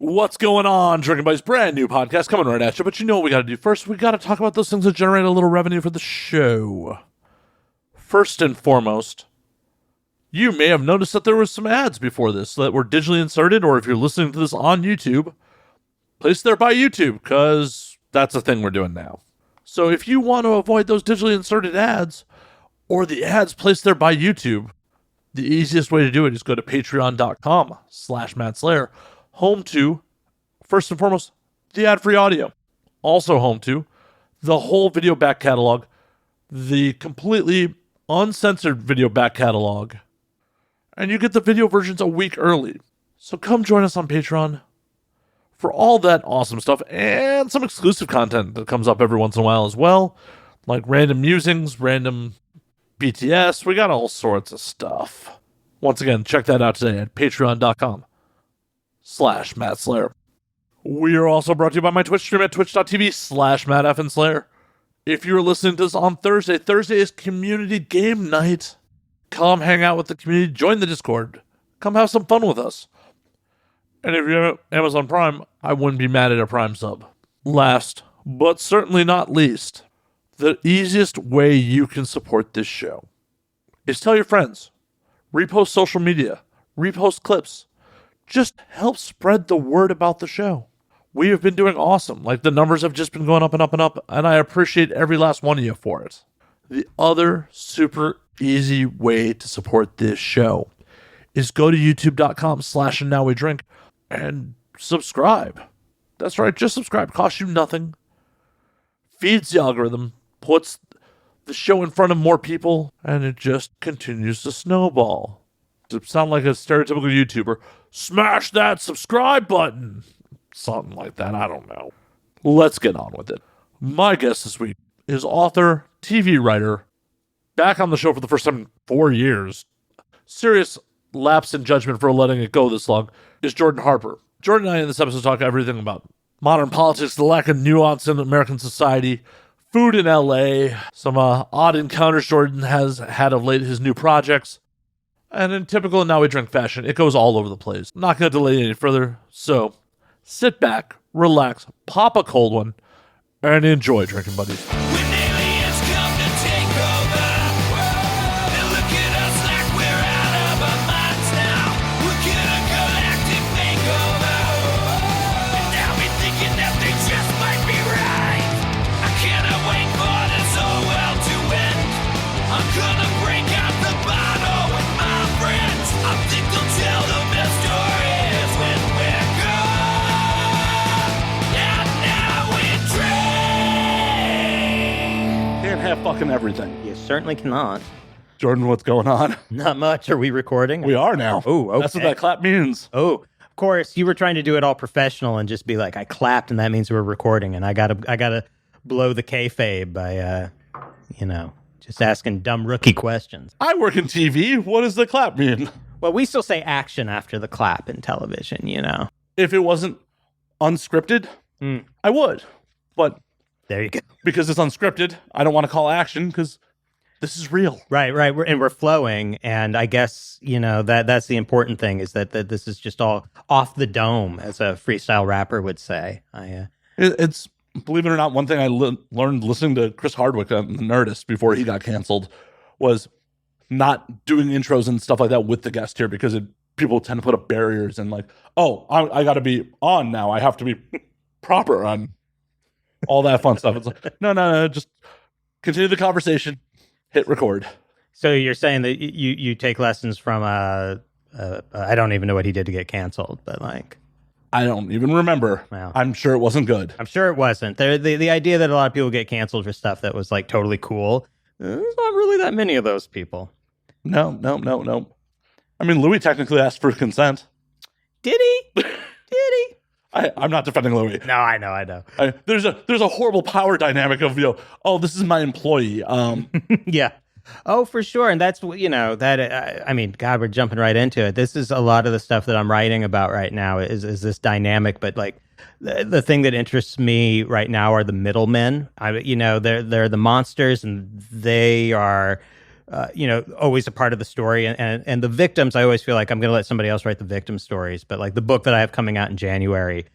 What's going on? Drinking Buddies, brand new podcast coming right at you. But you know what we got to do first? We got to talk about those things that generate a little revenue for the show. First and foremost, you may have noticed that there were some ads before this that were digitally inserted, or if you're listening to this on YouTube, placed there by YouTube, because that's a thing we're doing now. So if you want to avoid those digitally inserted ads, or the ads placed there by YouTube, the easiest way to do it is go to patreon.com/MattSlayer. Home to, first and foremost, the ad-free audio. Also home to the whole video back catalog, the completely uncensored video back catalog, and you get the video versions a week early. So come join us on Patreon for all that awesome stuff and some exclusive content that comes up every once in a while as well, like random musings, random BTS. We got all sorts of stuff. Once again, check that out today at patreon.com/MattSlayer. We are also brought to you by my Twitch stream at twitch.tv/MattFNSlayer. If you're listening to this on Thursday, Thursday is community game night. Come hang out with the community, join the Discord, come have some fun with us. And if you have Amazon Prime, I wouldn't be mad at a Prime sub. Last, but certainly not least, the easiest way you can support this show is tell your friends, repost social media, repost clips. Just help spread the word about the show. We have been doing awesome. Like, the numbers have just been going up and up and up, and I appreciate every last one of you for it. The other super easy way to support this show is go to youtube.com/andnowwedrink and subscribe. That's right, just subscribe. Costs you nothing. Feeds the algorithm, puts the show in front of more people, and it just continues to snowball. To sound like a stereotypical YouTuber, smash that subscribe button. Something like that, I don't know. Let's get on with it. My guest this week is author, TV writer, back on the show for the first time in 4 years. Serious lapse in judgment for letting it go this long is Jordan Harper. Jordan and I in this episode talk everything about modern politics, the lack of nuance in American society, food in LA, some odd encounters Jordan has had of late, his new projects, and in typical Now We Drink fashion, it goes all over the place. I'm not going to delay any further, so sit back, relax, pop a cold one, and enjoy Drinking Buddies. When aliens come to take over, they look at us like we're out of our minds now. We're gonna galactic makeover, and now we're thinking that they just might be right. I cannot wait for this whole world to end. I'm gonna break out the bottle with my friends. I think they'll tell the best stories when we're gone. And now we drink. Can't have fucking everything. You certainly cannot. Jordan, what's going on? Not much. Are we recording? We are now. Oh, okay. That's what that clap means. Oh, of course. You were trying to do it all professional and just be like, I clapped, and that means we're recording. And I gotta blow the kayfabe by, just asking dumb rookie questions. I work in TV. What does the clap mean? Well, we still say action after the clap in television, If it wasn't unscripted, I would. But There you go. because it's unscripted, I don't want to call action because this is real. Right. We're flowing, and I guess that's the important thing is that this is just all off the dome, as a freestyle rapper would say. It's, believe it or not, one thing I learned listening to Chris Hardwick on The Nerdist before he got canceled was not doing intros and stuff like that with the guest here, because people tend to put up barriers and like, oh, I got to be on now. I have to be proper on all that fun stuff. It's like, no, just continue the conversation, hit record. So you're saying that you take lessons from I don't even know what he did to get canceled, but like, I don't even remember. Wow. I'm sure it wasn't good. I'm sure it wasn't. The idea that a lot of people get canceled for stuff that was like totally cool, there's not really that many of those people. No. I mean, Louis technically asked for consent. Did he? Did he? I'm not defending Louis. No, I know. There's a horrible power dynamic of, oh, this is my employee. Yeah. Oh, for sure. And that's, I mean, God, we're jumping right into it. This is a lot of the stuff that I'm writing about right now is this dynamic. But like the thing that interests me right now are the middlemen. They're the monsters, and they are always a part of the story. And the victims, I always feel like I'm going to let somebody else write the victim stories. But like the book that I have coming out in January,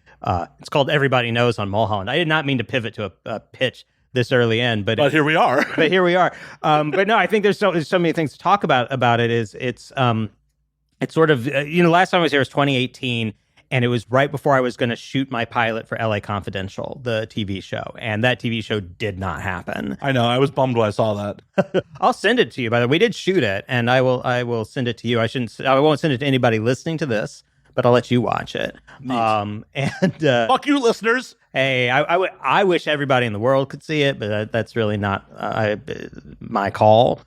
it's called Everybody Knows on Mulholland. I did not mean to pivot to a pitch this early in, but here we are. But here we are. But no, I think there's so many things to talk about it. It's sort of, last time I was here was 2018. And it was right before I was going to shoot my pilot for LA Confidential, the TV show. And that TV show did not happen. I know. I was bummed when I saw that. I'll send it to you, by the way. We did shoot it, and I will send it to you. I won't send it to anybody listening to this, but I'll let you watch it. Fuck you, listeners. Hey, I wish everybody in the world could see it, but that's really not my call.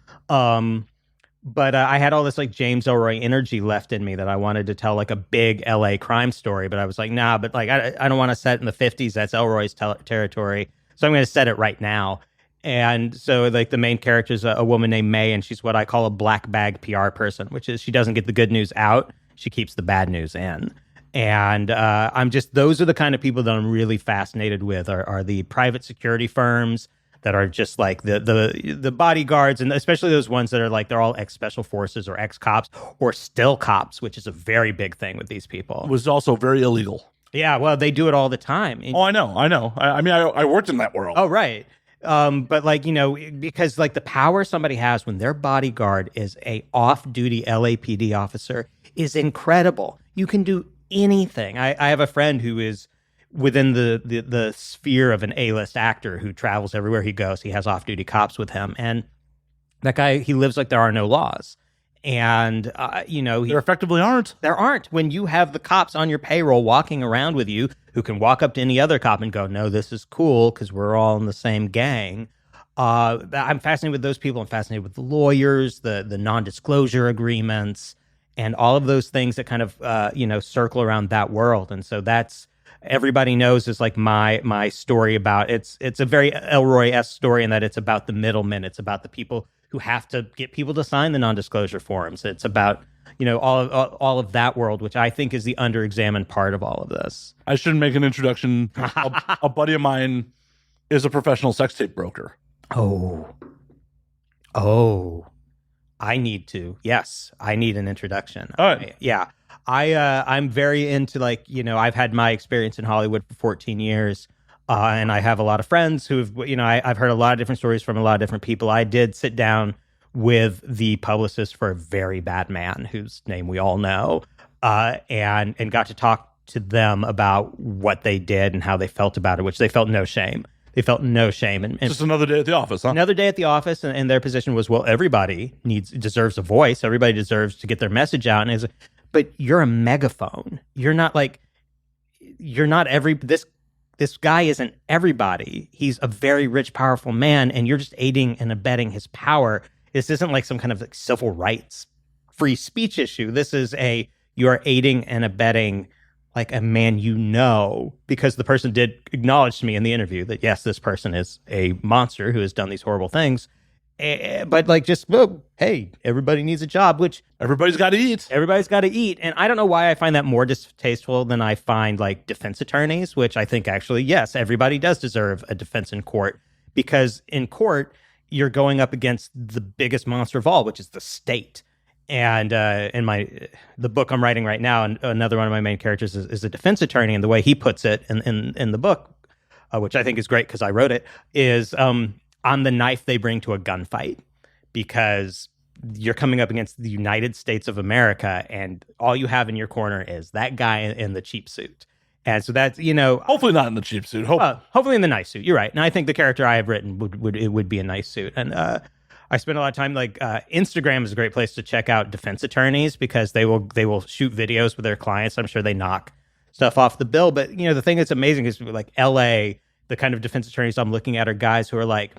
But I had all this like James Elroy energy left in me that I wanted to tell like a big LA crime story. But I was like, nah, but like I don't want to set it in the 50s. That's Elroy's territory. So I'm going to set it right now. And so like the main character is a woman named May, and she's what I call a black bag PR person, which is she doesn't get the good news out. She keeps the bad news in. And those are the kind of people that I'm really fascinated with are the private security firms that are just like the bodyguards, and especially those ones that are like they're all ex-special forces or ex-cops or still cops, which is a very big thing with these people. It was also very illegal. Yeah, well, they do it all the time. Oh, I know. I mean, I worked in that world. Oh, right. But like, because like the power somebody has when their bodyguard is a off-duty LAPD officer is incredible. You can do anything. I have a friend who is within the sphere of an A-list actor who travels everywhere he goes. He has off-duty cops with him. And that guy, he lives like there are no laws. And, there effectively aren't. There aren't. When you have the cops on your payroll walking around with you who can walk up to any other cop and go, no, this is cool because we're all in the same gang. I'm fascinated with those people. I'm fascinated with the lawyers, the non-disclosure agreements, and all of those things that kind of, circle around that world. And so that's, Everybody Knows is like my story about it's a very Elroy-esque story in that it's about the middlemen. It's about the people who have to get people to sign the non-disclosure forms. It's about all of that world, which I think is the underexamined part of all of this. I shouldn't make an introduction. A buddy of mine is a professional sex tape broker. Oh, I need to. Yes, I need an introduction. All right. I'm very into I've had my experience in Hollywood for 14 years, and I have a lot of friends who've, I've heard a lot of different stories from a lot of different people. I did sit down with the publicist for a very bad man whose name we all know, and got to talk to them about what they did and how they felt about it, which they felt no shame. They felt no shame. And just another day at the office, huh? Another day at the office, and their position was, well, everybody deserves a voice. Everybody deserves to get their message out. And but you're a megaphone. You're not this guy isn't everybody. He's a very rich, powerful man, and you're just aiding and abetting his power. This isn't like some kind of civil rights, free speech issue. This is you are aiding and abetting like a man because the person did acknowledge to me in the interview that, yes, this person is a monster who has done these horrible things. But hey, everybody needs a job, which everybody's got to eat. Everybody's got to eat. And I don't know why I find that more distasteful than I find like defense attorneys, which I think actually, yes, everybody does deserve a defense in court, because in court, you're going up against the biggest monster of all, which is the state. And in the book I'm writing right now, another one of my main characters is a defense attorney, and the way he puts it in the book, which I think is great because I wrote it, is I'm the knife they bring to a gunfight, because you're coming up against the United States of America, and all you have in your corner is that guy in the cheap suit. And so that's, hopefully not in the cheap suit. Hopefully in the nice suit. You're right. And I think the character I have written would be a nice suit. And I spend a lot of time, Instagram is a great place to check out defense attorneys, because they will shoot videos with their clients. I'm sure they knock stuff off the bill. But, the thing that's amazing is like LA, the kind of defense attorneys I'm looking at are guys who are like,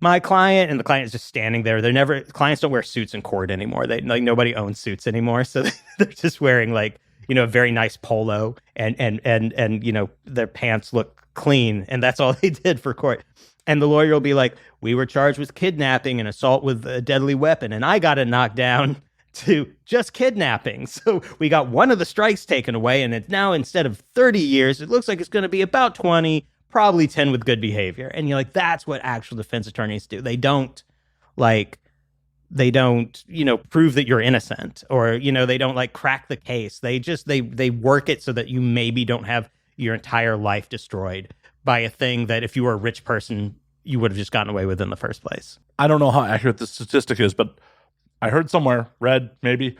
my client, and the client is just standing there. Clients don't wear suits in court anymore. Nobody owns suits anymore. So they're just wearing a very nice polo and their pants look clean. And that's all they did for court. And the lawyer will be like, we were charged with kidnapping and assault with a deadly weapon, and I got it knocked down to just kidnapping. So we got one of the strikes taken away, and it's now, instead of 30 years, it looks like it's going to be about 20, probably 10 with good behavior. And you're like, that's what actual defense attorneys do. They don't prove that you're innocent, or, they don't like crack the case. They work it so that you maybe don't have your entire life destroyed by a thing that if you were a rich person, you would have just gotten away with in the first place. I don't know how accurate the statistic is, but I heard somewhere, read maybe,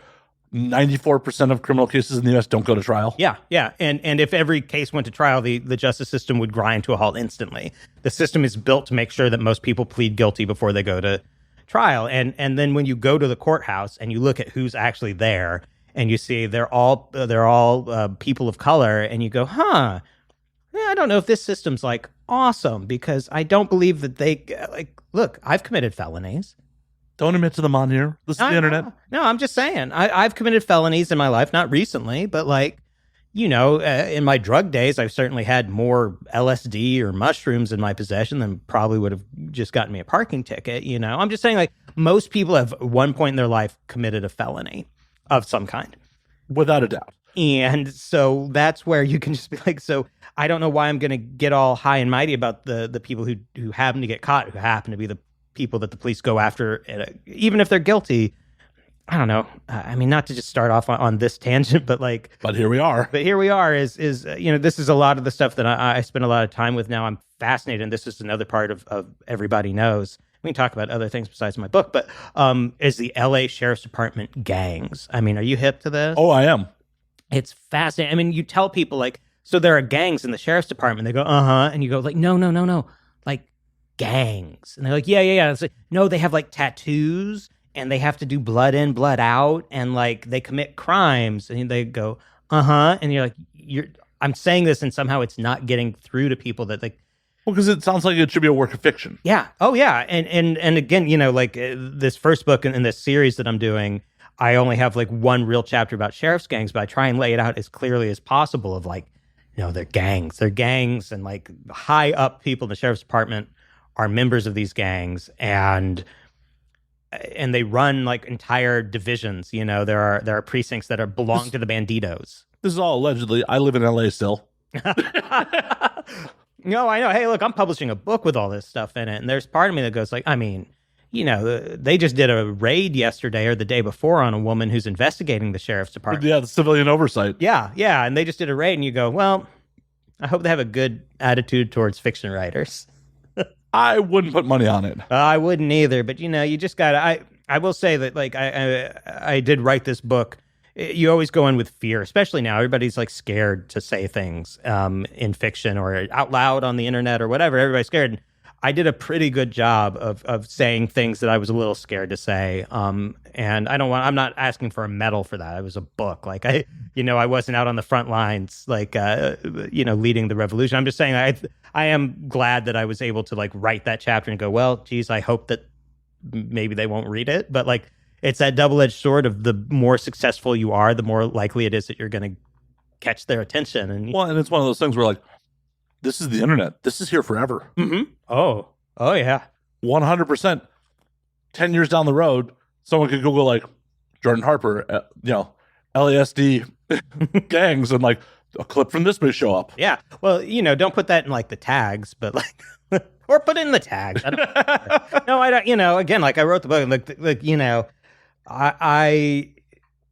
94% of criminal cases in the U.S. don't go to trial. Yeah. And if every case went to trial, the justice system would grind to a halt instantly. The system is built to make sure that most people plead guilty before they go to trial. And then when you go to the courthouse and you look at who's actually there, and you see they're all people of color, and you go, I don't know if this system's like awesome, because I don't believe that they look, I've committed felonies. Don't admit to them on here. This is the internet. No, I'm just saying. I've committed felonies in my life, not recently, but in my drug days, I've certainly had more LSD or mushrooms in my possession than probably would have just gotten me a parking ticket. I'm just saying, most people have at one point in their life committed a felony of some kind. Without a doubt. And so that's where you can just be like, so I don't know why I'm going to get all high and mighty about the people who happen to get caught, who happen to be the people that the police go after, even if they're guilty. I don't know. I mean, not to just start off on this tangent, but here we are. But here we are is this is a lot of the stuff that I spend a lot of time with now. I'm fascinated, and this is another part of Everybody Knows. We can talk about other things besides my book, but is the LA Sheriff's Department gangs. I mean, are you hip to this? Oh, I am. It's fascinating. I mean, you tell people so there are gangs in the Sheriff's Department. They go, and you go no. Gangs. And they're like, yeah. It's like, no, they have tattoos, and they have to do blood in, blood out, and they commit crimes. And they go, and you're like, I'm saying this, and somehow it's not getting through to people that well, because it sounds like it should be a work of fiction. Yeah. Oh, yeah. And again, this first book in this series that I'm doing, I only have one real chapter about sheriff's gangs, but I try and lay it out as clearly as possible of they're gangs, and high up people in the sheriff's department are members of these gangs, and they run entire divisions. There are precincts that belong to the banditos. This is all allegedly. I live in LA still. No, I know. Hey, look, I'm publishing a book with all this stuff in it, and there's part of me that goes they just did a raid yesterday or the day before on a woman who's investigating the sheriff's department. Yeah, the civilian oversight. Yeah, and they just did a raid, and you go, well, I hope they have a good attitude towards fiction writers. I wouldn't put money on it. I wouldn't either, but you just gotta. I will say that I did write this book. You always go in with fear, especially now. Everybody's scared to say things in fiction or out loud on the internet or whatever. Everybody's scared. I did a pretty good job of saying things that I was a little scared to say. And I'm not asking for a medal for that. It was a book. I wasn't out on the front lines, leading the revolution. I'm just saying I am glad that I was able to write that chapter and go, well, geez, I hope that maybe they won't read it. But it's that double-edged sword of the more successful you are, the more likely it is that you're going to catch their attention. And it's one of those things where this is the internet. This is here forever. Mm-hmm. Oh yeah. 100%. 10 years down the road, someone could Google Jordan Harper, LASD gangs, and a clip from this may show up. Yeah. Well, don't put that in the tags, but or put it in the tags. I don't, no, I don't. Again, I wrote the book. I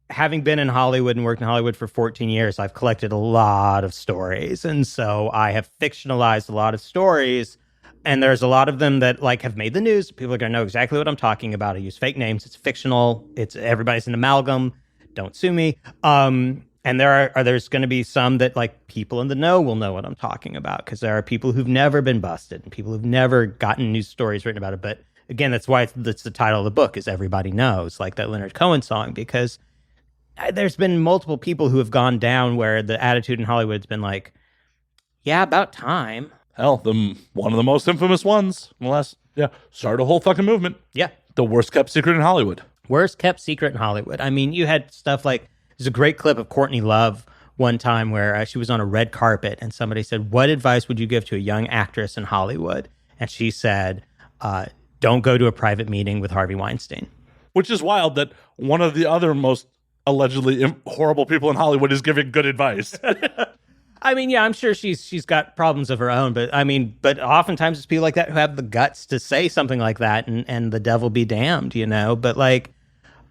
having been in Hollywood and worked in Hollywood for 14 years, I've collected a lot of stories. And so I have fictionalized a lot of stories. And there's a lot of them that have made the news. People are going to know exactly what I'm talking about. I use fake names. It's fictional. Everybody's an amalgam. Don't sue me. And there's going to be some that people in the know will know what I'm talking about, because there are people who've never been busted and people who've never gotten news stories written about it. But again, that's why that's the title of the book, is Everybody Knows, like that Leonard Cohen song, because there's been multiple people who have gone down where the attitude in Hollywood's been yeah, about time. Hell, one of the most infamous ones. Started a whole fucking movement. Yeah. The worst kept secret in Hollywood. Worst kept secret in Hollywood. I mean, you had stuff there's a great clip of Courtney Love one time where she was on a red carpet and somebody said, what advice would you give to a young actress in Hollywood? And she said, don't go to a private meeting with Harvey Weinstein. Which is wild that one of the other most allegedly horrible people in Hollywood is giving good advice. I mean, yeah, I'm sure she's got problems of her own, but I mean, but oftentimes it's people like that who have the guts to say something like that, and the devil be damned, you know. But like,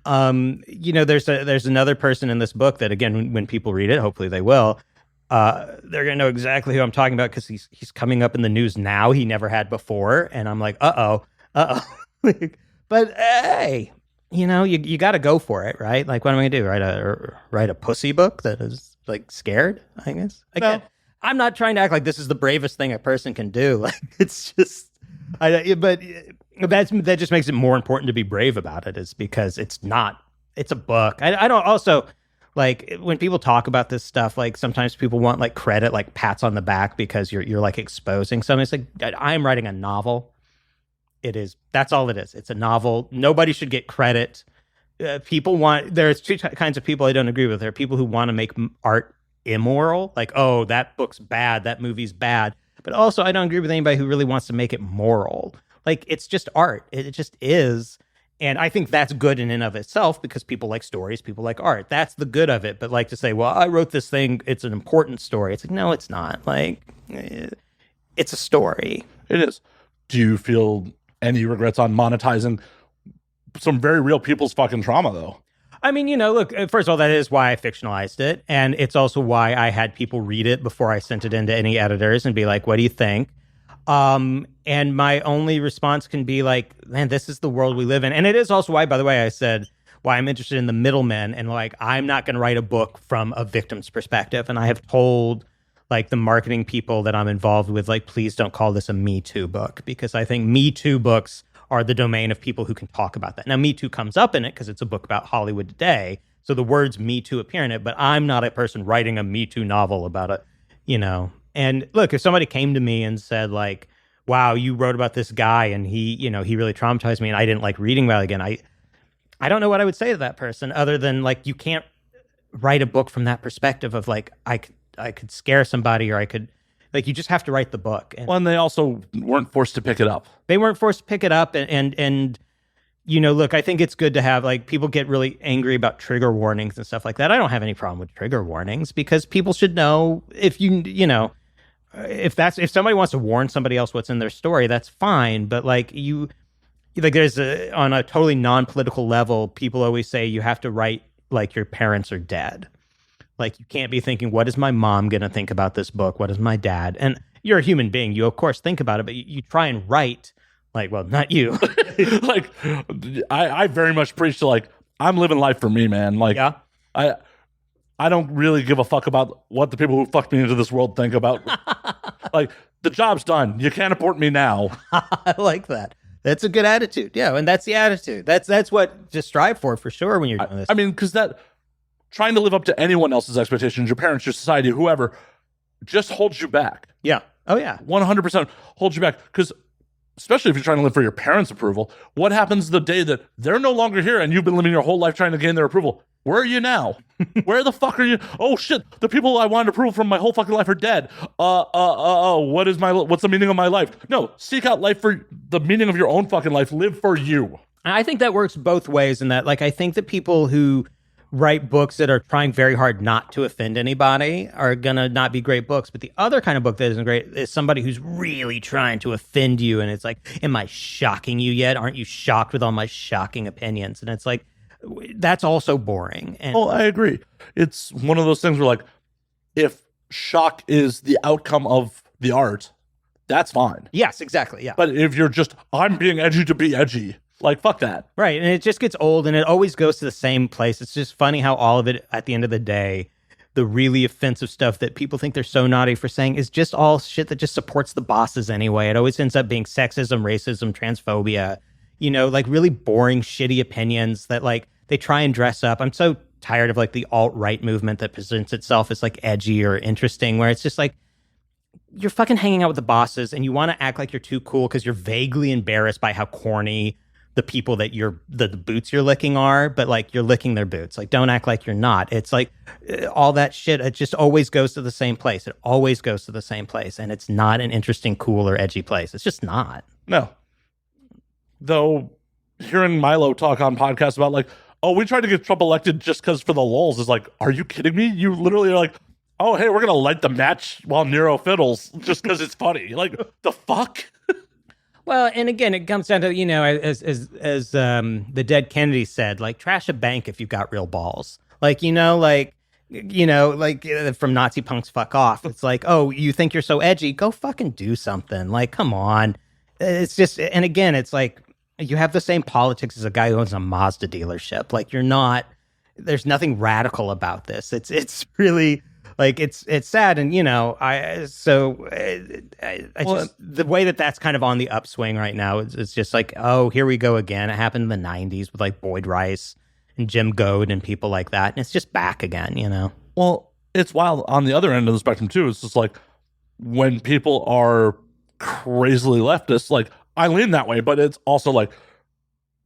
there's another person in this book that, again, when people read it, hopefully they will, they're gonna know exactly who I'm talking about because he's coming up in the news now. He never had before, and I'm like, uh oh. But hey, you got to go for it, right? Like, what am I gonna do? Write a pussy book that is like scared? I guess. Again, No. I'm not trying to act like this is the bravest thing a person can do. Like, it's just, but that just makes it more important to be brave about it, is because it's not. It's a book. I don't also. Like, when people talk about this stuff, like, sometimes people want like credit, like pats on the back because you're like exposing something. It's like, I'm writing a novel. That's all it is. It's a novel. Nobody should get credit. There's two kinds of people I don't agree with. There are people who want to make art immoral. Like, oh, that book's bad. That movie's bad. But also, I don't agree with anybody who really wants to make it moral. Like, it's just art. It just is. And I think that's good in and of itself because people like stories, people like art. That's the good of it. But like to say, well, I wrote this thing, it's an important story. It's like, no, it's not. Like, it's a story. It is. Do you feel any regrets on monetizing some very real people's fucking trauma, though? I mean, look, first of all, that is why I fictionalized it. And it's also why I had people read it before I sent it into any editors and be like, what do you think? And my only response can be like, man, this is the world we live in. And it is also why, by the way, I said why I'm interested in the middlemen, and like, I'm not going to write a book from a victim's perspective. And I have told like the marketing people that I'm involved with, like, please don't call this a Me Too book, because I think Me Too books are the domain of people who can talk about that. Now, Me Too comes up in it because it's a book about Hollywood today. So the words Me Too appear in it, but I'm not a person writing a Me Too novel about it, And look, if somebody came to me and said like, wow, you wrote about this guy and he really traumatized me and I didn't like reading about it again, I don't know what I would say to that person other than like, you can't write a book from that perspective of like, I could scare somebody, or I could, like, you just have to write the book. And they also weren't forced to pick it up. They weren't forced to pick it up. And look, I think it's good to have, like, people get really angry about trigger warnings and stuff like that. I don't have any problem with trigger warnings because people should know if if somebody wants to warn somebody else what's in their story, that's fine. But like there's on a totally non-political level, people always say you have to write like your parents are dead. Like, you can't be thinking, what is my mom going to think about this book? What is my dad? And you're a human being. You, of course, think about it, but you try and write like, well, not you. Like, I very much preach to, like, I'm living life for me, man. Like, Yeah. I don't really give a fuck about what the people who fucked me into this world think about. Like, the job's done. You can't abort me now. I like that. That's a good attitude. Yeah, and that's the attitude. That's what to strive for sure when you're doing this. I mean, because trying to live up to anyone else's expectations, your parents, your society, whoever, just holds you back. Yeah. Oh, yeah. 100% holds you back. Because especially if you're trying to live for your parents' approval, what happens the day that they're no longer here and you've been living your whole life trying to gain their approval? Where are you now? Where the fuck are you? Oh shit! The people I wanted approval from my whole fucking life are dead. What's the meaning of my life? No, seek out life for the meaning of your own fucking life. Live for you. I think that works both ways in that, like, I think that people who write books that are trying very hard not to offend anybody are gonna not be great books. But the other kind of book that isn't great is somebody who's really trying to offend you, and it's like, am I shocking you yet? Aren't you shocked with all my shocking opinions? And it's like, that's also boring. And I agree. It's one of those things where, like, if shock is the outcome of the art, that's fine. yes, exactly. Yeah. But if you're just, I'm being edgy to be edgy, like, fuck that. Right. And it just gets old and it always goes to the same place. It's just funny how all of it, at the end of the day, the really offensive stuff that people think they're so naughty for saying is just all shit that just supports the bosses anyway. It always ends up being sexism, racism, transphobia, like really boring, shitty opinions that, like, they try and dress up. I'm so tired of, like, the alt-right movement that presents itself as, like, edgy or interesting, where it's just like, you're fucking hanging out with the bosses and you want to act like you're too cool because you're vaguely embarrassed by how corny the people that the boots you're licking are, but like, you're licking their boots. Like, don't act like you're not. It's like all that shit. It just always goes to the same place. It always goes to the same place. And it's not an interesting, cool, or edgy place. It's just not. No. Though hearing Milo talk on podcasts about, like, oh, we tried to get Trump elected just because for the lulz is like, are you kidding me? You literally are like, oh, hey, we're going to light the match while Nero fiddles just because it's funny. Like, the fuck? Well, and again, it comes down to, you know, as the dead Kennedy said, like, trash a bank if you've got real balls. Like, from Nazi punks fuck off. It's like, oh, you think you're so edgy? Go fucking do something. Like, come on. It's just, and again, it's like, you have the same politics as a guy who owns a Mazda dealership. Like, there's nothing radical about this. It's really, like, it's sad. And, the way that's kind of on the upswing right now, it's just like, oh, here we go again. It happened in the 90s with like Boyd Rice and Jim Goad and people like that. And it's just back again, you know? Well, it's wild on the other end of the spectrum too. It's just like when people are crazily leftist, like I lean that way, but it's also like,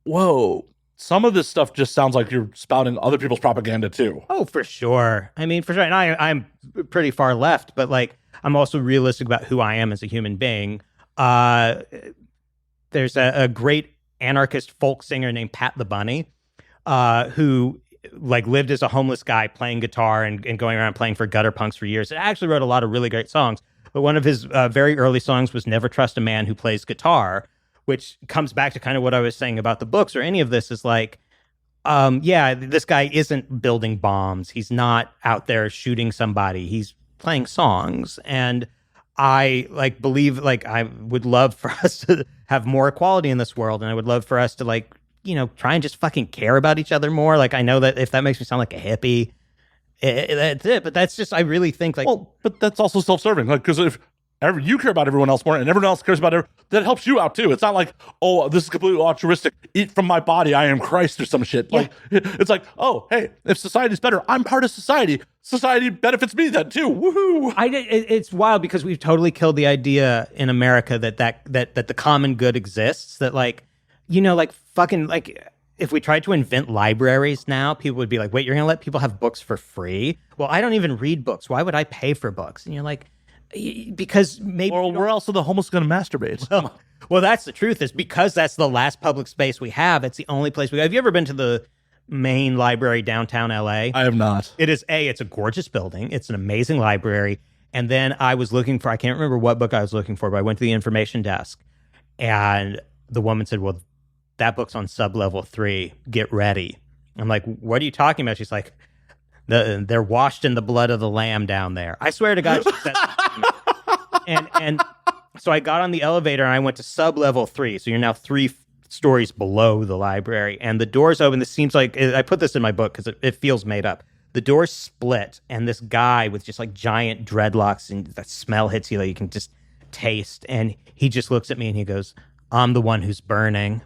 whoa, some of this stuff just sounds like you're spouting other people's propaganda too. Oh, for sure. I mean, for sure. And I'm pretty far left, but like, I'm also realistic about who I am as a human being. There's a great anarchist folk singer named Pat the Bunny, who like lived as a homeless guy playing guitar and going around playing for gutter punks for years. And actually wrote a lot of really great songs. But one of his very early songs was Never Trust a Man Who Plays Guitar, which comes back to kind of what I was saying about the books or any of this is like, this guy isn't building bombs. He's not out there shooting somebody. He's playing songs. And I I would love for us to have more equality in this world. And I would love for us to try and just fucking care about each other more. Like, I know that if that makes me sound like a hippie, that's it. But that's just, I really think but that's also self-serving. Like, because if you care about everyone else more and everyone else cares about that helps you out too. It's not like, oh, this is completely altruistic. Eat from my body. I am Christ or some shit. Yeah. Like, it's like, oh, hey, if society's better, I'm part of society. Society benefits me then too. Woohoo. It's wild because we've totally killed the idea in America that the common good exists. That if we tried to invent libraries now, people would be like, wait, you're going to let people have books for free? Well, I don't even read books. Why would I pay for books? And you're like, because maybe... Or where else are the homeless going to masturbate? Well, that's the truth, is because that's the last public space we have. It's the only place we have. Have you ever been to the main library downtown LA? I have not. It's a gorgeous building. It's an amazing library. And then I was looking for, I can't remember what book I was looking for, but I went to the information desk and the woman said, well, that book's on sub-level 3. Get ready. I'm like, what are you talking about? She's like, they're washed in the blood of the lamb down there. I swear to God, she said that. And so I got on the elevator and I went to sub-level 3. So you're now 3 stories below the library. And the doors open. This seems like, I put this in my book because it feels made up. The doors split and this guy with just like giant dreadlocks and that smell hits you that you can just taste. And he just looks at me and he goes, I'm the one who's burning.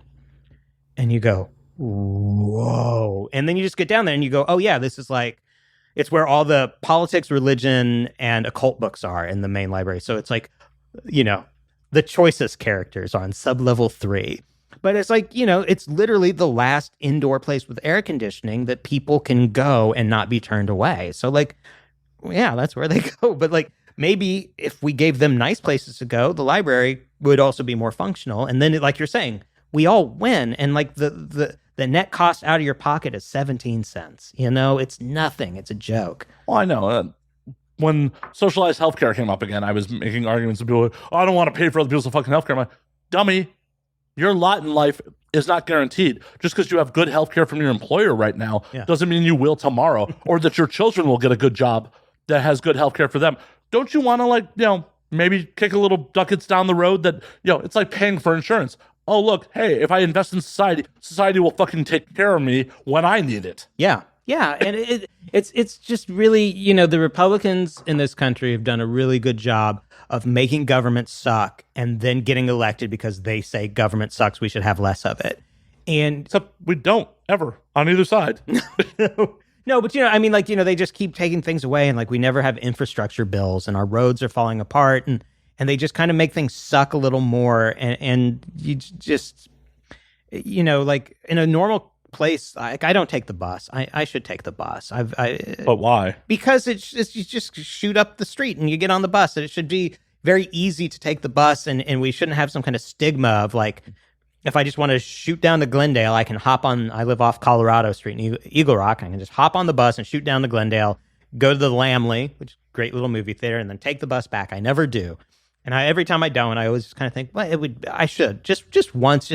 And you go, whoa. And then you just get down there and you go, oh yeah, this is like, it's where all the politics, religion, and occult books are in the main library. So it's like, the choicest characters on sub-level 3. But it's like, it's literally the last indoor place with air conditioning that people can go and not be turned away. So like, yeah, that's where they go. But like, maybe if we gave them nice places to go, the library would also be more functional. And then, like you're saying, we all win. And like the net cost out of your pocket is 17 cents. It's nothing. It's a joke. Well, I know. When socialized healthcare came up again, I was making arguments with people like, oh, I don't want to pay for other people's fucking healthcare. I'm like, dummy, your lot in life is not guaranteed. Just because you have good healthcare from your employer right now doesn't mean you will tomorrow, or that your children will get a good job that has good healthcare for them. Don't you want to maybe kick a little ducats down the road that, it's like paying for insurance. Oh, look, hey, if I invest in society will fucking take care of me when I need it. Yeah. Yeah. And it's just really, the Republicans in this country have done a really good job of making government suck and then getting elected because they say government sucks. We should have less of it. And except we don't ever on either side. No, but they just keep taking things away and like we never have infrastructure bills and our roads are falling apart and they just kind of make things suck a little more. And you just, like in a normal place, like I don't take the bus. I should take the bus. But why? Because it's just, you just shoot up the street and you get on the bus. And it should be very easy to take the bus. And we shouldn't have some kind of stigma of like, if I just want to shoot down to Glendale, I can hop on, I live off Colorado Street in Eagle Rock. I can just hop on the bus and shoot down to Glendale, go to the Lamley, which great little movie theater and then take the bus back. I never do. And every time I don't, I always just kind of think, well, I should just once,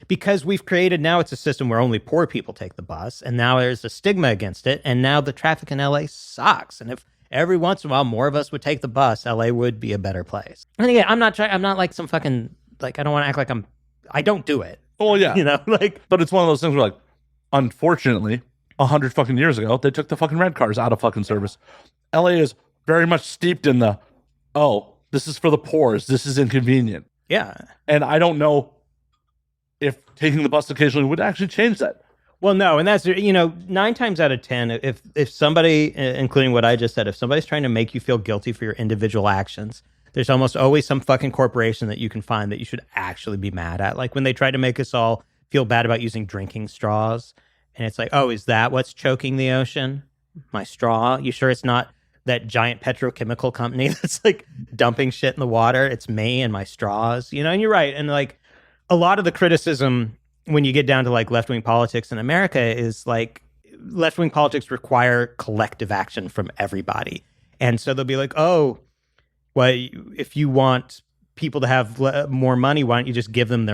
because we've created now it's a system where only poor people take the bus. And now there's a stigma against it. And now the traffic in LA sucks. And if every once in a while more of us would take the bus, LA would be a better place. And again, I'm not like some fucking, like, I don't want to act like I don't do it. Oh, yeah. You know, like, But it's one of those things where, like, unfortunately, 100 fucking years ago, they took the fucking red cars out of fucking service. LA is very much steeped in the, oh, this is for the poor. This is inconvenient. yeah. And I don't know if taking the bus occasionally would actually change that. Well, no, and that's, 9 times out of 10, if somebody, including what I just said, if somebody's trying to make you feel guilty for your individual actions, there's almost always some fucking corporation that you can find that you should actually be mad at. Like when they tried to make us all feel bad about using drinking straws, and it's like, oh, is that what's choking the ocean? My straw? You sure it's not that giant petrochemical company that's like dumping shit in the water? It's me and my straws, and you're right. And like a lot of the criticism when you get down to like left-wing politics in America is like left-wing politics require collective action from everybody. And so they'll be like, oh, well, if you want people to have more money, why don't you just give them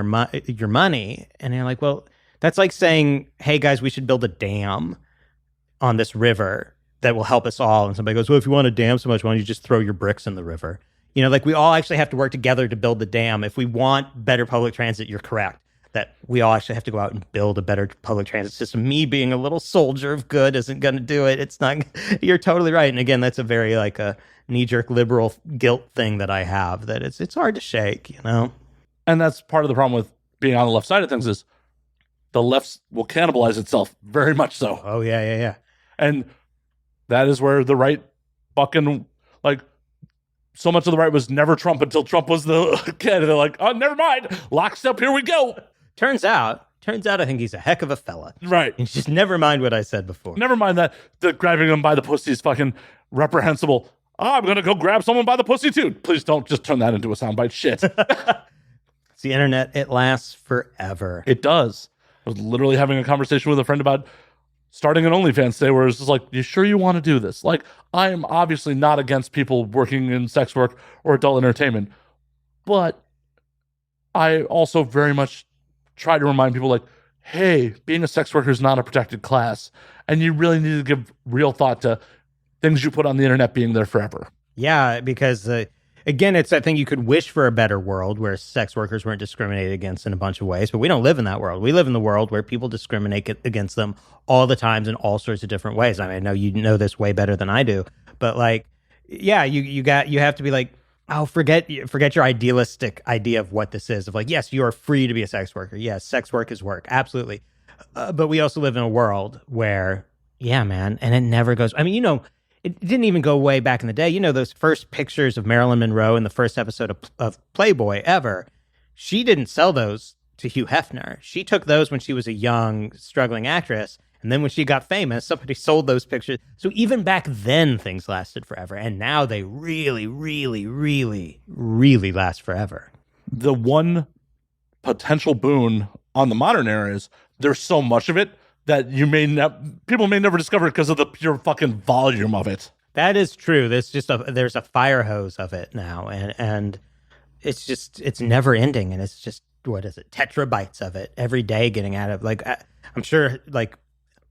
your money? And you're like, well, that's like saying, hey guys, we should build a dam on this river that will help us all. And somebody goes, well, if you want a dam so much, why don't you just throw your bricks in the river? Like we all actually have to work together to build the dam. If we want better public transit, you're correct that we all actually have to go out and build a better public transit system. Me being a little soldier of good isn't going to do it. It's not, you're totally right. And again, that's a very like a knee-jerk liberal guilt thing that I have, that it's hard to shake, And that's part of the problem with being on the left side of things is the left will cannibalize itself very much so. Oh, yeah. And that is where the right fucking, like, so much of the right was never Trump until Trump was the candidate. They're like, oh, never mind. Lockstep, here we go. Turns out, I think he's a heck of a fella. Right. And just never mind what I said before. Never mind that the grabbing him by the pussy is fucking reprehensible. Oh, I'm going to go grab someone by the pussy too. Please don't just turn that into a soundbite. Shit. It's the internet. It lasts forever. It does. I was literally having a conversation with a friend about starting an OnlyFans today where it's just like, you sure you want to do this? Like, I am obviously not against people working in sex work or adult entertainment, but I also very much try to remind people like, hey, being a sex worker is not a protected class, and you really need to give real thought to things you put on the internet being there forever. Yeah, because again, I think you could wish for a better world where sex workers weren't discriminated against in a bunch of ways, but we don't live in that world. We live in the world where people discriminate against them all the times in all sorts of different ways. I mean, I know you know this way better than I do, but like, yeah, you have to be like, oh, forget your idealistic idea of what this is. Of like, yes, you are free to be a sex worker. Yes, sex work is work, absolutely. But we also live in a world where, yeah, man, and it never goes. I mean, it didn't even go way back in the day. Those first pictures of Marilyn Monroe in the first episode of Playboy ever, she didn't sell those to Hugh Hefner. She took those when she was a young, struggling actress. And then when she got famous, somebody sold those pictures. So even back then, things lasted forever. And now they really, really, really, really last forever. The one potential boon on the modern era is there's so much of it that people may never discover it because of the pure fucking volume of it. That is true. There's a fire hose of it now, and it's never ending, and it's just, what is it, tetrabytes of it every day getting out of, like, I'm sure like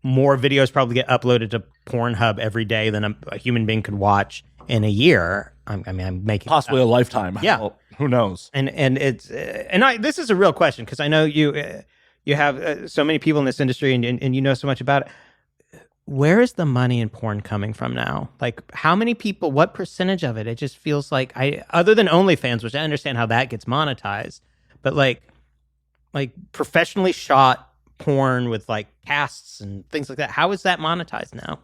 more videos probably get uploaded to Pornhub every day than a human being could watch in a year. I'm making possibly a lifetime. Yeah, well, who knows? And it's this is a real question because I know you have so many people in this industry and you know so much about it. Where is the money in porn coming from now? Like, how many people, what percentage of it? It just feels like, other than OnlyFans, which I understand how that gets monetized, but like professionally shot porn with like casts and things like that, how is that monetized now?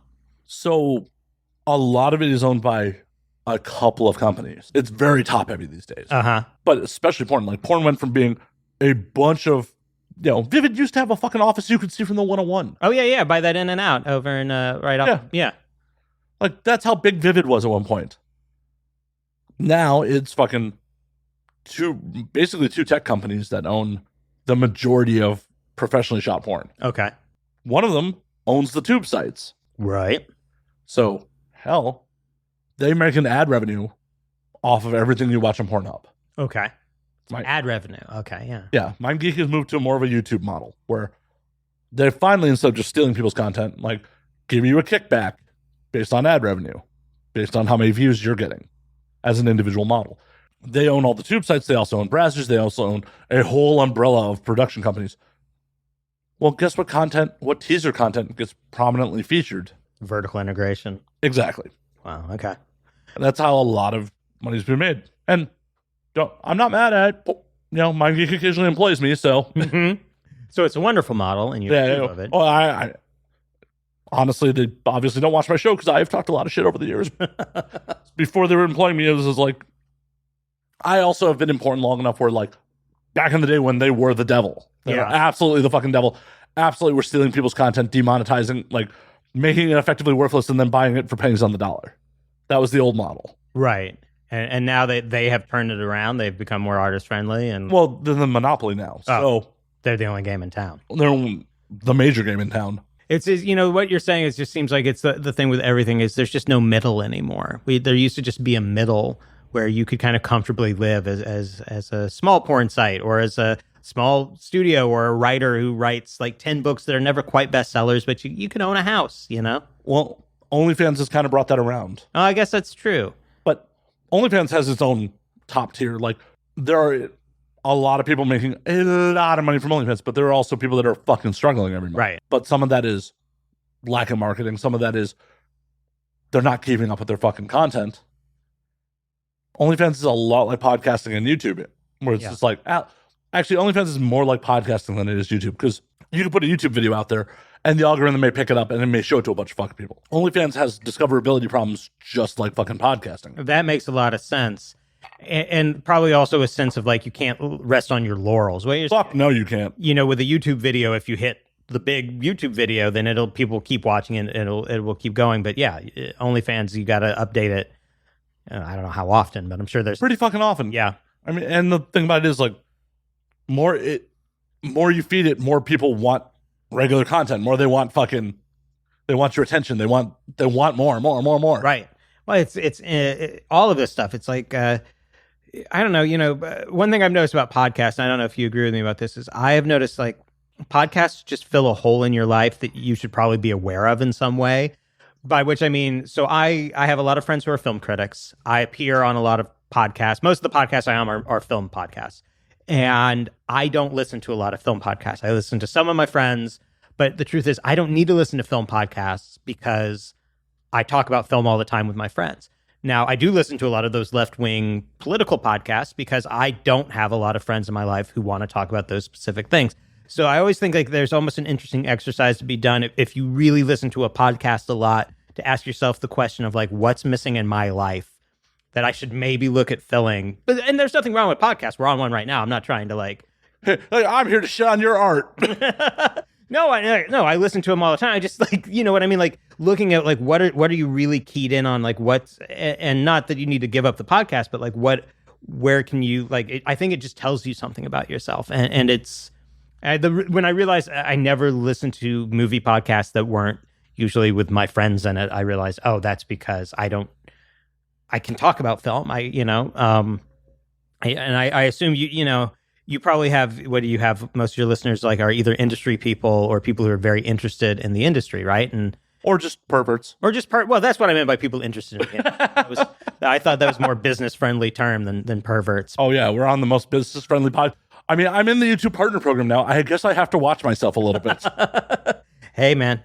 So a lot of it is owned by a couple of companies. It's very top heavy these days. But especially porn. Like, porn went from being a bunch of, Vivid used to have a fucking office you could see from the 101. Oh, yeah. By that In and Out over in right up. Yeah. Like, that's how big Vivid was at one point. Now it's fucking basically two tech companies that own the majority of professionally shot porn. Okay. One of them owns the tube sites. Right. So, hell, they make an ad revenue off of everything you watch on Pornhub. Okay. Right. Ad revenue. Okay, yeah. Yeah, MindGeek has moved to more of a YouTube model where they finally, instead of just stealing people's content, like give you a kickback based on ad revenue, based on how many views you're getting as an individual model. They own all the tube sites. They also own browsers. They also own a whole umbrella of production companies. Well, guess what teaser content gets prominently featured? Vertical integration. Exactly. Wow, okay. And that's how a lot of money's been made. And I'm not mad at it. MindGeek occasionally employs me, so. So it's a wonderful model, and you approve of it. Oh, I honestly, they obviously don't watch my show because I've talked a lot of shit over the years. Before they were employing me, it was like, I also have been important long enough where, like, back in the day when they were the devil, they were absolutely the fucking devil, absolutely were stealing people's content, demonetizing, like, making it effectively worthless, and then buying it for pennies on the dollar. That was the old model. Right. And now they have turned it around. They've become more artist friendly. And well, they're the monopoly now. So they're the only game in town. They're the major game in town. It's what you're saying. It just seems like it's the thing with everything is there's just no middle anymore. There used to just be a middle where you could kind of comfortably live as a small porn site or as a small studio or a writer who writes like 10 books that are never quite bestsellers, but you can own a house, Well, OnlyFans has kind of brought that around. Oh, I guess that's true. But OnlyFans has its own top tier. Like, there are a lot of people making a lot of money from OnlyFans, but there are also people that are fucking struggling every month. Right. But some of that is lack of marketing. Some of that is they're not keeping up with their fucking content. OnlyFans is a lot like podcasting and YouTube, where it's just like, actually, OnlyFans is more like podcasting than it is YouTube, because you can put a YouTube video out there and the algorithm may pick it up and it may show it to a bunch of fucking people. OnlyFans has discoverability problems just like fucking podcasting. That makes a lot of sense. And probably also a sense of like you can't rest on your laurels. Fuck no, you can't. With a YouTube video, if you hit the big YouTube video, then people keep watching it and it will keep going. But yeah, OnlyFans, you got to update it. I don't know how often, but I'm sure there's pretty fucking often. Yeah. I mean, and the thing about it is like more you feed it, more people want regular content. More they want your attention. They want more. Right. Well, it's all of this stuff. It's like, I don't know, one thing I've noticed about podcasts, and I don't know if you agree with me about this, is I have noticed like podcasts just fill a hole in your life that you should probably be aware of in some way. By which I mean, so I have a lot of friends who are film critics. I appear on a lot of podcasts. Most of the podcasts I am are film podcasts. And I don't listen to a lot of film podcasts. I listen to some of my friends, but the truth is I don't need to listen to film podcasts because I talk about film all the time with my friends. Now, I do listen to a lot of those left-wing political podcasts because I don't have a lot of friends in my life who want to talk about those specific things. So I always think like there's almost an interesting exercise to be done if you really listen to a podcast a lot, to ask yourself the question of like, what's missing in my life that I should maybe look at filling. And there's nothing wrong with podcasts. We're on one right now. I'm not trying to like, hey, I'm here to shit on your art. No, I listen to them all the time. I just like, you know what I mean? Like looking at like, what are you really keyed in on? Like and not that you need to give up the podcast, but like where can you like, I think it just tells you something about yourself. And it's, when I realized I never listened to movie podcasts that weren't usually with my friends in it, I realized, oh, that's because I can talk about film. I assume you probably have, what do you have? Most of your listeners like are either industry people or people who are very interested in the industry, right? Or just perverts. Well, that's what I meant by people interested in it. I thought that was more business friendly term than perverts. Oh yeah, we're on the most business friendly pod. I mean, I'm in the YouTube partner program now. I guess I have to watch myself a little bit. Hey man,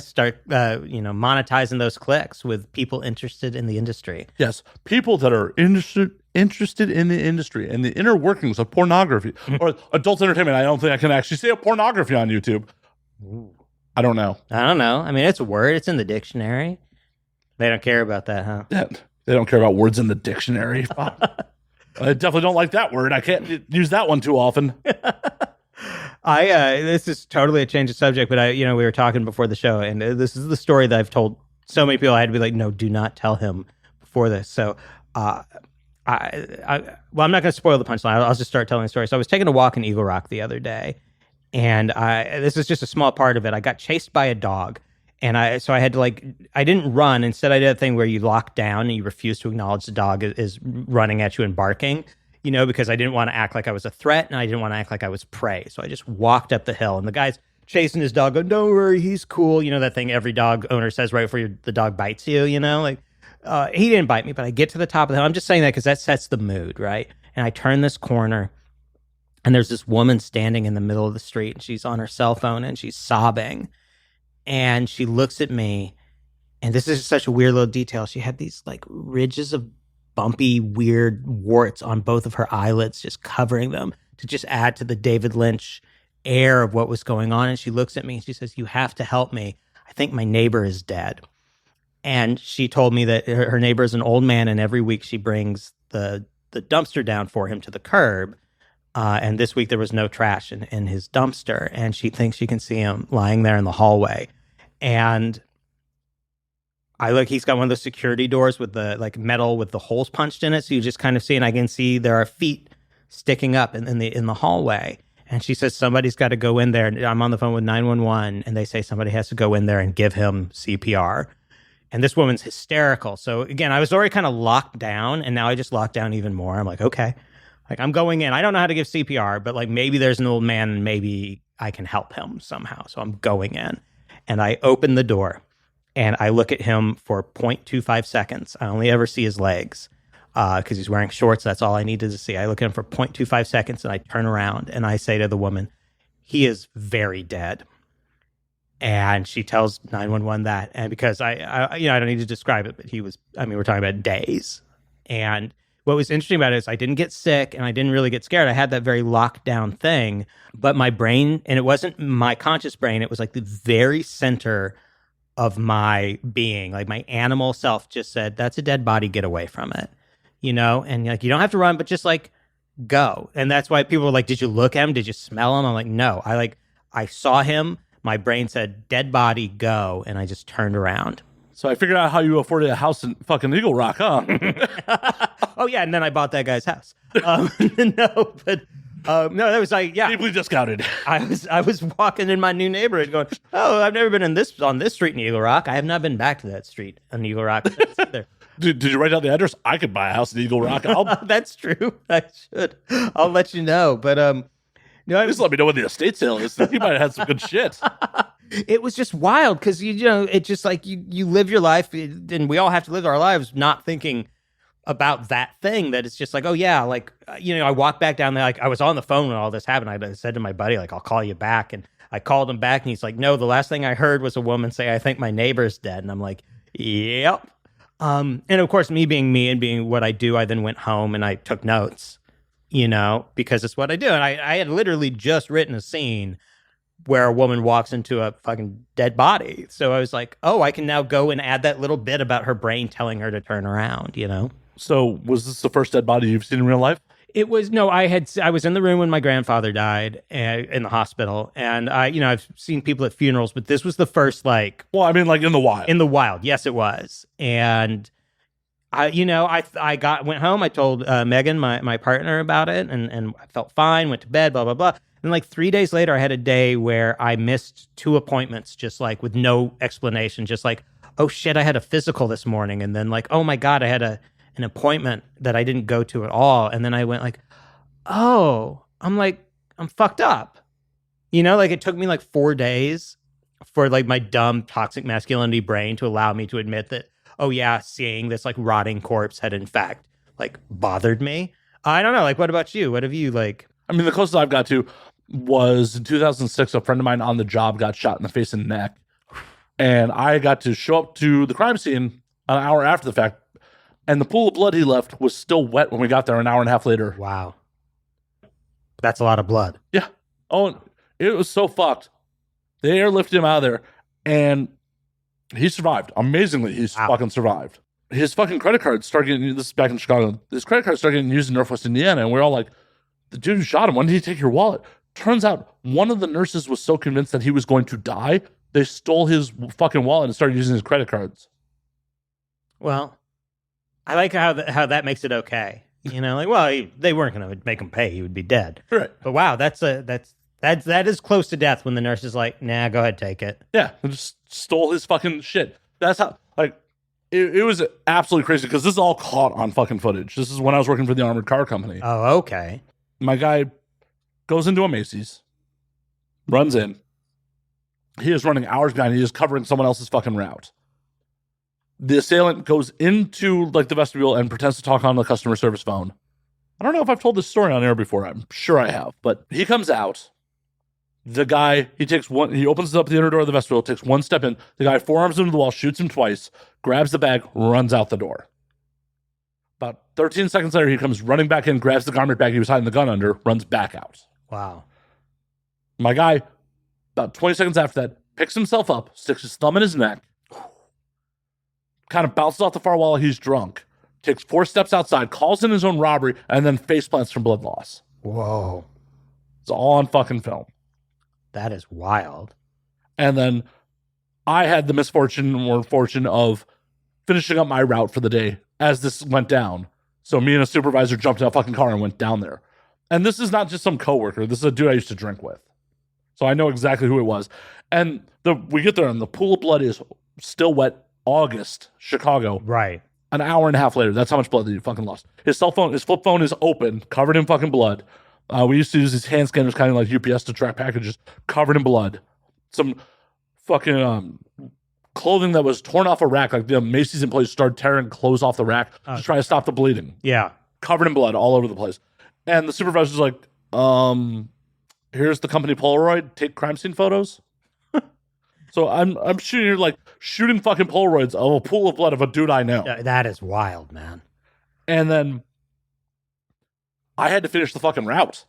start monetizing those clicks with people interested in the industry. Yes, people that are interested in the industry and the inner workings of pornography or adult entertainment. I don't think I can actually say pornography on YouTube. Ooh. I don't know. I mean, it's a word. It's in the dictionary. They don't care about that, huh? They don't care about words in the dictionary. I definitely don't like that word. I can't use that one too often. This is totally a change of subject, but we were talking before the show, and this is the story that I've told so many people. I had to be like, no, do not tell him before this. So, well, I'm not going to spoil the punchline. I'll just start telling the story. So I was taking a walk in Eagle Rock the other day, and this is just a small part of it. I got chased by a dog, And I had to I didn't run. Instead, I did a thing where you lock down and you refuse to acknowledge the dog is running at you and barking, because I didn't want to act like I was a threat and I didn't want to act like I was prey. So I just walked up the hill and the guy's chasing his dog going, don't worry, he's cool. That thing every dog owner says right before the dog bites you, he didn't bite me, but I get to the top of the hill. I'm just saying that because that sets the mood, right? And I turn this corner and there's this woman standing in the middle of the street and she's on her cell phone and she's sobbing. And she looks at me, and this is such a weird little detail. She had these ridges of bumpy, weird warts on both of her eyelids, just covering them to just add to the David Lynch air of what was going on. And she looks at me and she says, you have to help me. I think my neighbor is dead. And she told me that her neighbor is an old man, and every week she brings the dumpster down for him to the curb. And this week there was no trash in his dumpster, and she thinks she can see him lying there in the hallway. And I look, he's got one of those security doors with the metal with the holes punched in it, so you just kind of see, and I can see there are feet sticking up in the hallway. And she says somebody's got to go in there. And I'm on the phone with 911, and they say somebody has to go in there and give him CPR. And this woman's hysterical. So again, I was already kind of locked down, and now I just locked down even more. I'm like, okay. I'm going in. I don't know how to give CPR, but maybe there's an old man and maybe I can help him somehow. So I'm going in and I open the door and I look at him for 0.25 seconds. I only ever see his legs because he's wearing shorts. That's all I needed to see. I look at him for 0.25 seconds and I turn around and I say to the woman, he is very dead. And she tells 911 that. And because I don't need to describe it, but we're talking about days. And what was interesting about it is I didn't get sick and I didn't really get scared. I had that very locked down thing, but my brain, and it wasn't my conscious brain, it was the very center of my being. My animal self just said, that's a dead body, get away from it, and you don't have to run, but just go. And that's why people were like, did you look at him? Did you smell him? I'm like, no, I saw him. My brain said, dead body, go. And I just turned around. So I figured out how you afforded a house in fucking Eagle Rock, huh? Oh, yeah, and then I bought that guy's house. No, that was yeah. Deeply discounted. I was walking in my new neighborhood going, oh, I've never been on this street in Eagle Rock. I have not been back to that street in Eagle Rock either. Did you write down the address? I could buy a house in Eagle Rock. That's true. I should. I'll let you know. But just let me know when the estate sale is. He might have had some good shit. It was just wild because it's just you live your life, and we all have to live our lives not thinking about that thing. That it's just oh yeah, I walked back down there. I was on the phone when all this happened. I said to my buddy, I'll call you back, and I called him back, and he's like, no, the last thing I heard was a woman say, I think my neighbor's dead, and I'm like, yep. And of course, me being me and being what I do, I then went home and I took notes, because it's what I do, and I had literally just written a scene where a woman walks into a fucking dead body. So I was like, oh, I can now go and add that little bit about her brain telling her to turn around, So was this the first dead body you've seen in real life? It was, no, I was in the room when my grandfather died in the hospital. And I've seen people at funerals, but this was the first well, I mean, in the wild. In the wild. Yes, it was. And I went home. I told Megan, my partner, about it, and I felt fine, went to bed, blah, blah, blah. And 3 days later, I had a day where I missed 2 appointments, just with no explanation, just oh shit, I had a physical this morning. And then oh my God, I had an appointment that I didn't go to at all. And then I went oh, I'm fucked up. It took me 4 days for my dumb toxic masculinity brain to allow me to admit that, oh yeah, seeing this rotting corpse had in fact bothered me. I don't know. What about you? What have you I mean, the closest I've got to was in 2006, a friend of mine on the job got shot in the face and neck. And I got to show up to the crime scene an hour after the fact. And the pool of blood he left was still wet when we got there an hour and a half later. Wow. That's a lot of blood. Yeah. Oh, it was so fucked. They airlifted him out of there. And he survived. Amazingly, he's fucking survived. His fucking credit card started getting, this is back in Chicago, his credit card started getting used in Northwest Indiana. And we're all like, the dude who shot him, when did he take your wallet? Turns out one of the nurses was so convinced that he was going to die, they stole his fucking wallet and started using his credit cards. Well, I like how that makes it okay. Well, they weren't going to make him pay; he would be dead. Right. But wow, that's That is close to death when the nurse is like, nah, go ahead, take it. Yeah, and just stole his fucking shit. That's how, like, it was absolutely crazy because this is all caught on fucking footage. This is when I was working for the armored car company. Oh, okay. My guy goes into a Macy's, runs in. He is running hours behind. He is covering someone else's fucking route. The assailant goes into like the vestibule and pretends to talk on the customer service phone. I don't know if I've told this story on air before. I'm sure I have. But he comes out. The guy, he opens up the inner door of the vestibule, takes one step in. The guy forearms him to the wall, shoots him twice, grabs the bag, runs out the door. About 13 seconds later, he comes running back in, grabs the garment bag he was hiding the gun under, runs back out. Wow. My guy, about 20 seconds after that, picks himself up, sticks his thumb in his neck, kind of bounces off the far wall. He's drunk, takes 4 steps outside, calls in his own robbery, and then face plants from blood loss. Whoa. It's all on fucking film. That is wild. And then I had the misfortune or fortune of finishing up my route for the day as this went down. So me and a supervisor jumped in a fucking car and went down there. And this is not just some coworker. This is a dude I used to drink with. So I know exactly who it was. And we get there and the pool of blood is still wet. August, Chicago. Right. An hour and a half later. That's how much blood that he fucking lost. His flip phone is open, covered in fucking blood. We used to use these hand scanners, kind of like UPS, to track packages, covered in blood. Some fucking clothing that was torn off a rack, like the Macy's employees started tearing clothes off the rack to try to stop the bleeding. Yeah. Covered in blood all over the place. And the supervisor's like, here's the company Polaroid, take crime scene photos. So I'm shooting fucking Polaroids of a pool of blood of a dude I know. Yeah, that is wild, man. And then I had to finish the fucking route.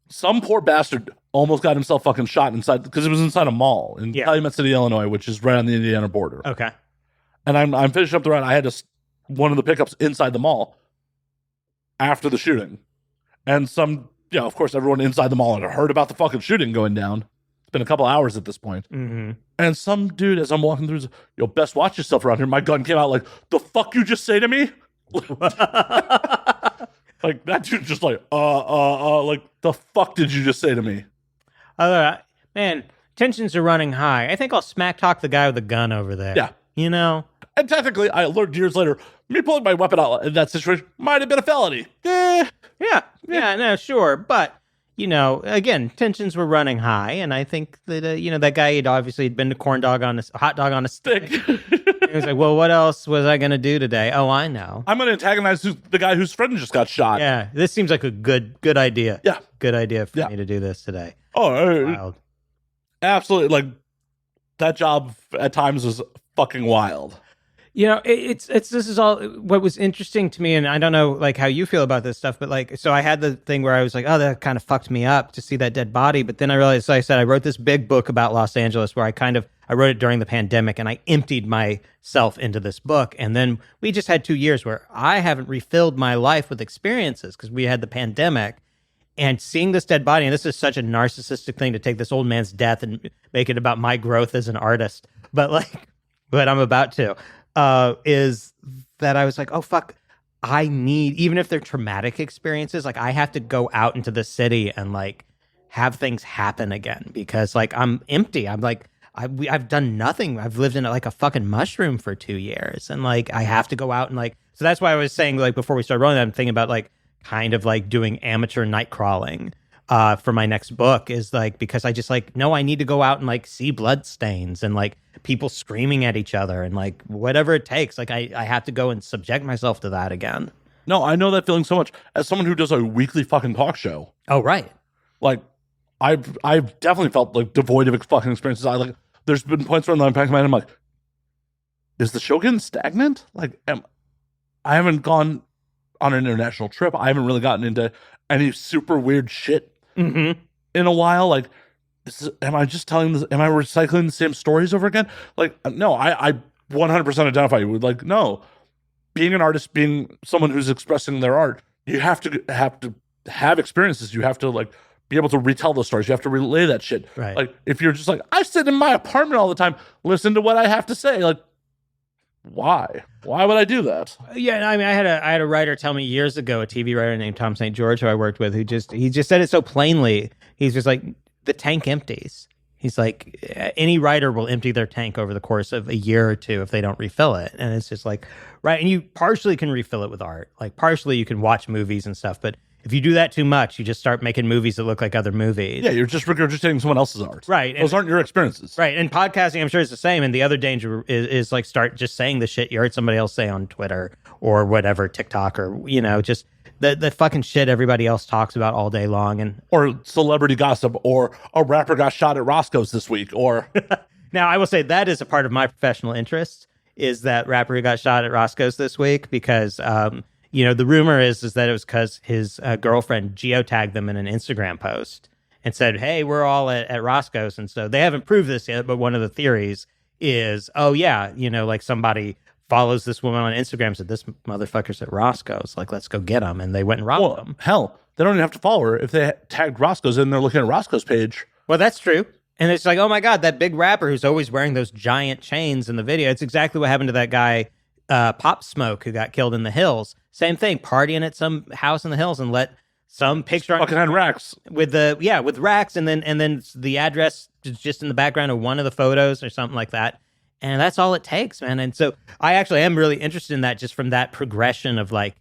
Some poor bastard almost got himself fucking shot inside, because it was inside a mall in Calumet City, Illinois, which is right on the Indiana border. Okay. And I'm finishing up the route. I had one of the pickups inside the mall after the shooting. And of course, everyone inside the mall had heard about the fucking shooting going down. It's been a couple hours at this point. Mm-hmm. And some dude, as I'm walking through, best watch yourself around here. My gun came out like, the fuck you just say to me? Like, that dude just like, like, the fuck did you just say to me? Man, tensions are running high. I think I'll smack talk the guy with the gun over there. Yeah. You know? And technically, I learned years later, me pulling my weapon out in that situation might have been a felony. Yeah, no, sure. But, again, tensions were running high, and I think that, that guy had obviously been to hot dog on a stick. He was like, well, what else was I going to do today? Oh, I know. I'm going to antagonize the guy whose friend just got shot. Yeah, this seems like a good idea. Yeah. Good idea for me to do this today. Oh, Wild. Absolutely. Like, that job at times was fucking wild. This is all what was interesting to me, and I don't know like how you feel about this stuff, but like, so I had the thing where I was like, oh, that kind of fucked me up to see that dead body. But then I realized, so I said, I wrote this big book about Los Angeles where I wrote it during the pandemic, and I emptied myself into this book. And then we just had 2 years where I haven't refilled my life with experiences because we had the pandemic. And seeing this dead body, and this is such a narcissistic thing to take this old man's death and make it about my growth as an artist, but I'm about to. Is that I was like, oh, fuck, I need, even if they're traumatic experiences, like I have to go out into the city and like have things happen again because like I'm empty. I'm like, I've done nothing. I've lived in like a fucking mushroom for 2 years and like I have to go out and like, so that's why I was saying like before we started rolling that, I'm thinking about like kind of like doing amateur night crawling for my next book is like, because I just like, no, I need to go out and like see blood stains and like people screaming at each other and like whatever it takes. Like I have to go and subject myself to that again. No, I know that feeling so much as someone who does a weekly fucking talk show. Oh, right. Like I've definitely felt like devoid of fucking experiences. There's been points where I'm packing my head, I'm like, is the show getting stagnant? Like, I haven't gone on an international trip. I haven't really gotten into any super weird shit in a while. Like, am I just telling this? Am I recycling the same stories over again? Like, no, I 100% identify with like, no, being an artist, being someone who's expressing their art, you have to have experiences. You have to like be able to retell those stories. You have to relay that shit. Right. Like, if you're just like, I sit in my apartment all the time, listen to what I have to say. Like, why? Why would I do that? Yeah, I mean, I had a writer tell me years ago, a TV writer named Tom St. George, who I worked with, he just said it so plainly. He's just like, the tank empties. He's like, any writer will empty their tank over the course of a year or two if they don't refill it. And it's just like, right. And you partially can refill it with art. Like partially you can watch movies and stuff. But if you do that too much, you just start making movies that look like other movies. Yeah, you're just regurgitating someone else's art. Right. Those aren't your experiences. Right. And podcasting, I'm sure, is the same. And the other danger is like start just saying the shit you heard somebody else say on Twitter or whatever, TikTok, or, just the fucking shit everybody else talks about all day long. And or celebrity gossip, or a rapper got shot at Roscoe's this week, or now I will say that is a part of my professional interest, is that rapper who got shot at Roscoe's this week, because the rumor is that it was because his girlfriend geotagged them in an Instagram post and said, hey, we're all at Roscoe's. And so they haven't proved this yet, but one of the theories is, oh yeah, like somebody follows this woman on Instagram and said, this motherfucker's at Roscoe's, like, let's go get him. And they went and robbed him. Hell, they don't even have to follow her. If they tagged Roscoe's and they're looking at Roscoe's page. Well, that's true. And it's like, oh my God, that big rapper who's always wearing those giant chains in the video. It's exactly what happened to that guy, Pop Smoke, who got killed in the hills. Same thing, partying at some house in the hills and let some picture fucking had racks with racks, and then the address is just in the background of one of the photos or something like that. And that's all it takes, man. And so I actually am really interested in that, just from that progression of like,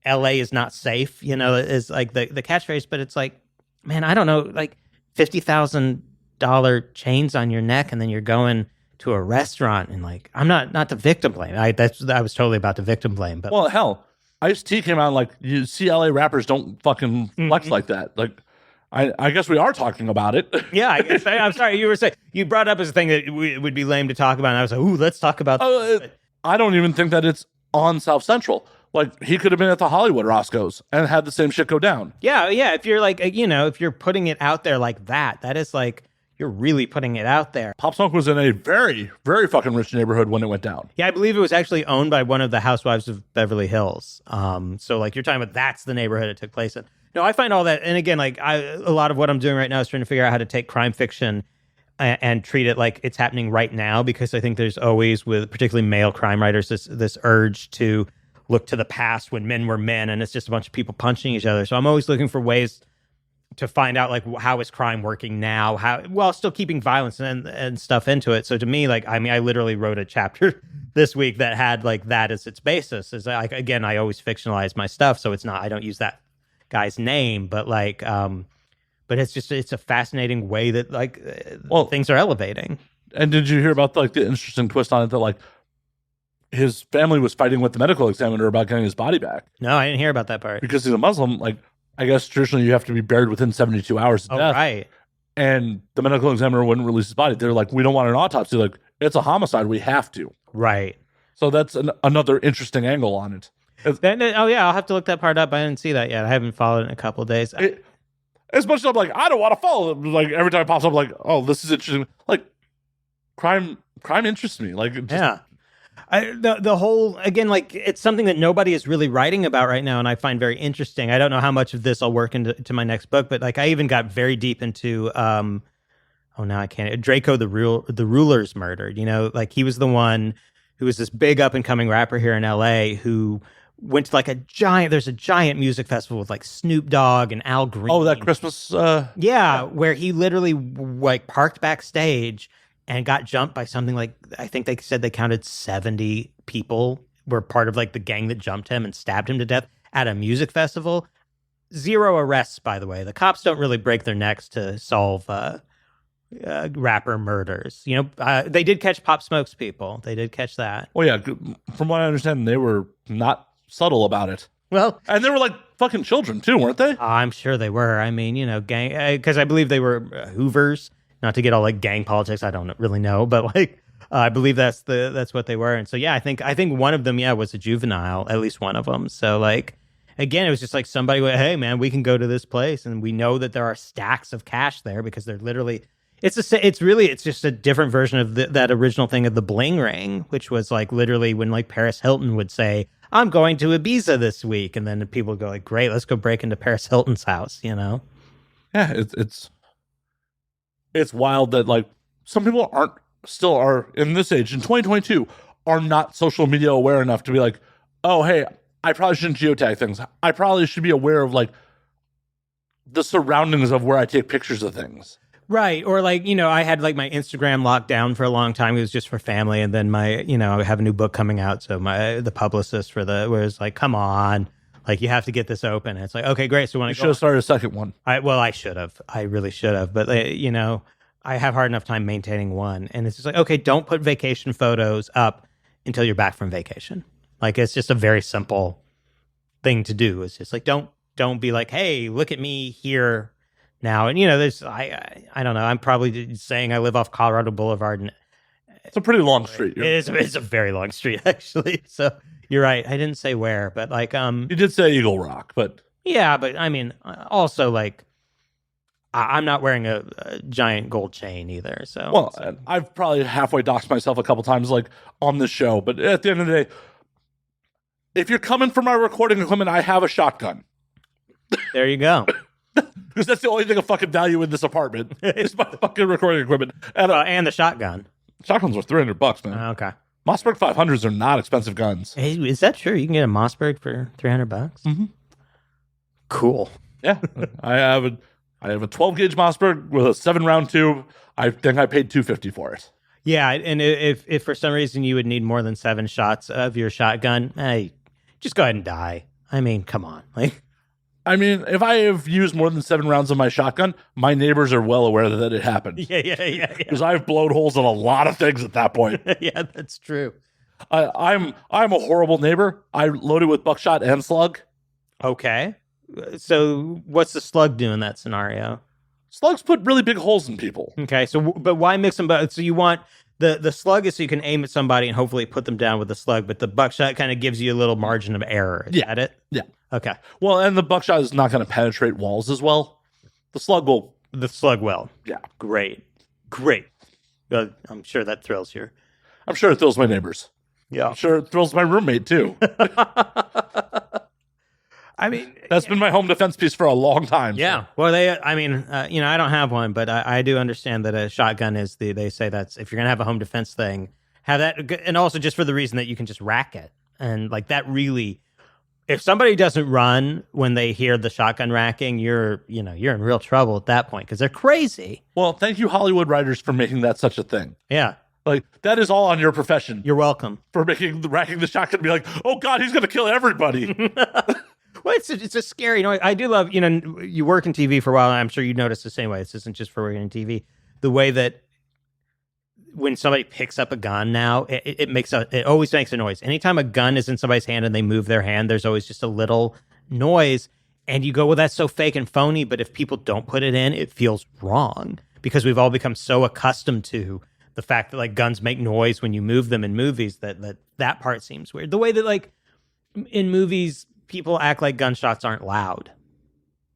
LA is not safe, is like the catchphrase, but it's like, man, I don't know, like $50,000 chains on your neck, and then you're going to a restaurant, and like, I'm not the victim blame. I was totally about the victim blame, but well, hell, Ice-T came out and like, you see LA rappers don't fucking flex like that. Like, I guess we are talking about it. Yeah, I'm sorry. You were saying, you brought up as a thing that would be lame to talk about, and I was like, ooh, let's talk about this. I don't even think that it's on South Central. Like, he could have been at the Hollywood Roscoe's and had the same shit go down. Yeah. If you're like, if you're putting it out there like that, that is like, you're really putting it out there. Pop Smoke was in a very, very fucking rich neighborhood when it went down. Yeah, I believe it was actually owned by one of the housewives of Beverly Hills. So like, you're talking about, that's the neighborhood it took place in. No, I find all that, and again, like a lot of what I'm doing right now is trying to figure out how to take crime fiction and treat it like it's happening right now, because I think there's always, with particularly male crime writers, this urge to look to the past when men were men, and it's just a bunch of people punching each other. So I'm always looking for ways to find out, like, how is crime working now, while still keeping violence and stuff into it. So to me, like, I mean, I literally wrote a chapter this week that had like that as its basis. Is like, again, I always fictionalize my stuff, so it's not, I don't use that guy's name, but like, but it's a fascinating way that like, things are elevating. And did you hear about like the interesting twist on it, that like his family was fighting with the medical examiner about getting his body back? No, I didn't hear about that part. Because he's a Muslim. Like, I guess traditionally you have to be buried within 72 hours of death. Right. And the medical examiner wouldn't release his body. They're like, we don't want an autopsy. Like, it's a homicide. We have to. Right. So that's another interesting angle on it. Oh yeah, I'll have to look that part up. I didn't see that yet. I haven't followed it in a couple of days. As much as I'm like, I don't want to follow it. Like, every time it pops up, like, oh, this is interesting. Like, crime interests me. Like, yeah. The whole, again, like, it's something that nobody is really writing about right now, and I find very interesting. I don't know how much of this I'll work into my next book, but like, I even got very deep into now I can't, Draco the Ruler's murdered. Like, he was the one who was this big up and coming rapper here in LA who went to like there's a giant music festival with like Snoop Dogg and Al Green. Oh, that Christmas. Yeah, where he literally like parked backstage and got jumped by something like, I think they said they counted 70 people were part of like the gang that jumped him and stabbed him to death at a music festival. 0 arrests, by the way. The cops don't really break their necks to solve rapper murders. They did catch Pop Smoke's people. They did catch that. Well, yeah, from what I understand, they were not subtle about it. Well, and they were like fucking children too, weren't they? I'm sure they were. I mean, gang, because I believe they were Hoovers. Not to get all like gang politics, I don't really know, but like I believe that's what they were. And so yeah, I think one of them was a juvenile, at least one of them. So like, again, it was just like somebody went, hey man, we can go to this place, and we know that there are stacks of cash there because they're literally. It's just a different version of that original thing of the bling ring, which was like literally when like Paris Hilton would say, I'm going to Ibiza this week. And then people would go like, great, let's go break into Paris Hilton's house, Yeah, it's wild that like some people are in this age in 2022 are not social media aware enough to be like, oh, hey, I probably shouldn't geotag things. I probably should be aware of like the surroundings of where I take pictures of things. Right. Or like, I had like my Instagram locked down for a long time. It was just for family. And then I have a new book coming out. So the publicist was like, come on, like you have to get this open. And it's like, okay, great. So when I should have started a second one. I should have. I really should have. But I have hard enough time maintaining one. And it's just like, okay, don't put vacation photos up until you're back from vacation. Like, it's just a very simple thing to do. It's just like, don't be like, hey, look at me here now. And, there's, I don't know. I'm probably saying I live off Colorado Boulevard. And it's a pretty long street. It's a very long street, actually. So you're right. I didn't say where, but like, you did say Eagle Rock, but. Yeah, but I mean, also like, I'm not wearing a giant gold chain either. So, well, I've probably halfway doxed myself a couple times, like on this show. But at the end of the day, if you're coming for my recording equipment, I have a shotgun. There you go. Because that's the only thing of fucking value in this apartment is my fucking recording equipment And the shotgun. Shotguns are $300, man. Okay. Mossberg 500s are not expensive guns. Hey, is that true? You can get a Mossberg for $300? Mm-hmm. Cool. Yeah, I have a 12 gauge Mossberg with a 7-round tube. I think I paid $250 for it. Yeah, and if for some reason you would need more than 7 shots of your shotgun, hey, just go ahead and die. I mean, come on. Like, I mean, if I have used more than 7 rounds of my shotgun, my neighbors are well aware that it happened. Yeah. Because I've blown holes in a lot of things at that point. Yeah, that's true. I'm a horrible neighbor. I loaded with buckshot and slug. Okay. So what's the slug do in that scenario? Slugs put really big holes in people. Okay, so but why mix them both? So you want the slug is so you can aim at somebody and hopefully put them down with the slug, but the buckshot kind of gives you a little margin of error. Is that it? Yeah. Okay. Well, and the buckshot is not going to penetrate walls as well. The slug will. The slug will. Yeah. Great. I'm sure that thrills you. I'm sure it thrills my neighbors. Yeah. I'm sure it thrills my roommate too. I mean, that's been my home defense piece for a long time. Yeah. So. Well, I don't have one, but I do understand that a shotgun is they say that's if you're going to have a home defense thing, have that. And also just for the reason that you can just rack it. And like that really, if somebody doesn't run when they hear the shotgun racking, you're in real trouble at that point because they're crazy. Well, thank you, Hollywood writers, for making that such a thing. Yeah. Like, that is all on your profession. You're welcome. For making the racking the shotgun be like, oh God, he's going to kill everybody. Well, it's a scary, I do love, you work in TV for a while, and I'm sure you notice the same way. This isn't just for working in TV. The way that when somebody picks up a gun now, it always makes a noise. Anytime a gun is in somebody's hand and they move their hand, there's always just a little noise. And you go, well, that's so fake and phony. But if people don't put it in, it feels wrong because we've all become so accustomed to the fact that like guns make noise when you move them in movies that part seems weird. The way that like in movies, people act like gunshots aren't loud.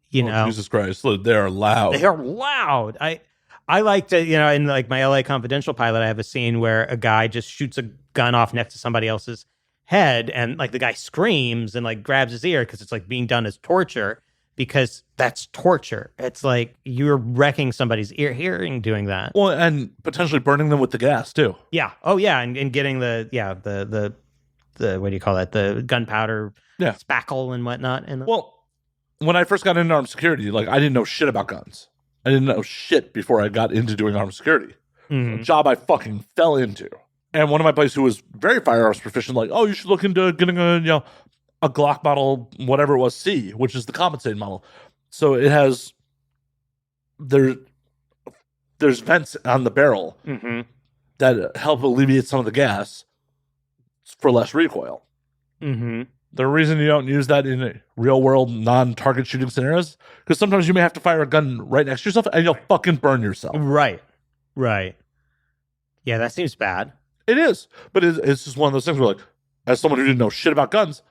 You know, Jesus Christ, they are loud. They are loud. I like to, in like my LA Confidential pilot, I have a scene where a guy just shoots a gun off next to somebody else's head, and like the guy screams and like grabs his ear because it's like being done as torture, because that's torture. It's like you're wrecking somebody's hearing doing that. Well, and potentially burning them with the gas too. Yeah. Oh yeah, and getting the what do you call that? The gunpowder. Yeah. Spackle and whatnot. And well, when I first got into armed security, like I didn't know shit about guns. I didn't know shit before I got into doing armed security. Mm-hmm. A job I fucking fell into. And one of my buddies who was very firearms proficient, like, oh, you should look into getting a Glock model, whatever it was, C, which is the compensated model. So it has there's vents on the barrel that help alleviate some of the gas for less recoil. Mm-hmm. The reason you don't use that in real world non-target shooting scenarios, because sometimes you may have to fire a gun right next to yourself and you'll fucking burn yourself. Right. Yeah, that seems bad. It is, but it's just one of those things where, like, as someone who didn't know shit about guns,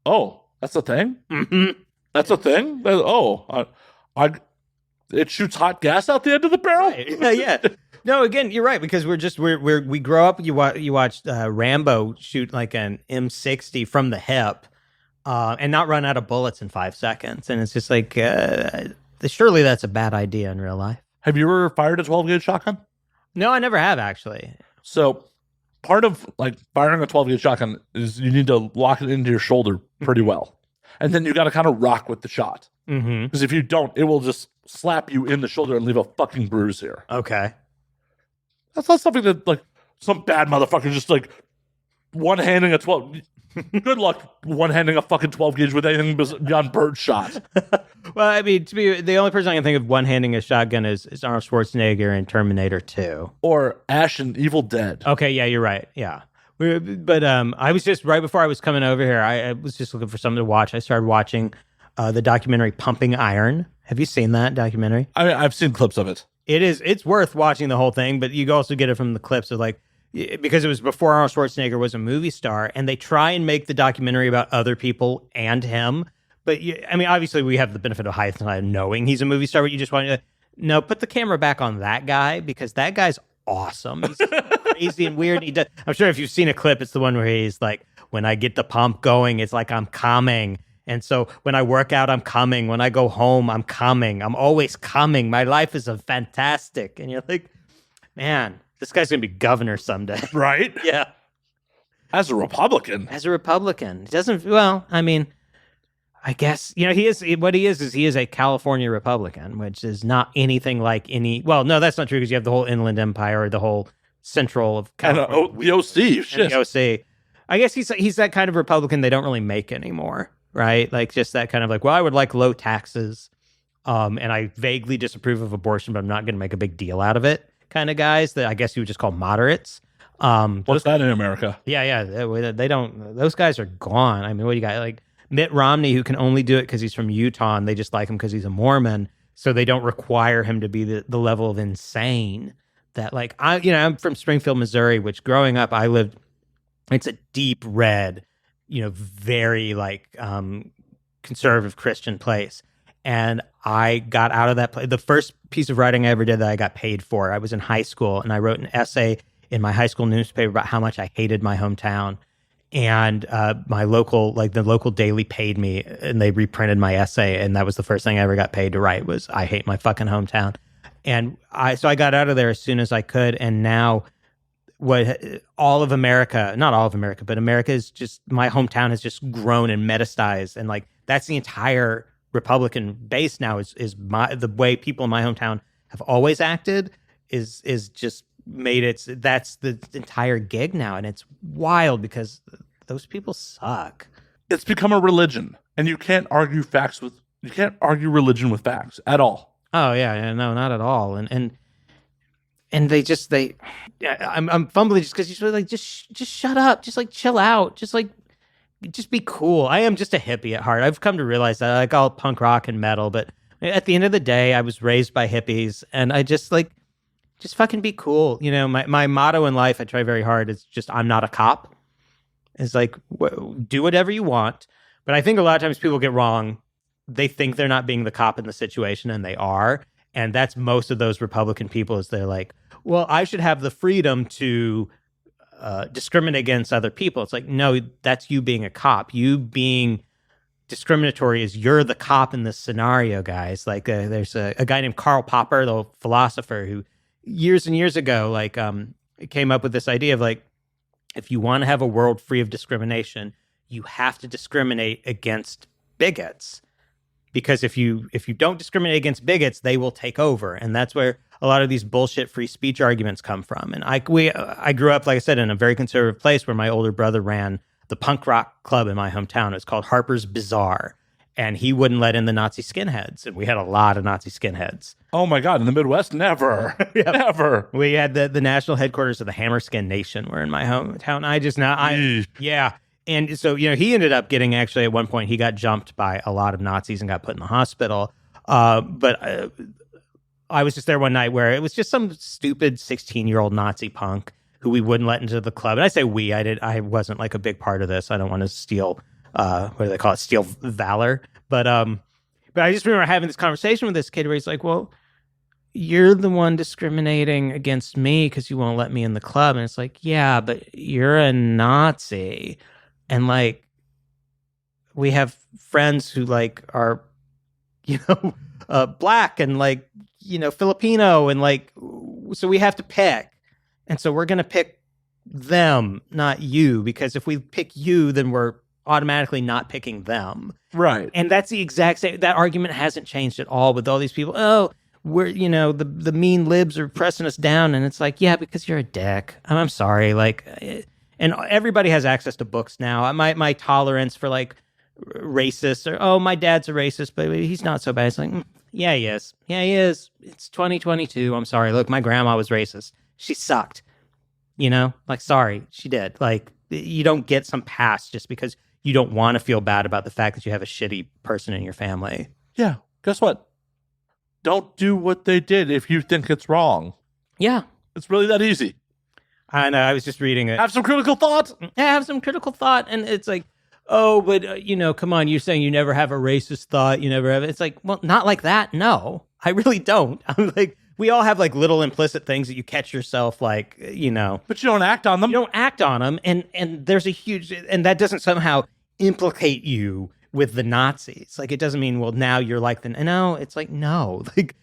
oh, that's a thing? Mm-hmm. That's a thing? It shoots hot gas out the end of the barrel? Right. Yeah. No, again, you're right, because we grow up. You watched Rambo shoot like an M60 from the hip, and not run out of bullets in 5 seconds, and it's just like surely that's a bad idea in real life. Have you ever fired a 12 gauge shotgun? No, I never have actually. So, part of like firing a 12 gauge shotgun is you need to lock it into your shoulder pretty well. And then you got to kind of rock with the shot. Because if you don't, it will just slap you in the shoulder and leave a fucking bruise here. Okay. That's not something that like some bad motherfucker just like one-handing a 12. Good luck one-handing a fucking 12 gauge with anything beyond bird shot. Well, I mean, to me, the only person I can think of one-handing a shotgun is Arnold Schwarzenegger in Terminator 2. Or Ash in Evil Dead. Okay, yeah, you're right. Yeah. But I was just, right before I was coming over here, I was just looking for something to watch. I started watching the documentary Pumping Iron. Have you seen that documentary? I've seen clips of it. It's worth watching the whole thing, but you also get it from the clips of like, because it was before Arnold Schwarzenegger was a movie star, and they try and make the documentary about other people and him. But I mean, obviously we have the benefit of hindsight knowing he's a movie star, but you just want to, no, put the camera back on that guy, because that guy's awesome. He's crazy and weird. I'm sure if you've seen a clip, it's the one where he's like, when I get the pump going, it's like I'm coming. And so when I work out, I'm coming. When I go home, I'm coming. I'm always coming. My life is a fantastic. And you're like, man, this guy's going to be governor someday. Right? Yeah. As a Republican. As a Republican. He doesn't, well, I mean, I guess, you know, he is a California Republican, which is not anything like any, well, no, that's not true, because you have the whole Inland Empire, or the whole central of California. And the OC. Shit. The OC. I guess he's that kind of Republican they don't really make anymore, right? Like just that kind of like, well, I would like low taxes, and I vaguely disapprove of abortion, but I'm not going to make a big deal out of it kind of guys that I guess you would just call moderates. What's that in America? Yeah, they don't, those guys are gone. I mean, what do you got? Like Mitt Romney, who can only do it because he's from Utah, and they just like him because he's a Mormon, so they don't require him to be the level of insane that, like, I'm from Springfield, Missouri, which growing up I lived, it's a deep red, very like conservative Christian place. And I got out of that place. The first piece of writing I ever did that I got paid for, I was in high school, and I wrote an essay in my high school newspaper about how much I hated my hometown. And the local daily paid me, and they reprinted my essay. And that was the first thing I ever got paid to write, was I hate my fucking hometown. And so I got out of there as soon as I could. And now all of America, not all of America, but America is just, my hometown has just grown and metastasized. And like, that's the entire Republican base now, is the way people in my hometown have always acted is just made that's the entire gig now. And it's wild because those people suck. It's become a religion, and you can't argue religion with facts at all. Oh yeah, no, not at all. And I'm fumbling just because you're like, just shut up, just like chill out, just be cool. I am just a hippie at heart. I've come to realize that. I like all punk rock and metal, but at the end of the day, I was raised by hippies, and I just fucking be cool. My motto in life, I try very hard, is just, I'm not a cop. It's like, do whatever you want. But I think a lot of times people get wrong. They think they're not being the cop in the situation, and they are. And that's most of those Republican people, is they're like, well, I should have the freedom to discriminate against other people. It's like, no, that's you being a cop. You being discriminatory is you're the cop in this scenario, guys. Like there's a guy named Karl Popper, the philosopher, who years and years ago, like came up with this idea of like, if you want to have a world free of discrimination, you have to discriminate against bigots. Because if you don't discriminate against bigots, they will take over. And that's where a lot of these bullshit free speech arguments come from. And I grew up, like I said, in a very conservative place where my older brother ran the punk rock club in my hometown. It's called Harper's Bazaar. And he wouldn't let in the Nazi skinheads. And we had a lot of Nazi skinheads. Oh my God, in the Midwest? Never. Yep. Never. We had the national headquarters of the Hammerskin Nation were in my hometown. Yeah. And so, he ended up getting, actually, at one point, he got jumped by a lot of Nazis and got put in the hospital. But I was just there one night where it was just some stupid 16-year-old Nazi punk who we wouldn't let into the club. And I say we, I wasn't like a big part of this. I don't want to steal, what do they call it? Steal valor. But I just remember having this conversation with this kid where he's like, well, you're the one discriminating against me because you won't let me in the club. And it's like, yeah, but you're a Nazi. And like, we have friends who like are, black and like, Filipino, and like, so we have to pick. And so we're going to pick them, not you, because if we pick you, then we're automatically not picking them. Right. And that's the exact same, that argument hasn't changed at all with all these people. Oh, we're, the mean libs are pressing us down. And it's like, yeah, because you're a dick. I'm sorry. Like, and everybody has access to books now. My tolerance for like racist or, oh, my dad's a racist, but he's not so bad. It's like, yeah, he is. Yeah, he is. It's 2022. I'm sorry. Look, my grandma was racist. She sucked. Like, sorry, she did. Like, you don't get some pass just because you don't want to feel bad about the fact that you have a shitty person in your family. Yeah. Guess what? Don't do what they did if you think it's wrong. Yeah. It's really that easy. I know. I was just reading it. Have some critical thought. Have some critical thought. And it's like, oh, but, come on. You're saying you never have a racist thought. You never have it. It's like, well, not like that. No, I really don't. I'm like, we all have like little implicit things that you catch yourself like, But you don't act on them. You don't act on them. And there's a huge, and that doesn't somehow implicate you with the Nazis. Like, it doesn't mean, well, now you're like no, it's like, no, like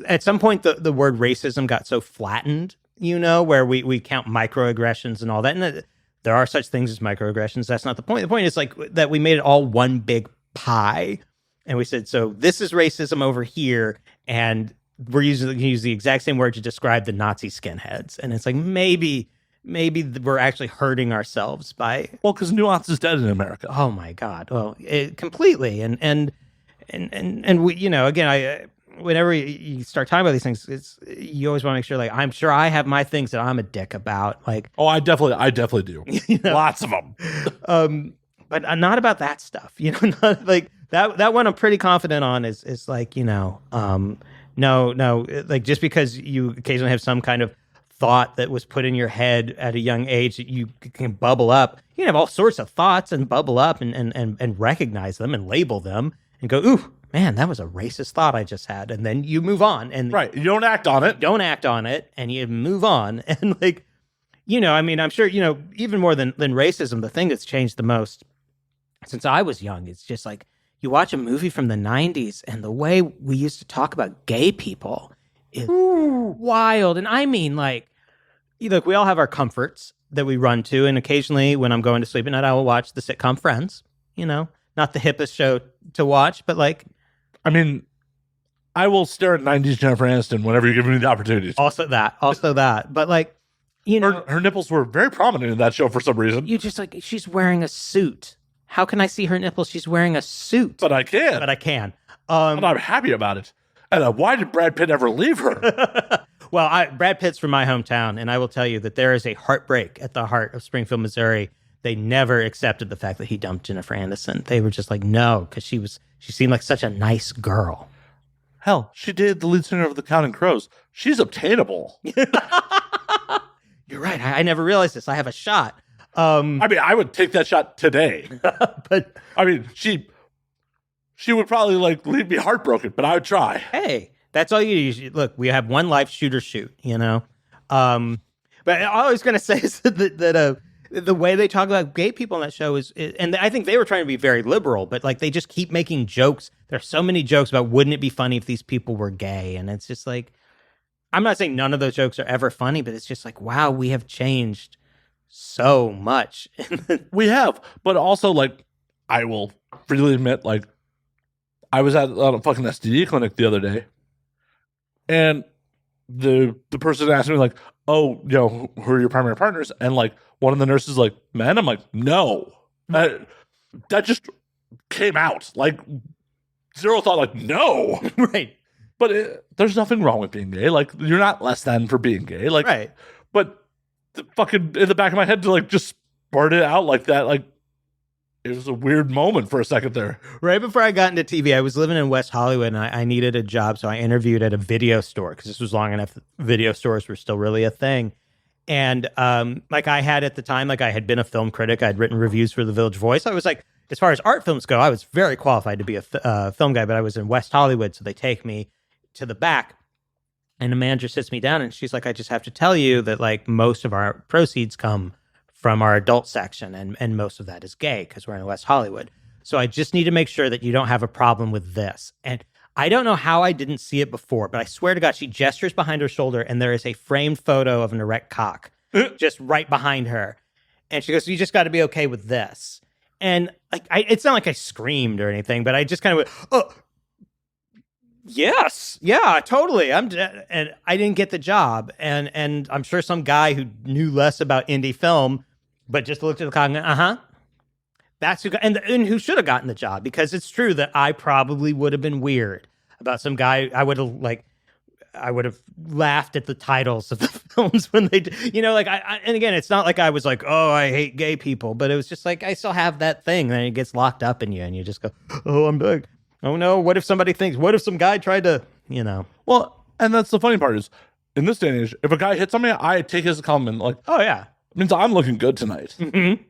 at some point the word racism got so flattened, where we count microaggressions and all that. And there are such things as microaggressions. That's not the point. The point is like that we made it all one big pie. And we said, so this is racism over here. And we're use the exact same word to describe the Nazi skinheads. And it's like, maybe we're actually hurting ourselves by... Well, because nuance is dead in America. Oh my God. Well, completely. And we, again, whenever you start talking about these things, you always want to make sure, like, I'm sure I have my things that I'm a dick about. Like, oh, I definitely do. Lots of them. But not about that stuff, not like that one I'm pretty confident on is like, no, like just because you occasionally have some kind of thought that was put in your head at a young age that you can bubble up. You can have all sorts of thoughts and bubble up and recognize them and label them and go, ooh, man, that was a racist thought I just had. And then you move on. And right. You don't act on it. Don't act on it. And you move on. And like, I'm sure, even more than racism, the thing that's changed the most since I was young, it's just like, you watch a movie from the 90s and the way we used to talk about gay people is wild. And I mean, like, look, we all have our comforts that we run to. And occasionally when I'm going to sleep at night, I will watch the sitcom Friends, not the hippest show to watch, but like. I mean, I will stare at 90s Jennifer Aniston whenever you give me the opportunity. Also that. But like, her nipples were very prominent in that show for some reason. You just like, she's wearing a suit. How can I see her nipples? She's wearing a suit. But I can. And I'm happy about it. And why did Brad Pitt ever leave her? Well, Brad Pitt's from my hometown, and I will tell you that there is a heartbreak at the heart of Springfield, Missouri. They never accepted the fact that he dumped Jennifer Aniston. They were just like, no, because she seemed like such a nice girl. Hell, she dated the lead singer of the Counting Crows. She's obtainable. You're right. I never realized this. I have a shot. I mean, I would take that shot today. But I mean, she would probably like leave me heartbroken, but I would try. Hey, that's all you do. Look, we have one life, shoot or shoot, But all I was going to say is that the way they talk about gay people in that show is, and I think they were trying to be very liberal, but like they just keep making jokes. There are so many jokes about, wouldn't it be funny if these people were gay? And it's just like, I'm not saying none of those jokes are ever funny, but it's just like, wow, we have changed so much. We have, but also like, I will freely admit, like, I was at a fucking STD clinic the other day, and the person asked me like, oh, who are your primary partners? And like one of the nurses like, man, I'm like, no, that just came out, like zero thought, like, no. Right. But there's nothing wrong with being gay. Like, you're not less than for being gay. Like, right. But the fucking in the back of my head to like just spurt it out like that, like it was a weird moment for a second there. Right before I got into TV, I was living in West Hollywood and I needed a job, so I interviewed at a video store because this was long enough video stores were still really a thing. And like I had at the time, like I had been a film critic, I'd written reviews for the Village Voice. I was like, as far as art films go, I was very qualified to be a film guy, but I was in West Hollywood, so they take me to the back. And the manager sits me down and she's like, I just have to tell you that like most of our proceeds come from our adult section, and most of that is gay because we're in West Hollywood. So I just need to make sure that you don't have a problem with this. And I don't know how I didn't see it before, but I swear to God, she gestures behind her shoulder and there is a framed photo of an erect cock just right behind her. And she goes, you just got to be okay with this. And like, it's not like I screamed or anything, but I just kind of went, oh, yes, yeah, totally. And I didn't get the job. And I'm sure some guy who knew less about indie film, but just looked at the clock and that's who got, and who should have gotten the job, because it's true that I probably would have been weird about some guy. I would have laughed at the titles of the films when they, and again, it's not like I was like, oh, I hate gay people, but it was just like, I still have that thing, and it gets locked up in you, and you just go, oh, I'm big. Oh no, what if somebody thinks, what if some guy tried to, Well, and that's the funny part is, in this day and age, if a guy hits on me, I take his compliment like, oh yeah, it means I'm looking good tonight. Mm-hmm.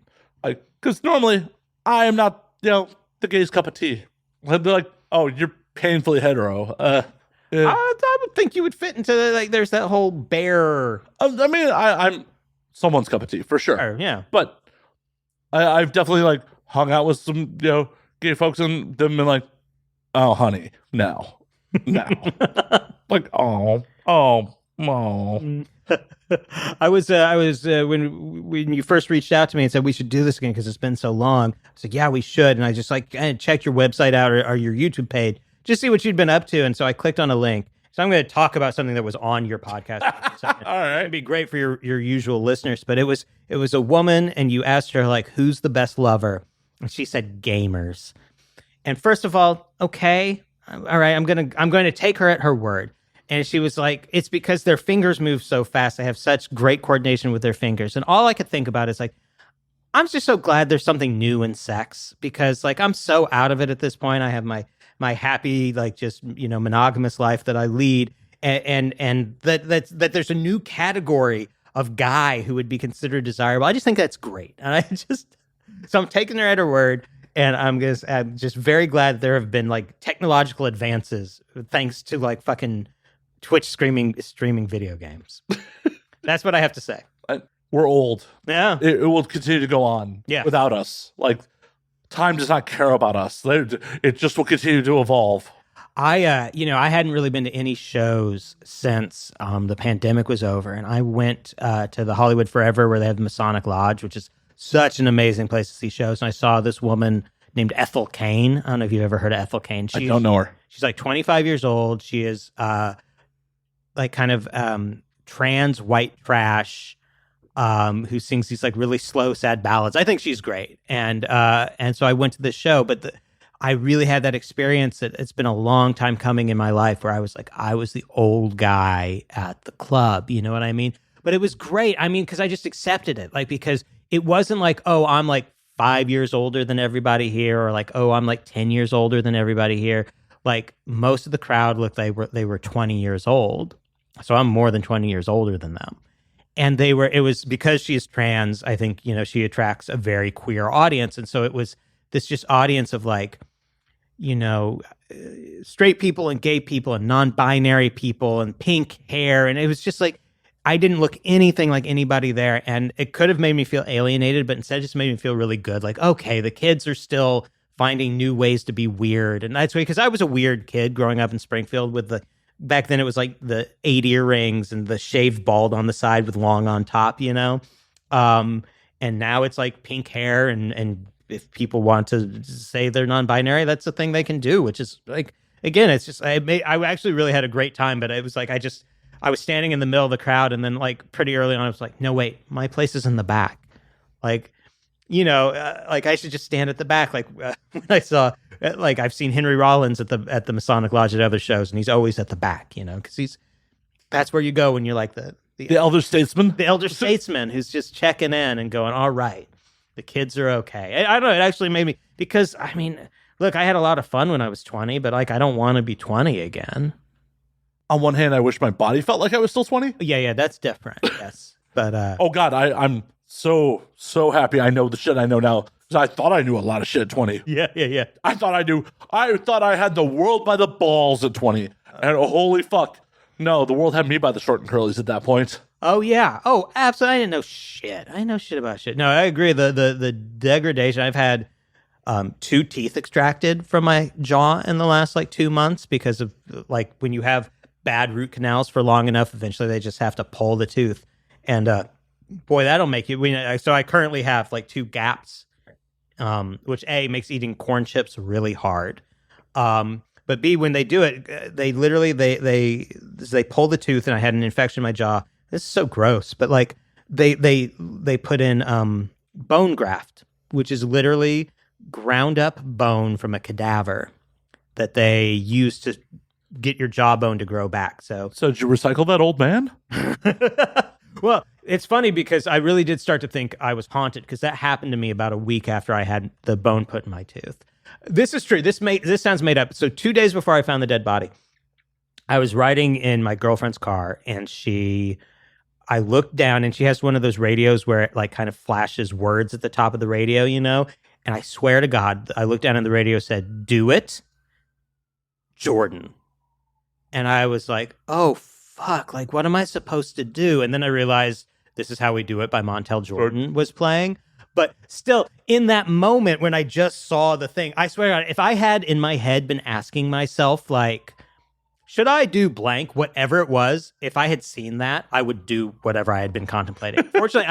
Because normally I am not, the gay's cup of tea. I'd be like, oh, you're painfully hetero. I would think you would fit into there's that whole bear. I mean, I'm someone's cup of tea for sure. Yeah, but I've definitely hung out with some gay folks and them been like, oh honey, now, like oh. I was when you first reached out to me and said we should do this again because it's been so long. I was like, yeah, we should. And I just checked your website out or your YouTube page, just see what you'd been up to. And so I clicked on a link. So I'm going to talk about something that was on your podcast. All right, it'd be great for your usual listeners. But it was a woman, and you asked her who's the best lover, and she said gamers. And first of all, okay, all right, I'm going to take her at her word. And she was like, it's because their fingers move so fast. They have such great coordination with their fingers. And all I could think about is I'm just so glad there's something new in sex, because I'm so out of it at this point. I have my happy, just, monogamous life that I lead. And that there's a new category of guy who would be considered desirable. I just think that's great. And so I'm taking her at her word. And I'm just very glad that there have been technological advances thanks to fucking Twitch streaming video games. That's what I have to say. We're old. Yeah. It will continue to go on without us. Time does not care about us. It just will continue to evolve. I hadn't really been to any shows since the pandemic was over. And I went to the Hollywood Forever, where they have the Masonic Lodge, which is such an amazing place to see shows. And I saw this woman named Ethel Kane. I don't know if you've ever heard of Ethel Kane. I don't know her. She's 25 years old. She is trans white trash who sings these really slow, sad ballads. I think she's great. And so I went to this show, but I really had that experience that it's been a long time coming in my life, where I was I was the old guy at the club. You know what I mean? But it was great. I mean, because I just accepted it. Because it wasn't oh, I'm 5 years older than everybody here, or oh, I'm 10 years older than everybody here. Most of the crowd looked they were 20 years old. So I'm more than 20 years older than them. And it was because she is trans, I think, she attracts a very queer audience. And so it was this just audience of straight people and gay people and non-binary people and pink hair. And it was just I didn't look anything like anybody there. And it could have made me feel alienated, but instead it just made me feel really good. Okay, the kids are still finding new ways to be weird. And that's because I was a weird kid growing up in Springfield with back then it was the 8 earrings and the shaved bald on the side with long on top, and now it's pink hair. And if people want to say they're non-binary, that's a thing they can do, which is again, it's just, I actually really had a great time, but it was I was standing in the middle of the crowd, and then pretty early on, I was no, wait, my place is in the back. I should just stand at the back. When I saw, I've seen Henry Rollins at the Masonic Lodge at other shows, and he's always at the back, because that's where you go when you're the elder statesman. The elder statesman who's just checking in and going, all right, the kids are okay. I don't know. It actually made me, because I mean, look, I had a lot of fun when I was 20, but I don't want to be 20 again. On one hand, I wish my body felt like I was still 20. Yeah, that's different. Yes, but oh God, I'm so happy I know the shit I know now, because I thought I knew a lot of shit at 20. Yeah. I thought I had the world by the balls at 20, and holy fuck, no, the world had me by the short and curlies at that point. Oh yeah. Oh, absolutely. I didn't know shit. I didn't know shit about shit. No, I agree. The degradation. I've had 2 teeth extracted from my jaw in the last 2 months because of when you have bad root canals for long enough, eventually they just have to pull the tooth. And boy, that'll make you. So I currently have like 2 gaps, which A, makes eating corn chips really hard. But B, when they do it, they literally they pull the tooth, and I had an infection in my jaw. This is so gross, but like they put in bone graft, which is literally ground up bone from a cadaver that they use to get your jawbone to grow back. So did you recycle that old man? well, it's funny because I really did start to think I was haunted, because that happened to me about a week after I had the bone put in my tooth. This is true. This sounds made up. So 2 days before I found the dead body, I was riding in my girlfriend's car, and I looked down, and she has one of those radios where it like kind of flashes words at the top of the radio, you know? And I swear to God, I looked down and the radio said, "Do it, Jordan." And I was like, oh, fuck, like, what am I supposed to do? And then I realized This Is How We Do It by Montel Jordan was playing. But still, in that moment when I just saw the thing, I swear to God, if I had in my head been asking myself, like, should I do blank, whatever it was, if I had seen that, I would do whatever I had been contemplating. Fortunately,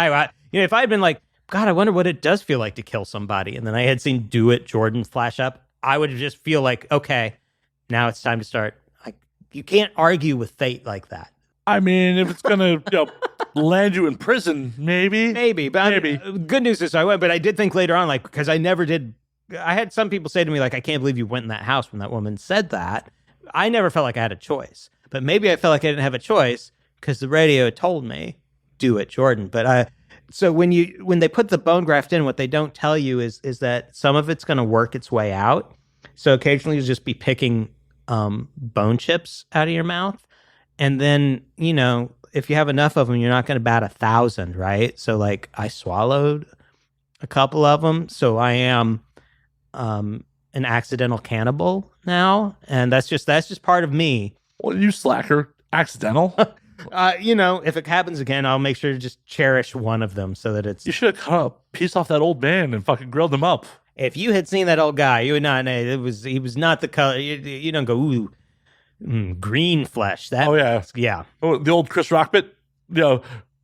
if I had been like, God, I wonder what it does feel like to kill somebody, and then I had seen Do It Jordan flash up, I would just feel like, okay, now it's time to start. You can't argue with fate like that. I mean, if it's gonna land you in prison, maybe. But maybe. Good news is I went, but I did think later on, like, because I never did. I had some people say to me, like, I can't believe you went in that house when that woman said that. I never felt like I had a choice, but maybe I felt like I didn't have a choice because the radio told me, do it, Jordan. But so when they put the bone graft in, what they don't tell you is that some of it's going to work its way out. So occasionally you'll just be picking bone chips out of your mouth. And then, if you have enough of them, you're not going to bat 1,000, right? So like I swallowed a couple of them. So I am an accidental cannibal now. And that's just part of me. Well, you slacker. Accidental? If it happens again, I'll make sure to just cherish one of them so that it's... You should have cut a piece off that old man and fucking grilled him up. If you had seen that old guy, you would not know. He was not the color. You don't go, ooh, green flesh. That, oh, yeah. Yeah. Oh, the old Chris Rock bit,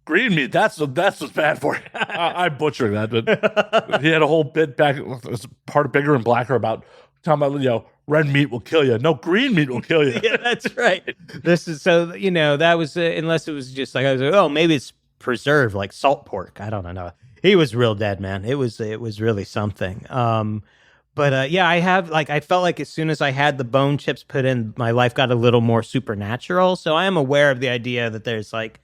green meat, that's what's bad for you. I butchered that, but he had a whole bit back, it was part of Bigger and Blacker about talking about, red meat will kill you. No, green meat will kill you. Yeah, that's right. This is so, that was, unless it was just like, I was like, oh, maybe it's preserved like salt pork. I don't know. He was real dead, man. It was really something. But I felt like as soon as I had the bone chips put in, my life got a little more supernatural. So I am aware of the idea that there's like,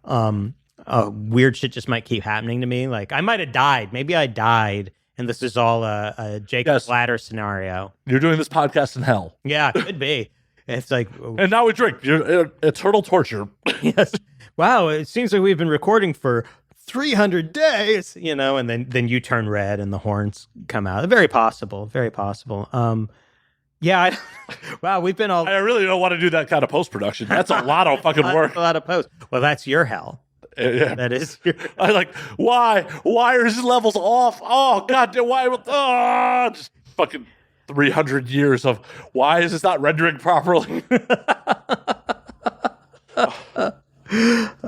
weird shit just might keep happening to me. Like I might have died. Maybe I died. And this is all a Jacob Ladder scenario. You're doing this podcast in hell. Yeah, could be. It's like, and now we drink. Eternal torture. Yes. Wow. It seems like we've been recording for 300 days, and then you turn red and the horns come out. Very possible. Very possible. Wow. We've been all. I really don't want to do that kind of post production. That's a lot of fucking work. A lot of post. Well, that's your hell. Yeah. That is your... I like, why are his levels off? Oh God, why? Oh, just fucking 300 years of why is this not rendering properly?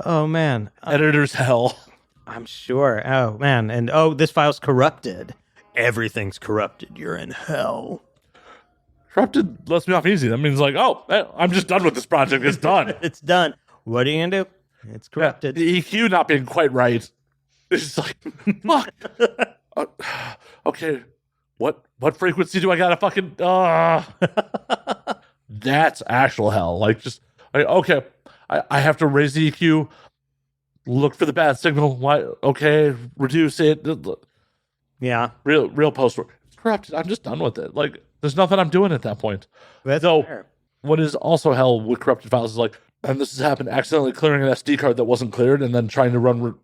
Oh man, editor's hell. I'm sure. Oh man, and this file's corrupted. Everything's corrupted. You're in hell. Corrupted lets me off easy. That means like, I'm just done with this project. It's done. It's done. What are you gonna do? It's corrupted. Yeah, the EQ not being quite right. It's just like, fuck. Okay, what frequency do I gotta fucking? That's actual hell. Like, just okay, I have to raise the EQ. Look for the bad signal. Why? Okay, reduce it. Yeah, real post work. It's corrupted. I'm just done with it. Like, there's nothing I'm doing at that point. That's fair. What is also hell with corrupted files is like. And this has happened, accidentally clearing an SD card that wasn't cleared and then trying to run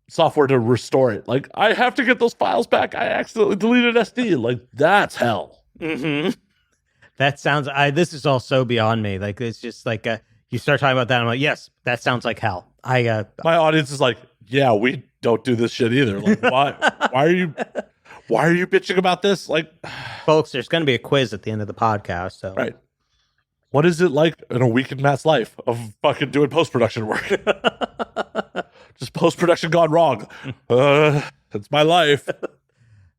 software to restore it. Like, I have to get those files back. I accidentally deleted SD. Like, that's hell. Mm-hmm. That sounds, this is all so beyond me. Like, it's just like, you start talking about that, I'm like, yes, that sounds like hell. My audience is like, yeah, we don't do this shit either. Like, why are you bitching about this? Like, folks, there's going to be a quiz at the end of the podcast. So. Right. What is it like in a week in Matt's life of fucking doing post-production work? Just post-production gone wrong. That's my life.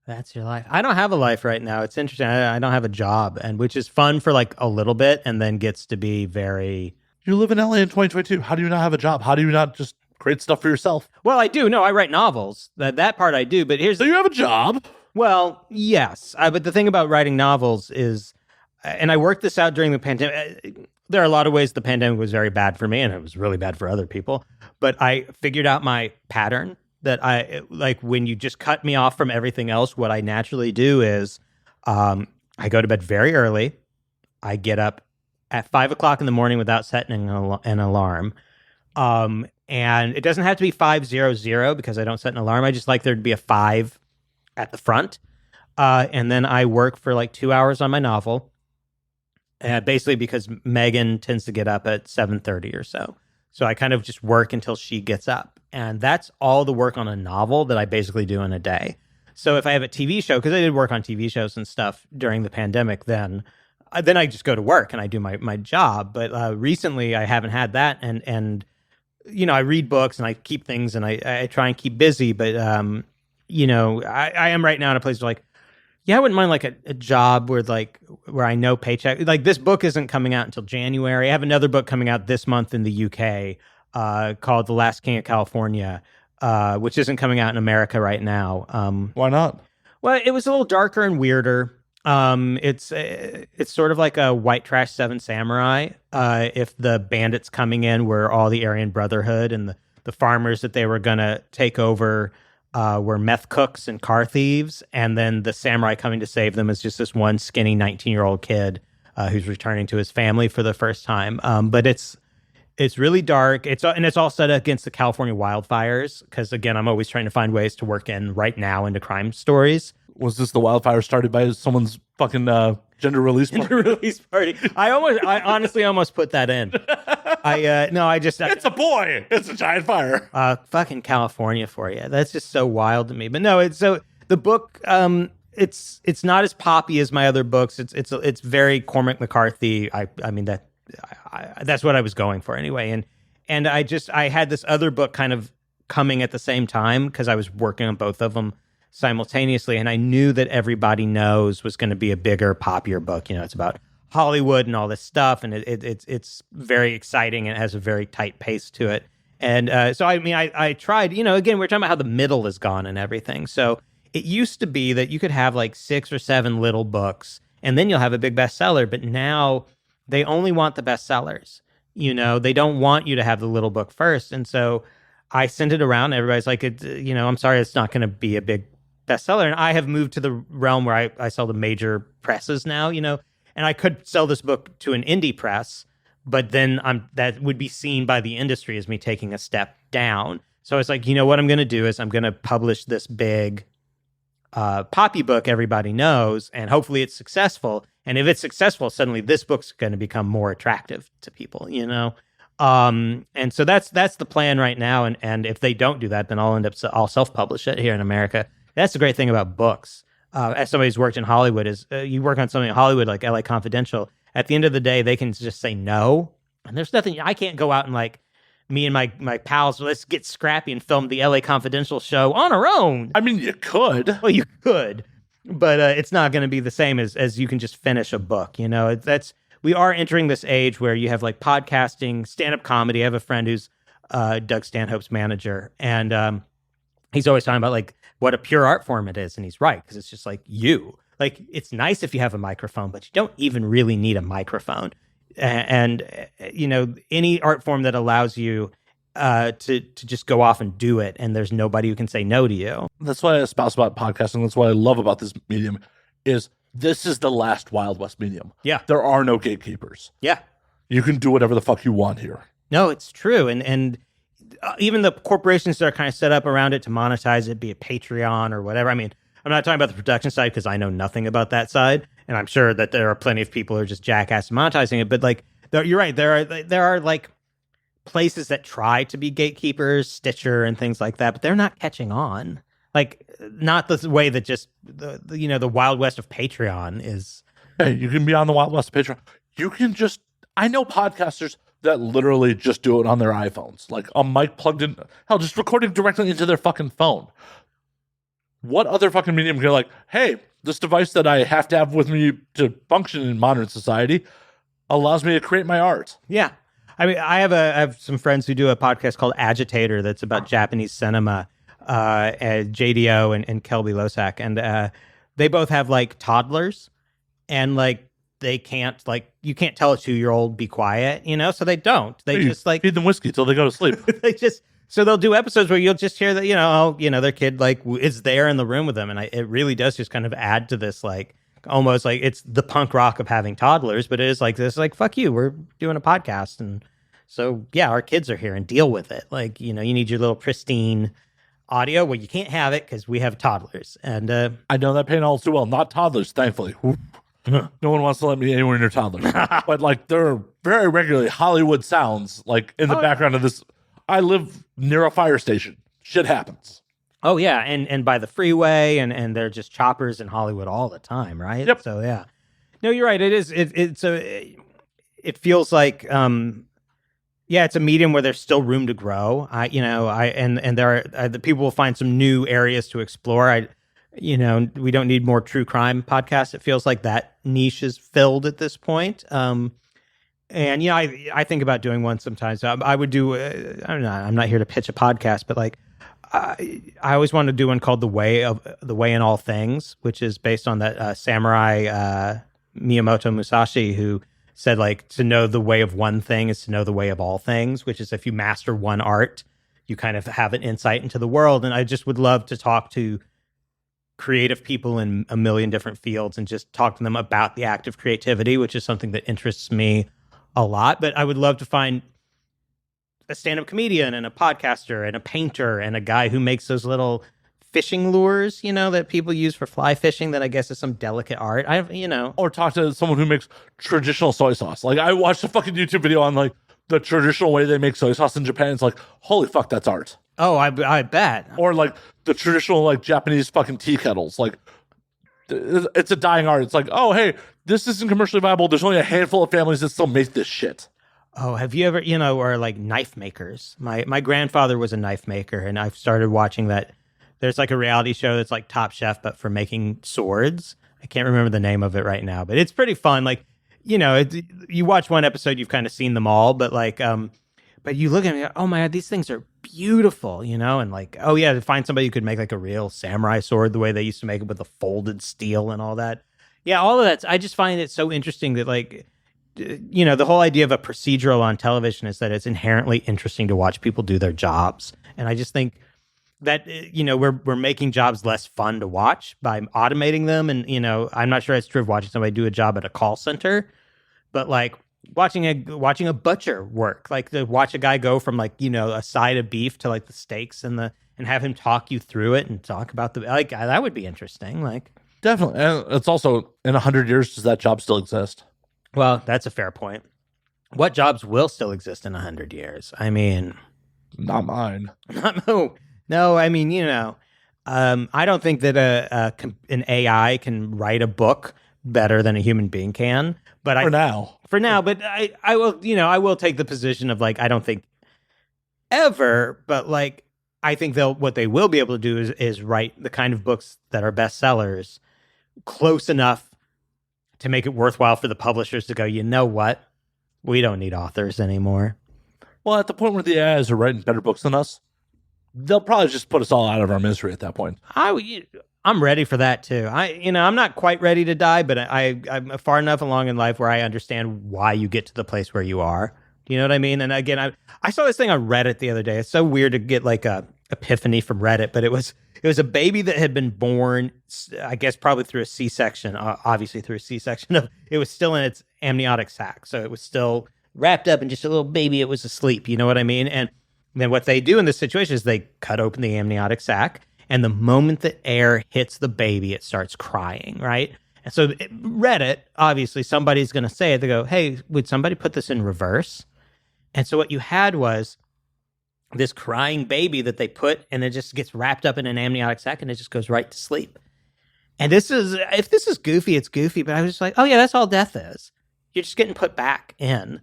That's your life. I don't have a life right now. It's interesting. I don't have a job, and which is fun for like a little bit, and then gets to be very. You live in LA in 2022. How do you not have a job? How do you not just create stuff for yourself? Well, I do. No, I write novels. That part I do. But here's So you have a job? Well, yes. But the thing about writing novels is, and I worked this out during the pandemic. There are a lot of ways the pandemic was very bad for me, and it was really bad for other people. But I figured out my pattern. That I like when you just cut me off from everything else. What I naturally do is I go to bed very early. I get up at 5 o'clock in the morning without setting an alarm. And it doesn't have to be 5:00 because I don't set an alarm. I just like there to be a 5 at the front. And then I work for like 2 hours on my novel. Basically because Megan tends to get up at 7:30 or so. So I kind of just work until she gets up. And that's all the work on a novel that I basically do in a day. So if I have a TV show, because I did work on TV shows and stuff during the pandemic, then I just go to work and I do my job. But recently I haven't had that. And you know, I read books and I keep things and I try and keep busy. But, you know, I am right now in a place where like, yeah, I wouldn't mind like a job where I know paycheck. Like this book isn't coming out until January. I have another book coming out this month in the UK called The Last King of California, which isn't coming out in America right now. Why not? Well, it was a little darker and weirder. It's sort of like a White Trash Seven Samurai. If the bandits coming in were all the Aryan Brotherhood and the farmers that they were going to take over were meth cooks and car thieves, and then the samurai coming to save them is just this one skinny 19-year-old kid who's returning to his family for the first time. But it's really dark. It's all set against the California wildfires because, again, I'm always trying to find ways to work in right now into crime stories. Was this the wildfire started by someone's fucking gender release party? Gender release party. I honestly almost put that in. It's a boy. It's a giant fire. Fucking California for you. That's just so wild to me. But no, it's so the book. It's not as poppy as my other books. It's very Cormac McCarthy. I mean that's what I was going for anyway. And I had this other book kind of coming at the same time because I was working on both of them simultaneously, and I knew that Everybody Knows was going to be a bigger, poppier book. You know, it's about Hollywood and all this stuff, and it's very exciting and it has a very tight pace to it. And so I mean, I tried. You know, again, we're talking about how the middle is gone and everything. So it used to be that you could have like 6 or 7 little books, and then you'll have a big bestseller. But now they only want the bestsellers. You know, they don't want you to have the little book first. And so I sent it around. Everybody's like, I'm sorry, it's not going to be a big bestseller. And I have moved to the realm where I sell to major presses now, you know, and I could sell this book to an indie press, but then that would be seen by the industry as me taking a step down. So I was like, you know what I'm going to do is I'm going to publish this big poppy book Everybody Knows, and hopefully it's successful. And if it's successful, suddenly this book's going to become more attractive to people, you know? And so that's the plan right now. And if they don't do that, then I'll self-publish it here in America. That's the great thing about books. As somebody who's worked in Hollywood, is you work on something in Hollywood like LA Confidential. At the end of the day, they can just say no. And there's nothing, I can't go out and like, me and my pals, let's get scrappy and film the LA Confidential show on our own. I mean, you could. Well, you could, but it's not going to be the same as you can just finish a book. You know, we are entering this age where you have like podcasting, stand-up comedy. I have a friend who's Doug Stanhope's manager, and he's always talking about like what a pure art form it is. And he's right, because it's just like like it's nice if you have a microphone, but you don't even really need a microphone. And you know, any art form that allows you to just go off and do it, and there's nobody who can say no to you. That's what I espouse about podcasting. That's what I love about this medium is this is the last Wild West medium. Yeah. There are no gatekeepers. Yeah. You can do whatever the fuck you want here. No, it's true. And even the corporations that are kind of set up around it to monetize it, be it Patreon or whatever. I mean, I'm not talking about the production side because I know nothing about that side. And I'm sure that there are plenty of people who are just jackass monetizing it. But like, you're right. There are like places that try to be gatekeepers, Stitcher and things like that, but they're not catching on. Like, not the way that just the Wild West of Patreon is. Hey, you can be on the Wild West of Patreon. You can just, I know podcasters that literally just do it on their iPhones. Like a mic plugged in, hell, just recording directly into their fucking phone. What other fucking medium can like, hey, this device that I have to have with me to function in modern society allows me to create my art? Yeah. I mean, I have some friends who do a podcast called Agitator that's about Japanese cinema, JDO and Kelby Losak. And they both have like toddlers, and like they can't, like, you can't tell a 2-year-old be quiet, you know? So they don't. They just like feed them whiskey till they go to sleep. So they'll do episodes where you'll just hear that, their kid like is there in the room with them. And it really does just kind of add to this, like, almost like it's the punk rock of having toddlers, but it is like this, like, fuck you, we're doing a podcast. And so, yeah, our kids are here and deal with it. Like, you need your little pristine audio. Well, you can't have it because we have toddlers. And I know that pain all too well. Not toddlers, thankfully. No one wants to let me anywhere near toddlers. But like, there are very regularly Hollywood sounds like in the background of this. I live near a fire station. Shit happens. Oh yeah, and by the freeway, and they're just choppers in Hollywood all the time, right? Yep. So yeah, no, you're right. It is. It feels like it's a medium where there's still room to grow. And there are the people will find some new areas to explore. We don't need more true crime podcasts. It feels like that niche is filled at this point. And I think about doing one sometimes. I would do. I don't know. I'm not here to pitch a podcast, but like. I always wanted to do one called The Way in All Things, which is based on that samurai Miyamoto Musashi, who said, like, to know the way of one thing is to know the way of all things, which is if you master one art, you kind of have an insight into the world. And I just would love to talk to creative people in a million different fields and just talk to them about the act of creativity, which is something that interests me a lot. But I would love to find a stand-up comedian and a podcaster and a painter and a guy who makes those little fishing lures, that people use for fly fishing that I guess is some delicate art. Or talk to someone who makes traditional soy sauce. Like, I watched a fucking YouTube video on like the traditional way they make soy sauce in Japan. It's like, holy fuck, that's art. Oh, I bet. Or like the traditional like Japanese fucking tea kettles. Like, it's a dying art. It's like, oh, hey, this isn't commercially viable. There's only a handful of families that still make this shit. Oh, have you ever, or like knife makers? My grandfather was a knife maker, and I've started watching that. There's like a reality show that's like Top Chef, but for making swords. I can't remember the name of it right now, but it's pretty fun. Like, you watch one episode, you've kind of seen them all, but like, but you look at me, oh my God, these things are beautiful, and like, oh yeah, to find somebody who could make like a real samurai sword the way they used to make it with the folded steel and all that. Yeah, all of that. I just find it so interesting that like, the whole idea of a procedural on television is that it's inherently interesting to watch people do their jobs. And I just think that, we're making jobs less fun to watch by automating them. And, I'm not sure it's true of watching somebody do a job at a call center, but like watching a butcher work, like to watch a guy go from like, a side of beef to like the steaks and have him talk you through it and talk about like, that would be interesting. Like, definitely. And it's also, in 100 years, does that job still exist? Well, that's a fair point. What jobs will still exist in 100 years? I mean, not mine. No. I mean, I don't think that an AI can write a book better than a human being can. But for now, but I will, I will take the position of like, I don't think ever, but like, I think what they will be able to do is write the kind of books that are bestsellers close enough to make it worthwhile for the publishers to go, you know what? We don't need authors anymore. Well, at the point where the AIs are writing better books than us, they'll probably just put us all out of our misery at that point. I'm ready for that too. I'm not quite ready to die, but I'm far enough along in life where I understand why you get to the place where you are. Do you know what I mean? And again, I saw this thing on Reddit the other day. It's so weird to get like a epiphany from Reddit, but it was a baby that had been born, I guess probably through a C-section, obviously through a C-section. It was still in its amniotic sac, so it was still wrapped up in just a little baby. It was asleep, you know what I mean? And then what they do in this situation is they cut open the amniotic sac, and the moment that air hits the baby, it starts crying, right? And so Reddit, obviously somebody's going to say it. They go, hey, would somebody put this in reverse? And so what you had was this crying baby that they put, and it just gets wrapped up in an amniotic sac, and it just goes right to sleep. And if this is goofy, it's goofy, but I was just like, oh yeah, that's all death is. You're just getting put back in.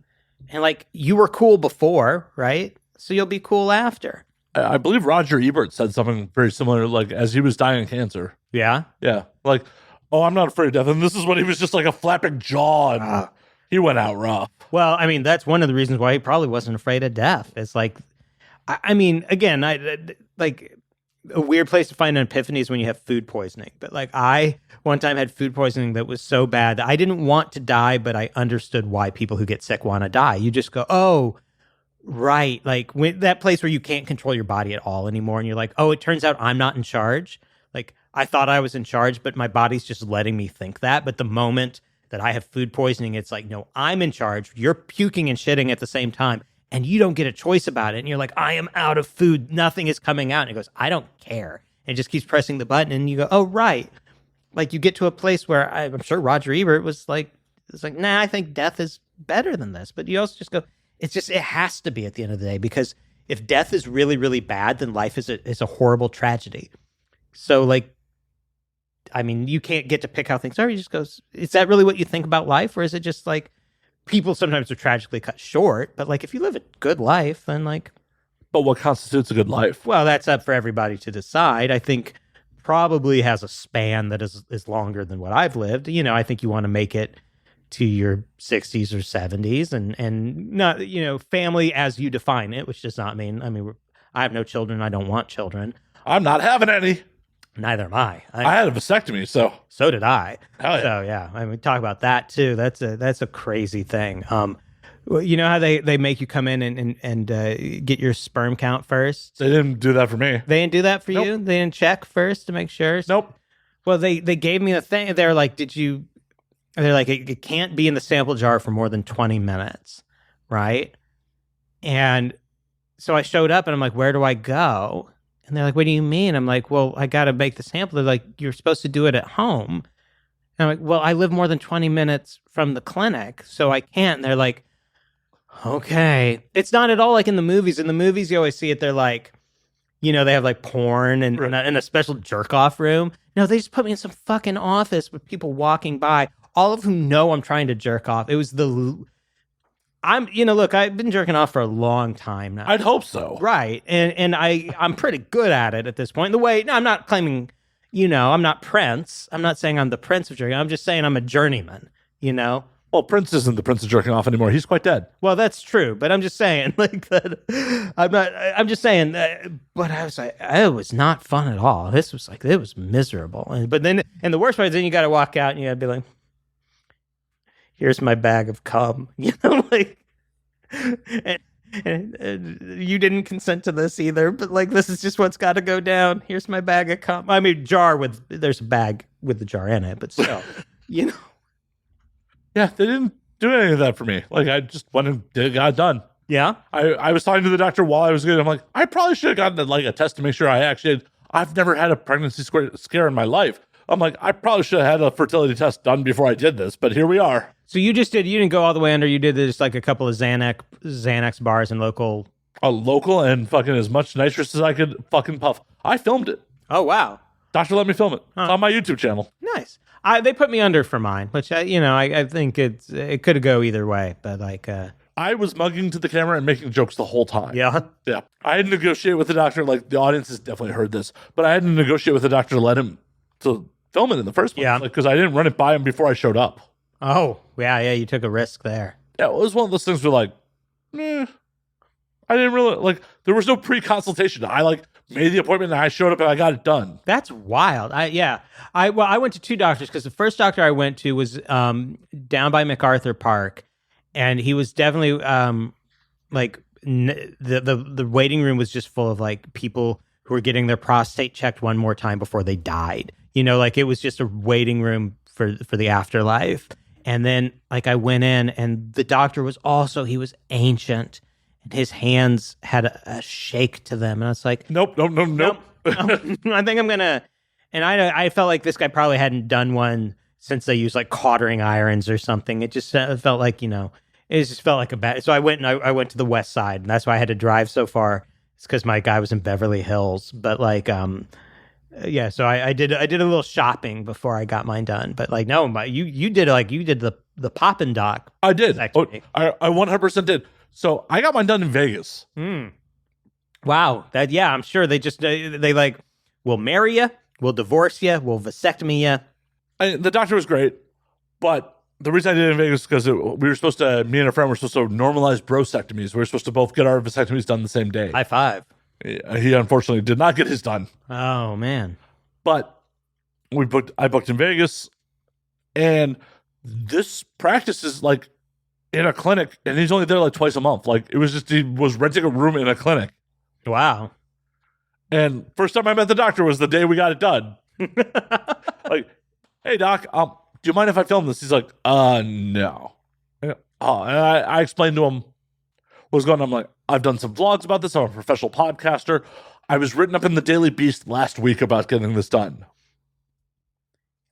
And like, you were cool before, right? So you'll be cool after. I believe Roger Ebert said something very similar, like as he was dying of cancer. Yeah. Yeah. Like, oh, I'm not afraid of death. And this is when he was just like a flapping jaw and he went out rough. Well, I mean, that's one of the reasons why he probably wasn't afraid of death. It's like, I mean, again, like a weird place to find an epiphany is when you have food poisoning. But like, I one time had food poisoning that was so bad that I didn't want to die, but I understood why people who get sick want to die. You just go, oh, right. Like when, that place where you can't control your body at all anymore. And you're like, oh, it turns out I'm not in charge. Like I thought I was in charge, but my body's just letting me think that. But the moment that I have food poisoning, it's like, no, I'm in charge. You're puking and shitting at the same time. And you don't get a choice about it. And you're like, I am out of food. Nothing is coming out. And it goes, I don't care. And it just keeps pressing the button. And you go, oh, right. Like you get to a place where I'm sure Roger Ebert was like, it's like, nah, I think death is better than this. But you also just go, it has to be at the end of the day, because if death is really, really bad, then life is a horrible tragedy. So like, I mean, you can't get to pick how things are. You just goes, is that really what you think about life? Or is it just like, people sometimes are tragically cut short, but like if you live a good life, then like. But what constitutes a good life? Well, that's up for everybody to decide. I think probably has a span that is longer than what I've lived. You know, I think you want to make it to your 60s or 70s and not, you know, family as you define it, which does not mean, I have no children. I don't want children. I'm not having any. Neither am I. I had a vasectomy, so. So did I. Hell yeah. So yeah, I mean, talk about that too. That's a crazy thing. Well, you know how they make you come in and get your sperm count first? They didn't do that for me. They didn't do that for Nope. you? They didn't check first to make sure? Nope. Well, they gave me the thing. They're like, they're like, it can't be in the sample jar for more than 20 minutes, right? And so I showed up and I'm like, where do I go? And they're like, what do you mean? I'm like, well, I got to make the sample. They're like, you're supposed to do it at home. And I'm like, well, I live more than 20 minutes from the clinic, so I can't. And they're like, okay. It's not at all like in the movies. In the movies, you always see it. They're like, you know, they have like porn and in a special jerk off room. No, they just put me in some fucking office with people walking by, all of whom know I'm trying to jerk off. It was look, I've been jerking off for a long time now. I'd hope so. Right. And I'm pretty good at it at this point. The way, no, I'm not claiming, you know, I'm not Prince. I'm not saying I'm the Prince of jerking. I'm just saying I'm a journeyman, you know? Well, Prince isn't the Prince of jerking off anymore. He's quite dead. Well, that's true. But I'm just saying, like, that. I'm just saying, but I was like, it was not fun at all. This was like, it was miserable. But then, and the worst part is then you got to walk out and you got to be like, here's my bag of cum, you know, like, and you didn't consent to this either, but like, this is just what's got to go down. Here's my bag of cum. I mean, there's a bag with the jar in it, but still, you know. Yeah, they didn't do any of that for me. Like, I just went and got it done. Yeah. I was talking to the doctor while I was good. I'm like, I probably should have gotten like a test to make sure I've never had a pregnancy scare in my life. I'm like, I probably should have had a fertility test done before I did this, but here we are. So you didn't go all the way under. You did just like a couple of Xanax bars and local. A local and fucking as much nitrous as I could fucking puff. I filmed it. Oh, wow. Doctor let me film it. It's on my YouTube channel. Nice. They put me under for mine, which, I think it could go either way, but like. I was mugging to the camera and making jokes the whole time. Yeah. Yeah. I had to negotiate with the doctor. Like, the audience has definitely heard this, but I had to negotiate with the doctor to let him to film it in the first place. Yeah. Because I didn't run it by him before I showed up. Oh, yeah, you took a risk there. Yeah, it was one of those things where like, I didn't really, like, there was no pre-consultation. I like made the appointment and I showed up and I got it done. That's wild. I went to two doctors because the first doctor I went to was down by MacArthur Park, and he was definitely the waiting room was just full of like people who were getting their prostate checked one more time before they died. You know, like it was just a waiting room for the afterlife. And then like I went in and the doctor was he was ancient and his hands had a shake to them. And I was like, Nope. I think I'm going to, and I felt like this guy probably hadn't done one since they used like cauldering irons or something. It just felt like, it just felt like a bad, so I went to the west side, and that's why I had to drive so far. It's because my guy was in Beverly Hills, but like, yeah, so I did a little shopping before I got mine done. But like, no, you did the the Poppin' Doc. I did. Oh, Sectomy. I 100% did. So I got mine done in Vegas. Wow. I'm sure they just, they like, we'll marry you, we'll divorce you, we'll vasectomy you. The doctor was great, but the reason I did it in Vegas is because we were supposed to, me and a friend were supposed to normalize brosectomies. We were supposed to both get our vasectomies done the same day. High five. He unfortunately did not get his done. Oh, man. But I booked in Vegas, and this practice is like in a clinic, and he's only there like twice a month. Like it was just, he was renting a room in a clinic. Wow. And first time I met the doctor was the day we got it done. Like, hey doc, do you mind if I film this? He's like, no. And I explained to him what was going on. I'm like, I've done some vlogs about this. I'm a professional podcaster. I was written up in the Daily Beast last week about getting this done.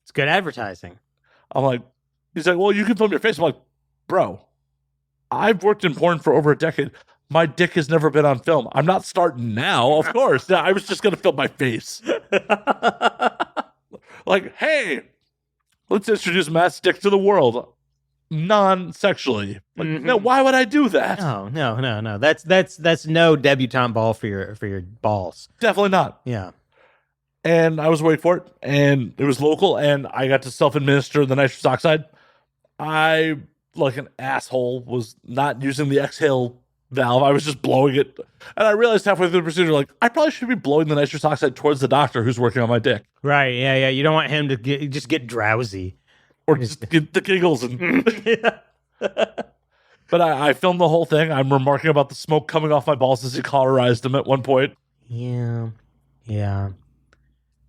It's good advertising. I'm like, he's like, well, you can film your face. I'm like, bro, I've worked in porn for over a decade. My dick has never been on film. I'm not starting now, of course. I was just going to film my face. Like, hey, let's introduce Matt's dick to the world. Non-sexually. Like, no, why would I do that? No. That's no debutante ball for your balls. Definitely not. Yeah. And I was waiting for it, and it was local, and I got to self-administer the nitrous oxide. I, like an asshole, was not using the exhale valve. I was just blowing it. And I realized halfway through the procedure, like, I probably should be blowing the nitrous oxide towards the doctor who's working on my dick. Right, yeah. You don't want him to get drowsy. Or just get the giggles. And But I filmed the whole thing. I'm remarking about the smoke coming off my balls as he cauterized them at one point. Yeah.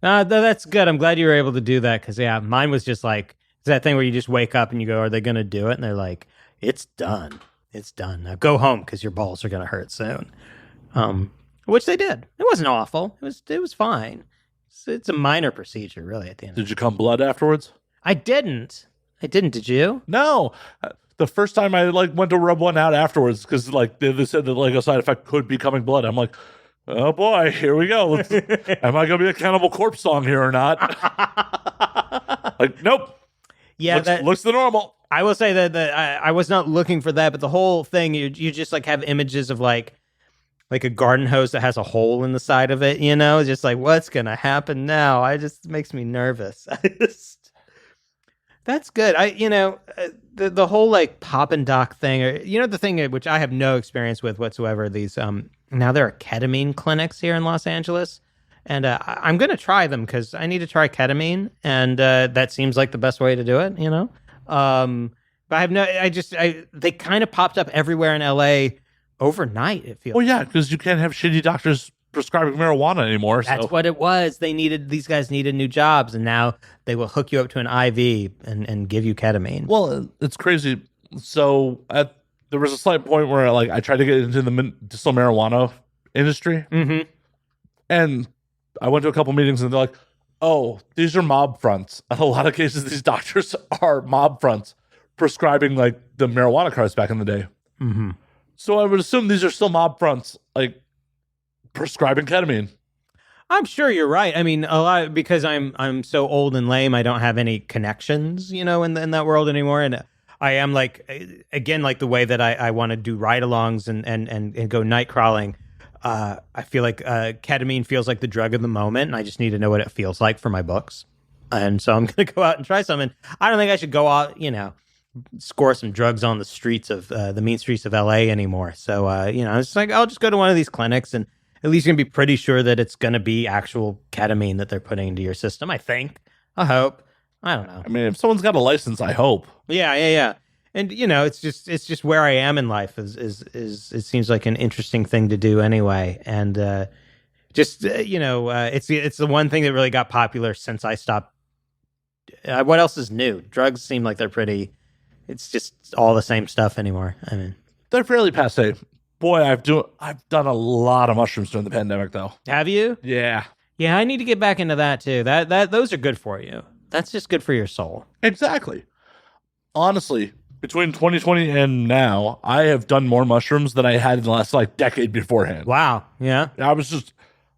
That's good. I'm glad you were able to do that because, mine was just like, it's that thing where you just wake up and you go, are they going to do it? And they're like, it's done. It's done. Now go home because your balls are going to hurt soon. Which they did. It wasn't awful. It was fine. It's a minor procedure, really, at the end. Did you come blood afterwards? I didn't. Did you? No. The first time I went to rub one out afterwards because they said that a side effect could be coming blood. I'm like, oh boy, here we go. Am I going to be a Cannibal Corpse song here or not? Nope. Yeah, looks the normal. I will say that I was not looking for that, but the whole thing, you just have images of like a garden hose that has a hole in the side of it, just like, what's going to happen now? It makes me nervous. That's good. The whole Poppin' Doc thing, or the thing which I have no experience with whatsoever. These now there are ketamine clinics here in Los Angeles, and I'm going to try them because I need to try ketamine, and that seems like the best way to do it. But they kind of popped up everywhere in LA overnight. It feels. Well, yeah, because you can't have shitty doctors prescribing marijuana anymore. That's what it was. These guys needed new jobs, and now they will hook you up to an IV and give you ketamine. Well, it's crazy. So there was a slight point where I tried to get into the medicinal marijuana industry, and I went to a couple meetings, and they're like, "Oh, these are mob fronts." In a lot of cases, these doctors are mob fronts prescribing the marijuana cards back in the day. So I would assume these are still mob fronts, prescribing ketamine. I'm sure you're right. I mean, a lot because I'm so old and lame. I don't have any connections, in that world anymore. And I am again, the way that I want to do ride-alongs and go night crawling. I feel like ketamine feels like the drug of the moment, and I just need to know what it feels like for my books. And so I'm going to go out and try some. And I don't think I should go out, score some drugs on the streets of the mean streets of LA anymore. So, it's I'll just go to one of these clinics and at least you're going to be pretty sure that it's going to be actual ketamine that they're putting into your system. I think. I hope. I don't know. I mean, if someone's got a license, I hope. Yeah. And it's just where I am in life is it seems like an interesting thing to do anyway. And it's the one thing that really got popular since I stopped. What else is new? Drugs seem like they're pretty. It's just all the same stuff anymore. I mean, they're fairly passe. Boy, I've done a lot of mushrooms during the pandemic, though. Have you? Yeah. Yeah, I need to get back into that too. Those are good for you. That's just good for your soul. Exactly. Honestly, between 2020 and now, I have done more mushrooms than I had in the last decade beforehand. Wow. Yeah. I was just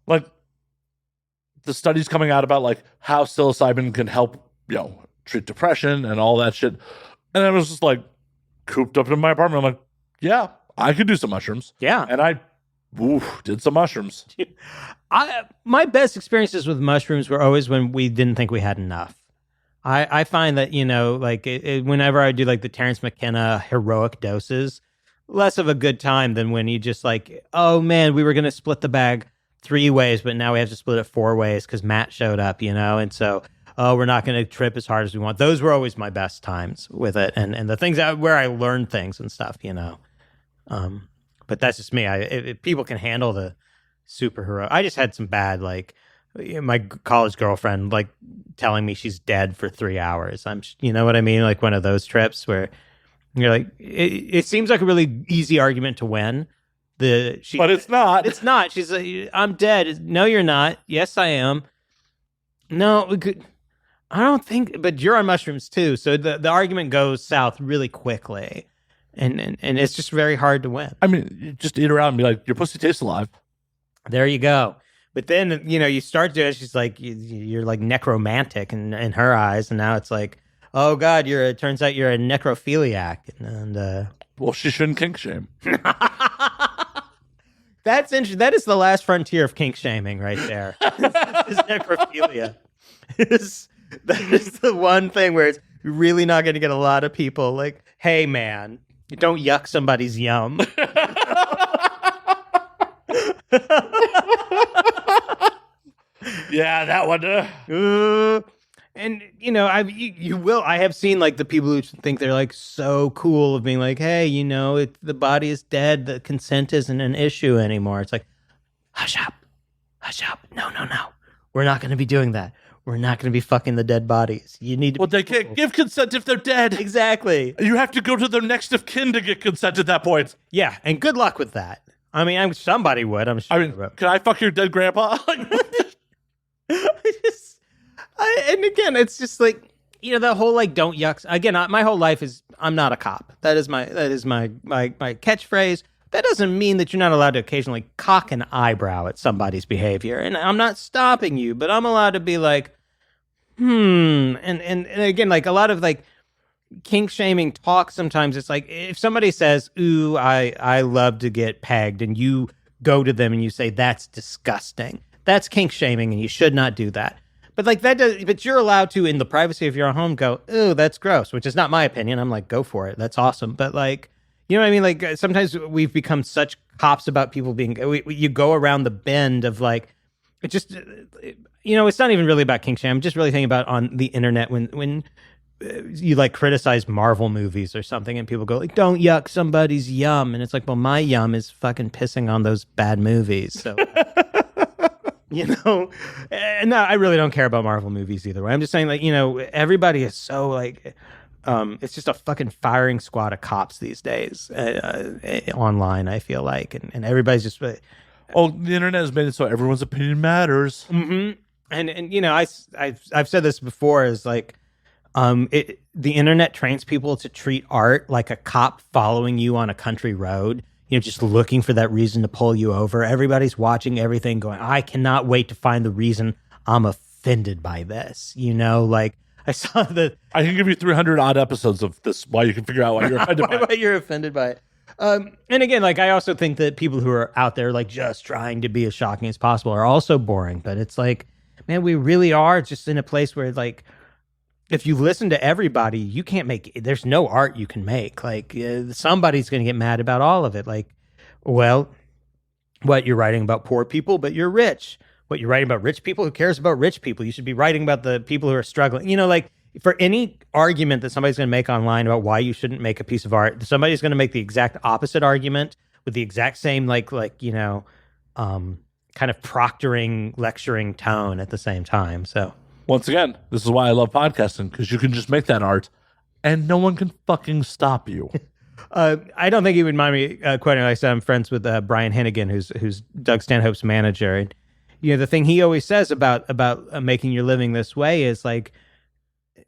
the studies coming out about how psilocybin can help, treat depression and all that shit. And I was just like cooped up in my apartment. I'm like, yeah, I could do some mushrooms. Yeah. And I did some mushrooms. My best experiences with mushrooms were always when we didn't think we had enough. I find that, like whenever I do like the Terrence McKenna heroic doses, less of a good time than when you just like, oh man, we were going to split the bag 3 ways, but now we have to split it 4 ways because Matt showed up, and so, oh, we're not going to trip as hard as we want. Those were always my best times with it. And the things where I learned things and stuff, but that's just me. If people can handle the superhero. I just had some bad, like, my college girlfriend, like, telling me she's dead for 3 hours. You know what I mean? Like one of those trips where you're like, it seems like a really easy argument to win. But it's not. It's not. She's like, I'm dead. No, you're not. Yes, I am. No, I don't think, but you're on mushrooms too. So the argument goes south really quickly. And it's just very hard to win. I mean, you just eat around and be like, your pussy tastes alive. There you go. But then, you start doing it. She's like, you're like necromantic in her eyes. And now it's like, oh God, it turns out you're a necrophiliac. And well, she shouldn't kink shame. That's interesting. That is the last frontier of kink shaming right there. is necrophilia. That is the one thing where it's really not going to get a lot of people like, hey man, don't yuck somebody's yum. Yeah, that one. And I have seen like the people who think they're like so cool of being like, hey, the body is dead, the consent isn't an issue anymore. It's like, hush up, no, we're not going to be doing that. We're not going to be fucking the dead bodies. You need to. Well, they can't give consent if they're dead. Exactly. You have to go to their next of kin to get consent at that point. Yeah, and good luck with that. I mean, somebody would. I'm sure. I mean, can I fuck your dead grandpa? And again, it's just like, the whole like don't yuck. Again, my whole life is I'm not a cop. That is my catchphrase. That doesn't mean that you're not allowed to occasionally cock an eyebrow at somebody's behavior. And I'm not stopping you, but I'm allowed to be like, And again, like a lot of like kink shaming talk, sometimes it's like if somebody says, ooh, I love to get pegged, and you go to them and you say, that's disgusting. That's kink shaming and you should not do that. But like but you're allowed to, in the privacy of your own home, go, ooh, that's gross, which is not my opinion. I'm like, go for it. That's awesome. But like, you know what I mean? Like sometimes we've become such cops about people being, you go around the bend of like, it just, it's not even really about kink shame. I'm just really thinking about on the internet when you like criticize Marvel movies or something and people go like, don't yuck somebody's yum. And it's like, well, my yum is fucking pissing on those bad movies. So, and I really don't care about Marvel movies either way. I'm just saying like, everybody is so like, it's just a fucking firing squad of cops these days online, I feel like. And everybody's just... the internet has made it so everyone's opinion matters. Mm-hmm. And I've said this before, is like, the internet trains people to treat art like a cop following you on a country road, just looking for that reason to pull you over. Everybody's watching everything going, I cannot wait to find the reason I'm offended by this. Like I saw that. I can give you 300 odd episodes of this while you can figure out why you're offended by it. Why you're offended by it. And again, like I also think that people who are out there like just trying to be as shocking as possible are also boring. But it's like, man, we really are just in a place where like, if you listen to everybody, you can't there's no art you can make. Like somebody's going to get mad about all of it. Like, well, what, you're writing about poor people, but you're rich. What, you're writing about rich people? Who cares about rich people? You should be writing about the people who are struggling. like for any argument that somebody's going to make online about why you shouldn't make a piece of art, somebody's going to make the exact opposite argument with the exact same kind of proctoring, lecturing tone at the same time. So. Once again, this is why I love podcasting, because you can just make that art and no one can fucking stop you. I don't think he would mind me quoting. Like I said, I'm friends with Brian Hennigan, who's Doug Stanhope's manager. And, the thing he always says about making your living this way is like,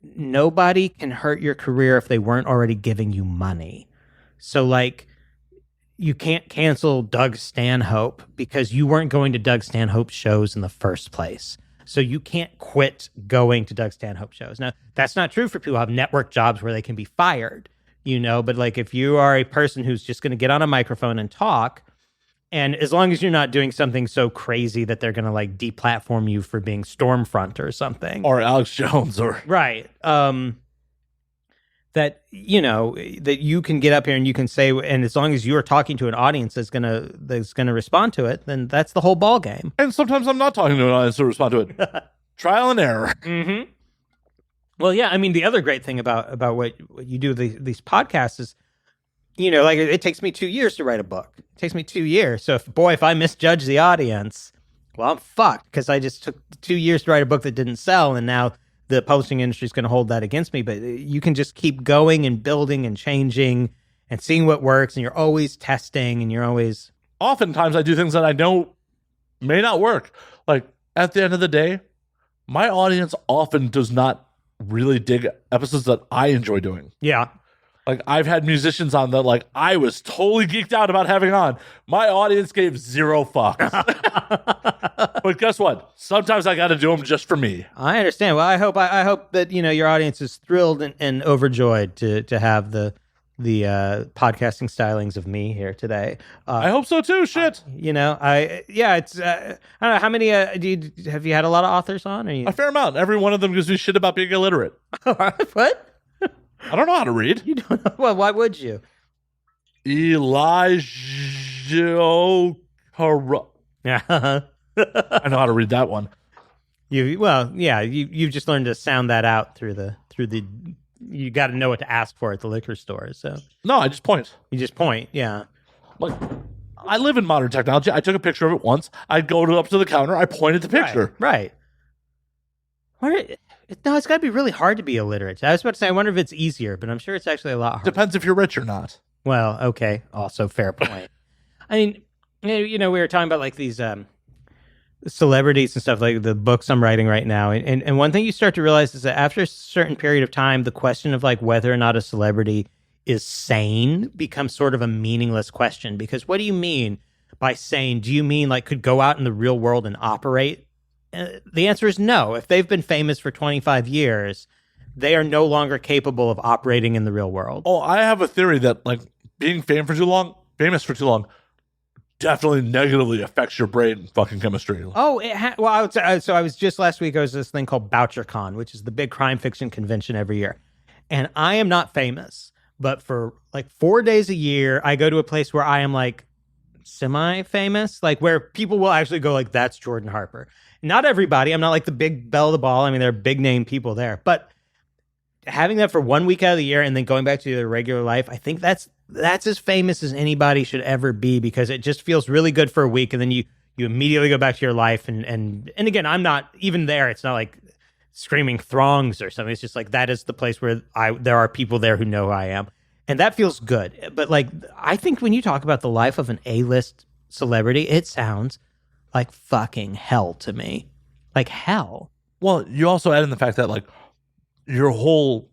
nobody can hurt your career if they weren't already giving you money. So like, you can't cancel Doug Stanhope because you weren't going to Doug Stanhope's shows in the first place. So you can't quit going to Doug Stanhope shows. Now, that's not true for people who have network jobs where they can be fired, but like if you are a person who's just going to get on a microphone and talk, and as long as you're not doing something so crazy that they're going to like deplatform you for being Stormfront or something. Or Alex Jones or... Right. That that you can get up here and you can say, and as long as you are talking to an audience that's gonna respond to it, then that's the whole ball game. And sometimes I'm not talking to an audience to respond to it. Trial and error. Mm-hmm. Well, yeah. I mean, the other great thing about what you do these podcasts is, like it takes me 2 years to write a book. It takes me 2 years. So if I misjudge the audience, well, I'm fucked because I just took 2 years to write a book that didn't sell, and now the publishing industry is going to hold that against me. But you can just keep going and building and changing and seeing what works, and you're always testing, and you're always... Oftentimes I do things that I know may not work. Like, at the end of the day, my audience often does not really dig episodes that I enjoy doing. Yeah. Like, I've had musicians on that, like, I was totally geeked out about having on. My audience gave 0 fucks. But guess what? Sometimes I got to do them just for me. I understand. Well, I hope that, your audience is thrilled and overjoyed to have the podcasting stylings of me here today. I hope so too. Shit. It's, I don't know, how many, have you had a lot of authors on? Or A fair amount. Every one of them gives me shit about being illiterate. What? I don't know how to read. You don't know? Well, why would you? Elijah. Yeah. I know how to read that one. You've just learned to sound that out through the you got to know what to ask for at the liquor store. So no, I just point. You just point. Yeah. Like, I live in modern technology. I took a picture of it once. I'd go up to the counter. I pointed the picture. Right. No, it's got to be really hard to be illiterate. I was about to say, I wonder if it's easier, but I'm sure it's actually a lot harder. Depends if you're rich or not. Well, okay. Also, fair point. I mean, we were talking about like these celebrities and stuff, like the books I'm writing right now. And one thing you start to realize is that after a certain period of time, the question of like whether or not a celebrity is sane becomes sort of a meaningless question. Because what do you mean by sane? Do you mean like could go out in the real world and operate? The answer is no. If they've been famous for 25 years, they are no longer capable of operating in the real world. Oh, I have a theory that like being famous for too long, definitely negatively affects your brain fucking chemistry. Oh, I would say, so I was just last week, I was this thing called BoucherCon, which is the big crime fiction convention every year. And I am not famous, but for like 4 days a year, I go to a place where I am like semi-famous, like where people will actually go like, that's Jordan Harper. Not everybody. I'm not like the big belle of the ball. I mean, there are big name people there, but having that for 1 week out of the year and then going back to their regular life, I think that's as famous as anybody should ever be, because it just feels really good for a week. And then you immediately go back to your life. And again, I'm not even there. It's not like screaming throngs or something. It's just like, that is the place where there are people there who know who I am. And that feels good. But like, I think when you talk about the life of an A-list celebrity, it sounds like fucking hell to me. Like hell. Well, you also add in the fact that like your whole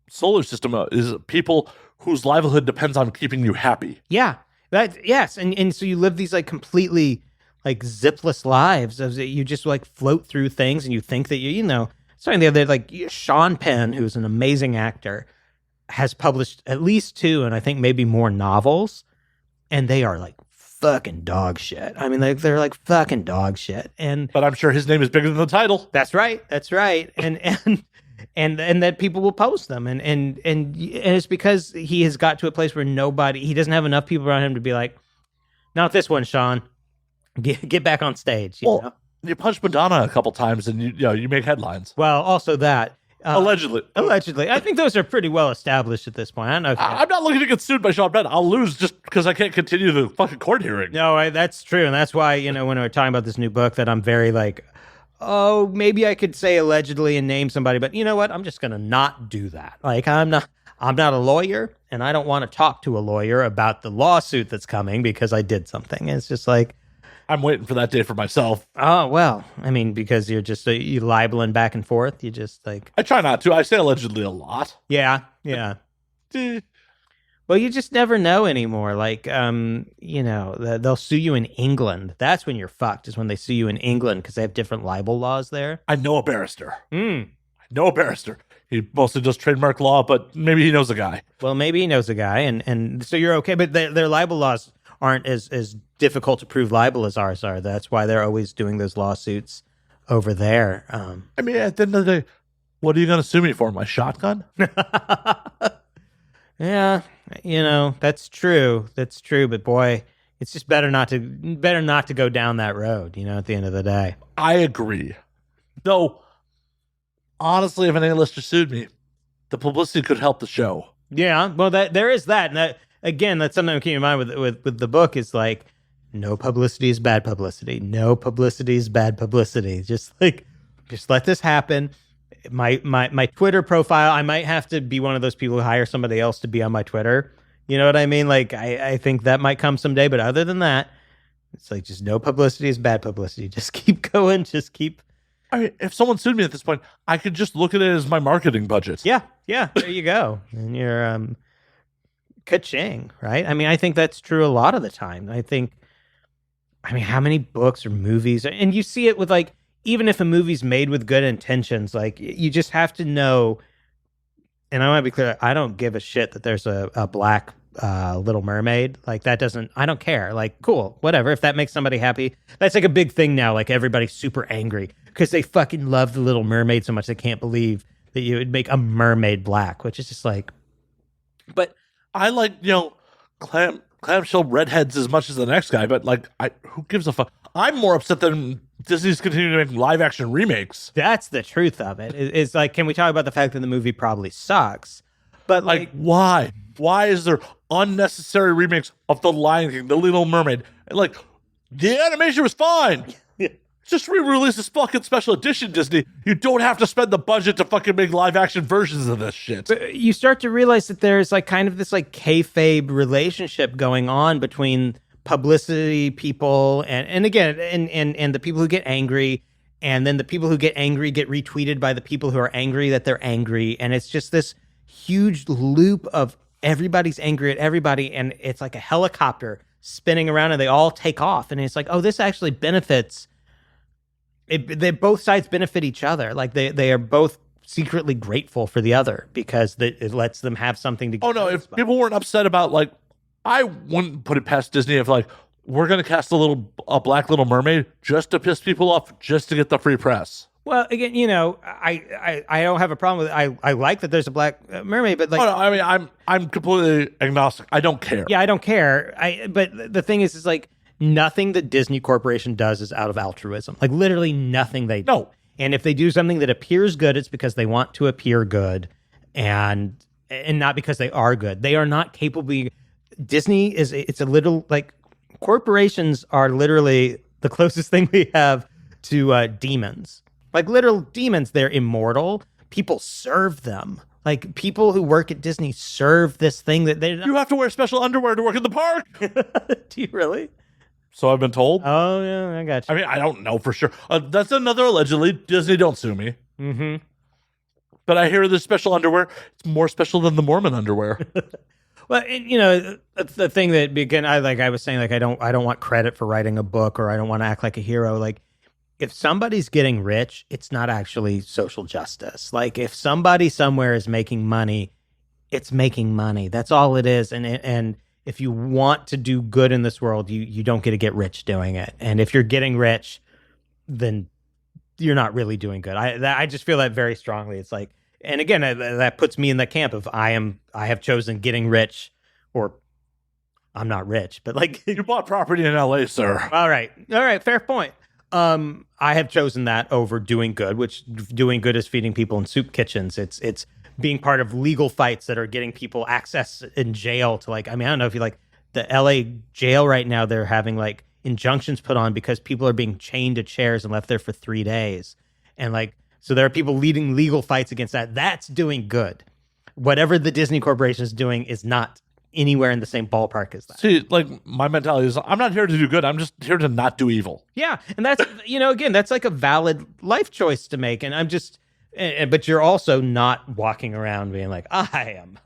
solar system is people whose livelihood depends on keeping you happy. Yeah. Yes. And so you live these like completely like zipless lives of you just like float through things and you think that starting the other day, like Sean Penn, who's an amazing actor, has published at least 2 and I think maybe more novels, and they are like fucking dog shit. I mean, they're like fucking dog shit. But I'm sure his name is bigger than the title. That's right. And that people will post them, and it's because he has got to a place where he doesn't have enough people around him to be like, not this one, Sean, get back on stage. You punch Madonna a couple times and you make headlines. Well, also that. Allegedly. I think those are pretty well established at this point. I don't know. I'm not looking to get sued by Sean Penn. I'll lose just because I can't continue the fucking court hearing. No, that's true. And that's why, when we're talking about this new book, that I'm very like, oh, maybe I could say allegedly and name somebody, but you know what? I'm just going to not do that. Like, I'm not a lawyer, and I don't want to talk to a lawyer about the lawsuit that's coming because I did something. It's just like, I'm waiting for that day for myself. Oh, well, I mean, because you're just you libeling back and forth. You just like... I try not to. I say allegedly a lot. Yeah. Well, you just never know anymore. Like, they'll sue you in England. That's when you're fucked, is when they sue you in England because they have different libel laws there. I know a barrister. Mm. I know a barrister. He mostly does trademark law, but maybe he knows a guy. Well, maybe he knows a guy, and so you're okay. But their libel laws aren't as difficult to prove libel as ours are. That's why they're always doing those lawsuits over there. I mean, at the end of the day, what are you going to sue me for? My shotgun? Yeah, that's true. That's true. But boy, it's just better not to go down that road. At the end of the day, I agree. Though, honestly, if an A-lister sued me, the publicity could help the show. Yeah, well, there is that, and that again, that's something to keep in mind with the book. Is like, no publicity is bad publicity. No publicity is bad publicity. Just let this happen. My Twitter profile, I might have to be one of those people who hire somebody else to be on my Twitter. You know what I mean? Like, I think that might come someday, but other than that, it's like, just no publicity is bad publicity. Just keep going. Just keep. I mean, if someone sued me at this point, I could just look at it as my marketing budget. Yeah, there you go. And you're ka-ching, right? I mean, I think that's true a lot of the time. How many books or movies, and you see it with, like, even if a movie's made with good intentions, like, you just have to know, and I want to be clear, I don't give a shit that there's a black Little Mermaid. Like, I don't care. Like, cool, whatever. If that makes somebody happy, that's like a big thing now. Like, everybody's super angry because they fucking love the Little Mermaid so much they can't believe that you would make a mermaid black, which is just like. But I like, clamshell redheads as much as the next guy, but like, who gives a fuck? I'm more upset than Disney's continuing to make live action remakes. That's the truth of it. It's like, can we talk about the fact that the movie probably sucks? But like, why? Why is there unnecessary remakes of The Lion King, The Little Mermaid? Like, the animation was fine. Just re-release this fucking special edition, Disney. You don't have to spend the budget to fucking make live action versions of this shit. But you start to realize that there's like kind of this like kayfabe relationship going on between publicity people and again and the people who get angry, and then the people who get angry get retweeted by the people who are angry that they're angry, and it's just this huge loop of everybody's angry at everybody, and it's like a helicopter spinning around and they all take off, and it's like, oh, this actually benefits. They both sides benefit each other. Like they are both secretly grateful for the other because it lets them have something to. Oh no! If people weren't upset about, like, I wouldn't put it past Disney if, like, we're gonna cast a black Little Mermaid just to piss people off, just to get the free press. Well, again, I don't have a problem with it. I like that there's a black mermaid, but like, I mean, I'm completely agnostic. I don't care. Yeah, I don't care. But the thing is like, nothing that Disney Corporation does is out of altruism. Like, literally nothing they do. No. And if they do something that appears good, it's because they want to appear good, and not because they are good. They are not capable. Disney it's a little, like, corporations are literally the closest thing we have to demons. Like, literal demons. They're immortal. People serve them. Like, people who work at Disney serve this thing that they. You have to wear special underwear to work in the park. Do you really? So I've been told. Oh, yeah, I got you. I mean, I don't know for sure. That's another allegedly. Disney, don't sue me. Mm-hmm. But I hear this special underwear. It's more special than the Mormon underwear. Well, and, that's the thing that, again, I was saying, like, I don't want credit for writing a book, or I don't want to act like a hero. Like, if somebody's getting rich, it's not actually social justice. Like, if somebody somewhere is making money, it's making money. That's all it is. And if you want to do good in this world, you don't get rich doing it. And if you're getting rich, then you're not really doing good. I just feel that very strongly. It's like, and again, that puts me in the camp of I have chosen getting rich, or I'm not rich, but like you bought property in LA, sir. All right, fair point. I have chosen that over doing good, which doing good is feeding people in soup kitchens. It's being part of legal fights that are getting people access in jail to, like, I mean, I don't know if you like the LA jail right now, they're having like injunctions put on because people are being chained to chairs and left there for 3 days. And like, so there are people leading legal fights against that. That's doing good. Whatever the Disney Corporation is doing is not anywhere in the same ballpark as that. See, like, my mentality is, I'm not here to do good. I'm just here to not do evil. Yeah. And that's, again, that's like a valid life choice to make. And I'm just, but you're also not walking around being like, I am,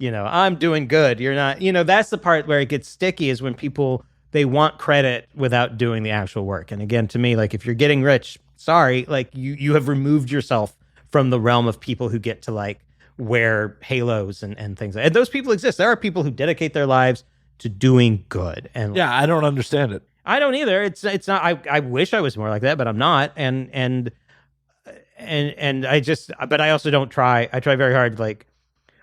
I'm doing good. You're not, that's the part where it gets sticky, is when people, they want credit without doing the actual work. And again, to me, like, if you're getting rich, sorry, like you have removed yourself from the realm of people who get to like wear halos and things. And those people exist. There are people who dedicate their lives to doing good. And yeah, I don't understand it. I don't either. It's not. I wish I was more like that, but I'm not. And I just. But I also don't try. I try very hard. Like,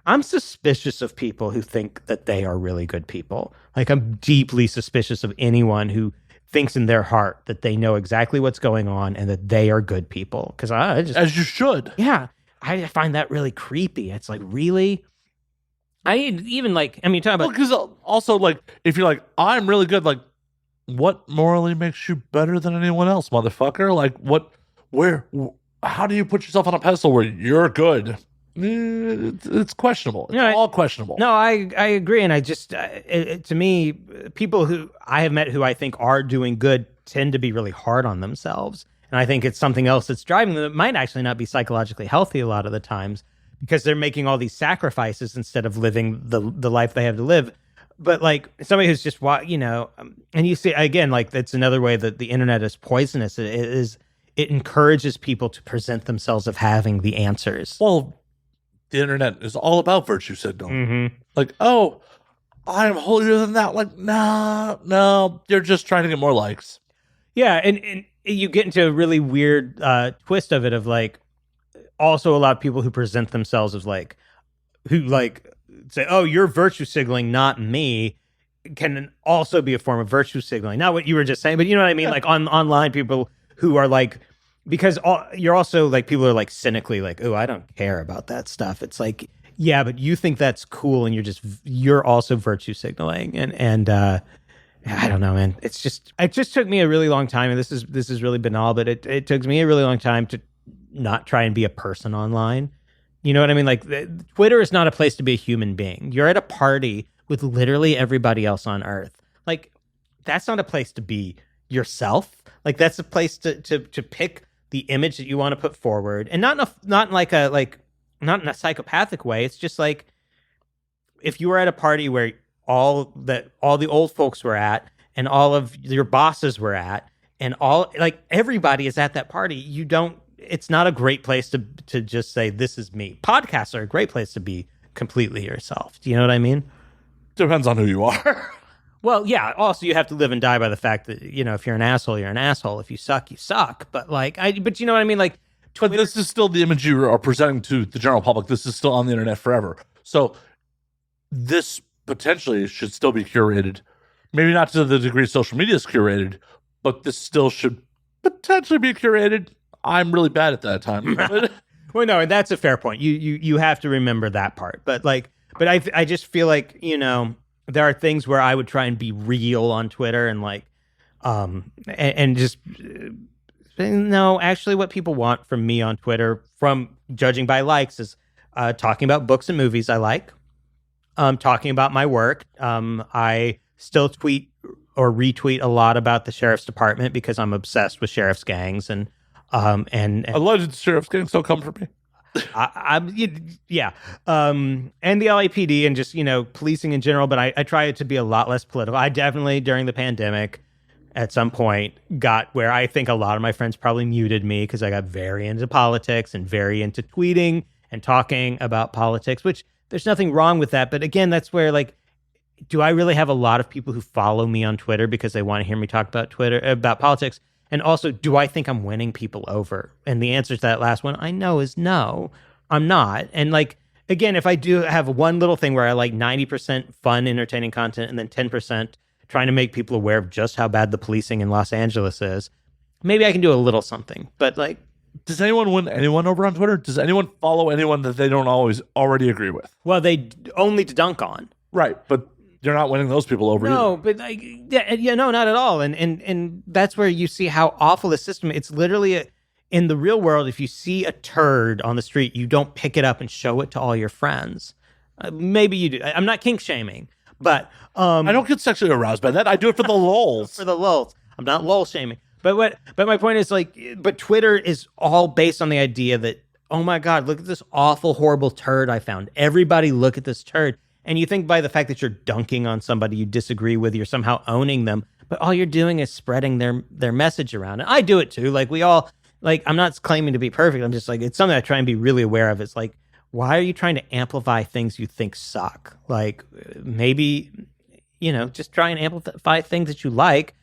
I'm suspicious of people who think that they are really good people. Like, I'm deeply suspicious of anyone who thinks in their heart that they know exactly what's going on and that they are good people. Because I just, as you should. Yeah, I find that really creepy. It's like, really. I even like. I mean, talk about, because also, like, if you're like, I'm really good, like, what morally makes you better than anyone else, motherfucker? Like, how do you put yourself on a pedestal where you're good? It's questionable. It's all questionable. No, I agree. And I just, to me, people who I have met who I think are doing good tend to be really hard on themselves. And I think it's something else that's driving them that might actually not be psychologically healthy a lot of the times, because they're making all these sacrifices instead of living the life they have to live. But like somebody who's just, and you see, again, like, that's another way that the internet is poisonous. It encourages people to present themselves of having the answers. Well, the internet is all about virtue signaling. Mm-hmm. Like, oh, I'm holier than that. Like, no, you're just trying to get more likes. Yeah, and you get into a really weird twist of it, of like, also a lot of people who present themselves as like, who like say, oh, you're virtue signaling, not me, can also be a form of virtue signaling. Not what you were just saying, but you know what I mean? Yeah. Like online people who are like, because you're also like, people are like cynically like, oh, I don't care about that stuff. It's like, yeah, but you think that's cool, and you're also virtue signaling. And I don't know, man. It just took me a really long time, and this is really banal, but it took me a really long time to not try and be a person online. You know what I mean? Like, Twitter is not a place to be a human being. You're at a party with literally everybody else on Earth. Like, that's not a place to be yourself. Like, that's a place to pick the image that you want to put forward, and not in a psychopathic way. It's just like, if you were at a party where all the old folks were at, and all of your bosses were at, and everybody is at that party, it's not a great place to just say, this is me. Podcasts are a great place to be completely yourself. Do you know what I mean? Depends on who you are. Well, yeah. Also, you have to live and die by the fact that, if you're an asshole, you're an asshole. If you suck, you suck. But but you know what I mean? Like, Twitter, but this is still the image you are presenting to the general public. This is still on the internet forever. So this potentially should still be curated. Maybe not to the degree social media is curated, but this still should potentially be curated. I'm really bad at that time. Well, no, and that's a fair point. You have to remember that part. But I just feel like, there are things where I would try and be real on Twitter, and like, and just no, actually what people want from me on Twitter, from judging by likes, is talking about books and movies I like, talking about my work. I still tweet or retweet a lot about the sheriff's department because I'm obsessed with sheriff's gangs, and alleged sheriff's gangs don't come for me. Yeah. And the LAPD, and just, policing in general, but I try to be a lot less political. I definitely, during the pandemic, at some point, got where I think a lot of my friends probably muted me because I got very into politics and very into tweeting and talking about politics, which there's nothing wrong with that. But again, that's where, like, do I really have a lot of people who follow me on Twitter because they want to hear me talk about politics? And also, do I think I'm winning people over? And the answer to that last one, I know, is no, I'm not. And like, again, if I do have one little thing where I like 90% fun, entertaining content, and then 10% trying to make people aware of just how bad the policing in Los Angeles is, maybe I can do a little something. But like, does anyone win anyone over on Twitter? Does anyone follow anyone that they don't always already agree with? Well, they only to dunk on. Right, but you're not winning those people over no, either. But like, yeah, no, not at all. And that's where you see how awful the system. It's literally in the real world. If you see a turd on the street, you don't pick it up and show it to all your friends. Maybe you do. I'm not kink shaming, but I don't get sexually aroused by that. I do it for the lulz. For the lulz. I'm not lol shaming. But my point is, like, but Twitter is all based on the idea that, oh my God, look at this awful, horrible turd I found. Everybody look at this turd. And you think by the fact that you're dunking on somebody you disagree with, you're somehow owning them, but all you're doing is spreading their message around. And I do it too. Like we all, like, I'm not claiming to be perfect. I'm just like, it's something I try and be really aware of. It's like, why are you trying to amplify things you think suck? Like maybe, just try and amplify things that you like,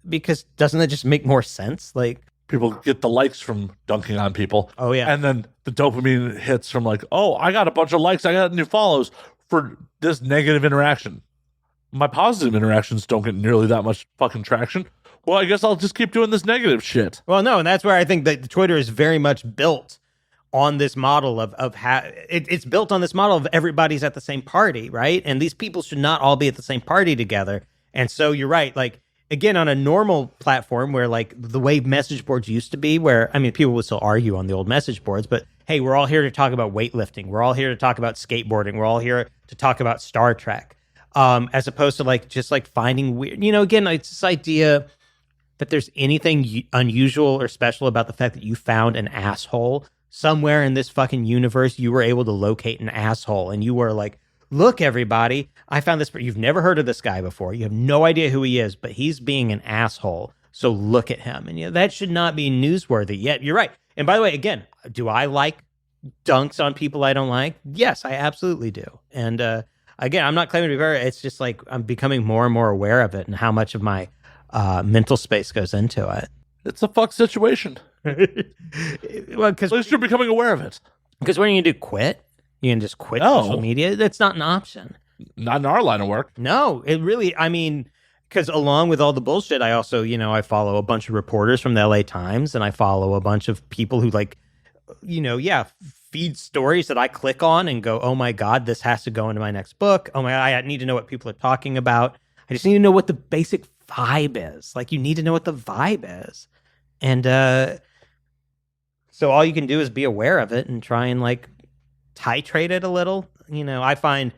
because doesn't that just make more sense? Like, people get the likes from dunking on people. Oh, yeah. And then the dopamine hits from like, oh, I got a bunch of likes, I got new follows for this negative interaction. My positive interactions don't get nearly that much fucking traction. Well, I guess I'll just keep doing this negative shit. Well, no, and that's where I think that Twitter is very much built on this model of how it's built on this model of everybody's at the same party, right? And these people should not all be at the same party together. And so you're right, like, again, on a normal platform where like the way message boards used to be, where, I mean, people would still argue on the old message boards, but hey, we're all here to talk about weightlifting. We're all here to talk about skateboarding. We're all here to talk about Star Trek. As opposed to like, just like finding weird, again, it's this idea that there's anything unusual or special about the fact that you found an asshole somewhere in this fucking universe. You were able to locate an asshole and you were like, look, everybody, I found this. You've never heard of this guy before. You have no idea who he is, but he's being an asshole. So look at him. And that should not be newsworthy. Yet you're right. And by the way, again, do I like dunks on people I don't like? Yes, I absolutely do. And again, I'm not claiming to be very. It's just like I'm becoming more and more aware of it and how much of my mental space goes into it. It's a fuck situation. Well, because at least you're becoming aware of it. Because what are you going to do? Quit? You can just quit social media? That's not an option. Not in our line of work. No, it really, I mean, because along with all the bullshit, I also, I follow a bunch of reporters from the LA Times, and I follow a bunch of people who like, feed stories that I click on and go, oh my God, this has to go into my next book. Oh my God, I need to know what people are talking about. I just need to know what the basic vibe is. Like, you need to know what the vibe is. And so all you can do is be aware of it and try and like titrate it a little. I find,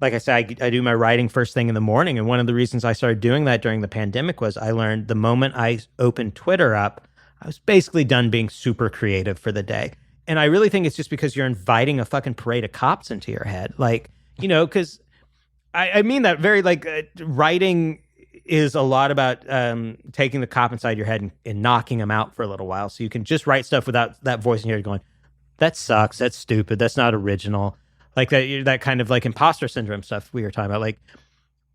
like I said, I do my writing first thing in the morning. And one of the reasons I started doing that during the pandemic was I learned the moment I opened Twitter up, I was basically done being super creative for the day. And I really think it's just because you're inviting a fucking parade of cops into your head. Like, because I mean that very like writing is a lot about taking the cop inside your head and knocking him out for a little while. So you can just write stuff without that voice in your head going, that sucks, that's stupid, that's not original. Like that kind of like imposter syndrome stuff we were talking about.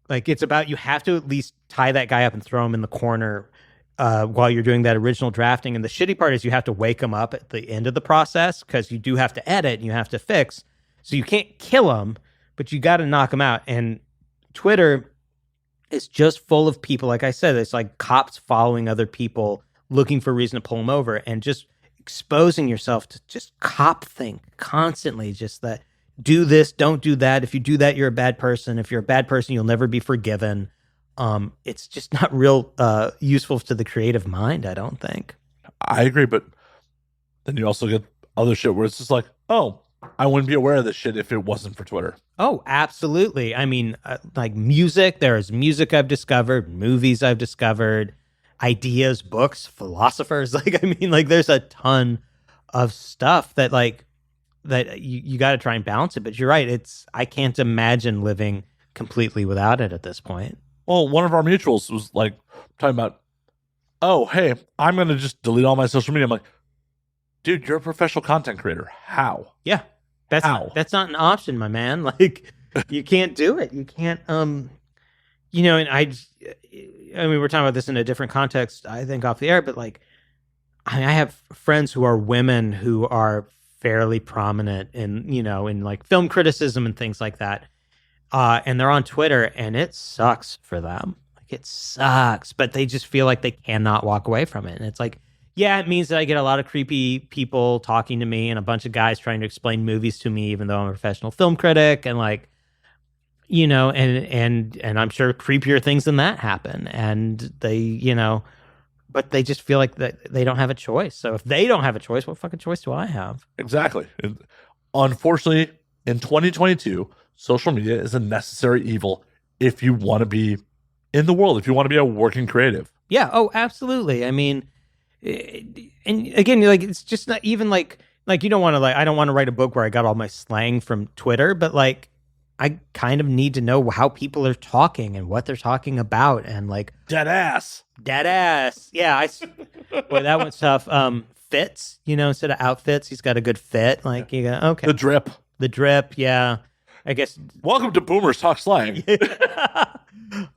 Like it's about, you have to at least tie that guy up and throw him in the corner while you're doing that original drafting. And the shitty part is you have to wake him up at the end of the process because you do have to edit and you have to fix. So you can't kill him, but you got to knock him out. And Twitter is just full of people. Like I said, it's like cops following other people, looking for a reason to pull them over, and just exposing yourself to just cop think constantly. Just that, do this, don't do that. If you do that, you're a bad person. If you're a bad person, you'll never be forgiven. It's just not real useful to the creative mind, I don't think. I agree, but then you also get other shit where it's just like, oh, I wouldn't be aware of this shit if it wasn't for Twitter. Oh, absolutely. I mean, like music, there's music I've discovered, movies I've discovered, ideas, books, philosophers. Like, I mean, like there's a ton of stuff that like, that you got to try and balance it. But you're right. I can't imagine living completely without it at this point. Well, one of our mutuals was like talking about, oh, hey, I'm going to just delete all my social media. I'm like, dude, you're a professional content creator. How? Yeah. That's not an option, my man. Like, you can't do it. You can't, and I mean, we're talking about this in a different context, I think, off the air, but like, I have friends who are women who are fairly prominent in, in like film criticism and things like that. And they're on Twitter and it sucks for them. Like, it sucks, but they just feel like they cannot walk away from it. And it's like, yeah, it means that I get a lot of creepy people talking to me and a bunch of guys trying to explain movies to me, even though I'm a professional film critic, and like, and I'm sure creepier things than that happen. And they, but they just feel like that they don't have a choice. So if they don't have a choice, what fucking choice do I have? Exactly. And unfortunately, in 2022, social media is a necessary evil if you want to be in the world, if you want to be a working creative. Yeah. Oh, absolutely. I mean, and again, like, it's just not even like you don't want to, like, I don't want to write a book where I got all my slang from Twitter, but like, I kind of need to know how people are talking and what they're talking about, and like Dead ass. dead ass. Yeah, boy, that one's tough. Fits, instead of outfits, he's got a good fit. Like you go, okay, The drip. the drip. Yeah, I guess. Welcome to Boomers Talk Slang.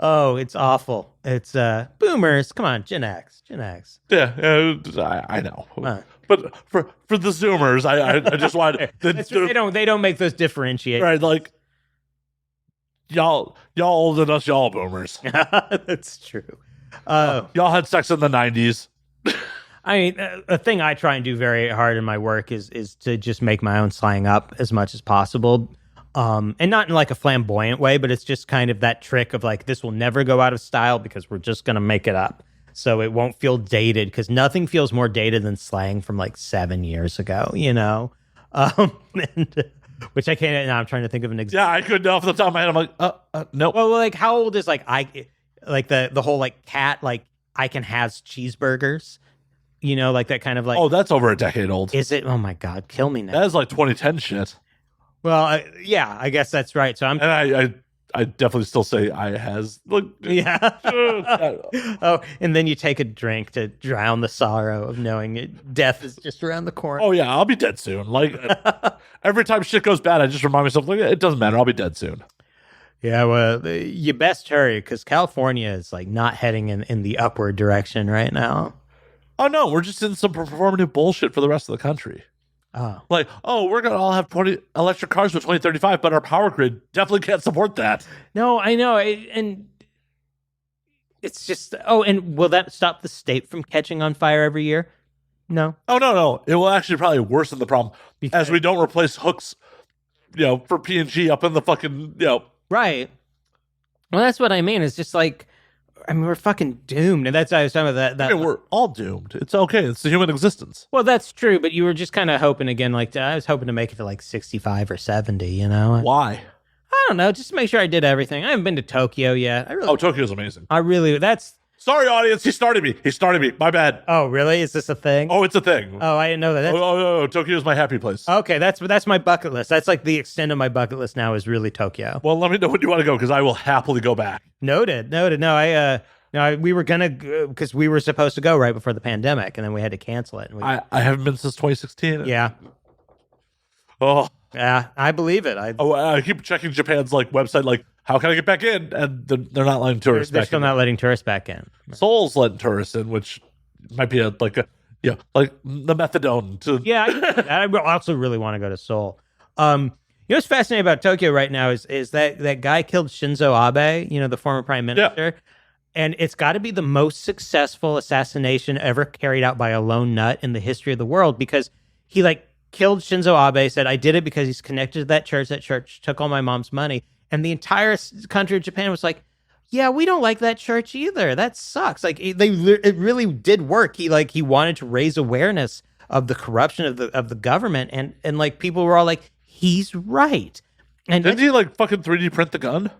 Oh, it's awful. It's boomers. Come on, Gen X. Yeah, I know. But for the Zoomers, I just wanted They don't make those differentiate. right, like y'all older than us, y'all boomers. That's true. Y'all had sex in the 90s. I mean, a thing I try and do very hard in my work is to just make my own slang up as much as possible. And not in like a flamboyant way, but it's just kind of that trick of like, this will never go out of style because we're just going to make it up. So it won't feel dated, because nothing feels more dated than slang from like 7 years ago, which I can't, now I'm trying to think of an example. Yeah, I couldn't off the top of my head. I'm like, no. Well, like how old is like the whole like cat, like I can has cheeseburgers, like that kind of like, Oh, that's over a decade old. is it? Oh my God, kill me now. That is like 2010 shit. Well, yeah, I guess that's right. So And I definitely still say I has. Look, yeah. Oh, and then you take a drink to drown the sorrow of knowing death is just around the corner. oh yeah, I'll be dead soon. Like every time shit goes bad, I just remind myself, like, it doesn't matter. I'll be dead soon. Yeah, well, you best hurry, because California is like not heading in the upward direction right now. Oh no, we're just in some performative bullshit for the rest of the country. Oh, Like, we're gonna all have 20 electric cars by 2035, but our power grid definitely can't support that. no, I know. And it's just, and will that stop the state from catching on fire every year? No. Oh no, it will actually probably worsen the problem as we don't replace hooks, for P&G up in the fucking, Right. Well, that's what I mean. It's just like, I mean, we're fucking doomed. And that's why I was talking about that. I mean, we're all doomed. It's okay. It's the human existence. Well, that's true, but you were just kind of hoping again, like I was hoping to make it to like 65 or 70, Why? I don't know, just to make sure I did everything. I haven't been to Tokyo yet. Tokyo's amazing. That's... Sorry, audience. He started me. My bad. Oh, really? Is this a thing? Oh, it's a thing. Oh, I didn't know that. Oh, Tokyo's my happy place. Okay, that's my bucket list. That's like the extent of my bucket list now is really Tokyo. Well, let me know when you want to go, because I will happily go back. Noted. No, we were gonna, because we were supposed to go right before the pandemic, and then we had to cancel it. And I haven't been since 2016. Yeah. Oh. Yeah, I believe it. I keep checking Japan's like website, like, how can I get back in? And they're not letting tourists They're back still in. not letting tourists back in. Seoul's letting tourists in, which might be like the methadone to. Yeah, I also really want to go to Seoul. What's fascinating about Tokyo right now is that guy killed Shinzo Abe, the former prime minister. Yeah. And it's got to be the most successful assassination ever carried out by a lone nut in the history of the world, because he killed Shinzo Abe, said, I did it because he's connected to that church. That church took all my mom's money. And the entire country of Japan was like, yeah, we don't like that church either. That sucks. Like it really did work. He wanted to raise awareness of the corruption of the government. And like people were all like, he's right. And didn't he fucking 3D print the gun?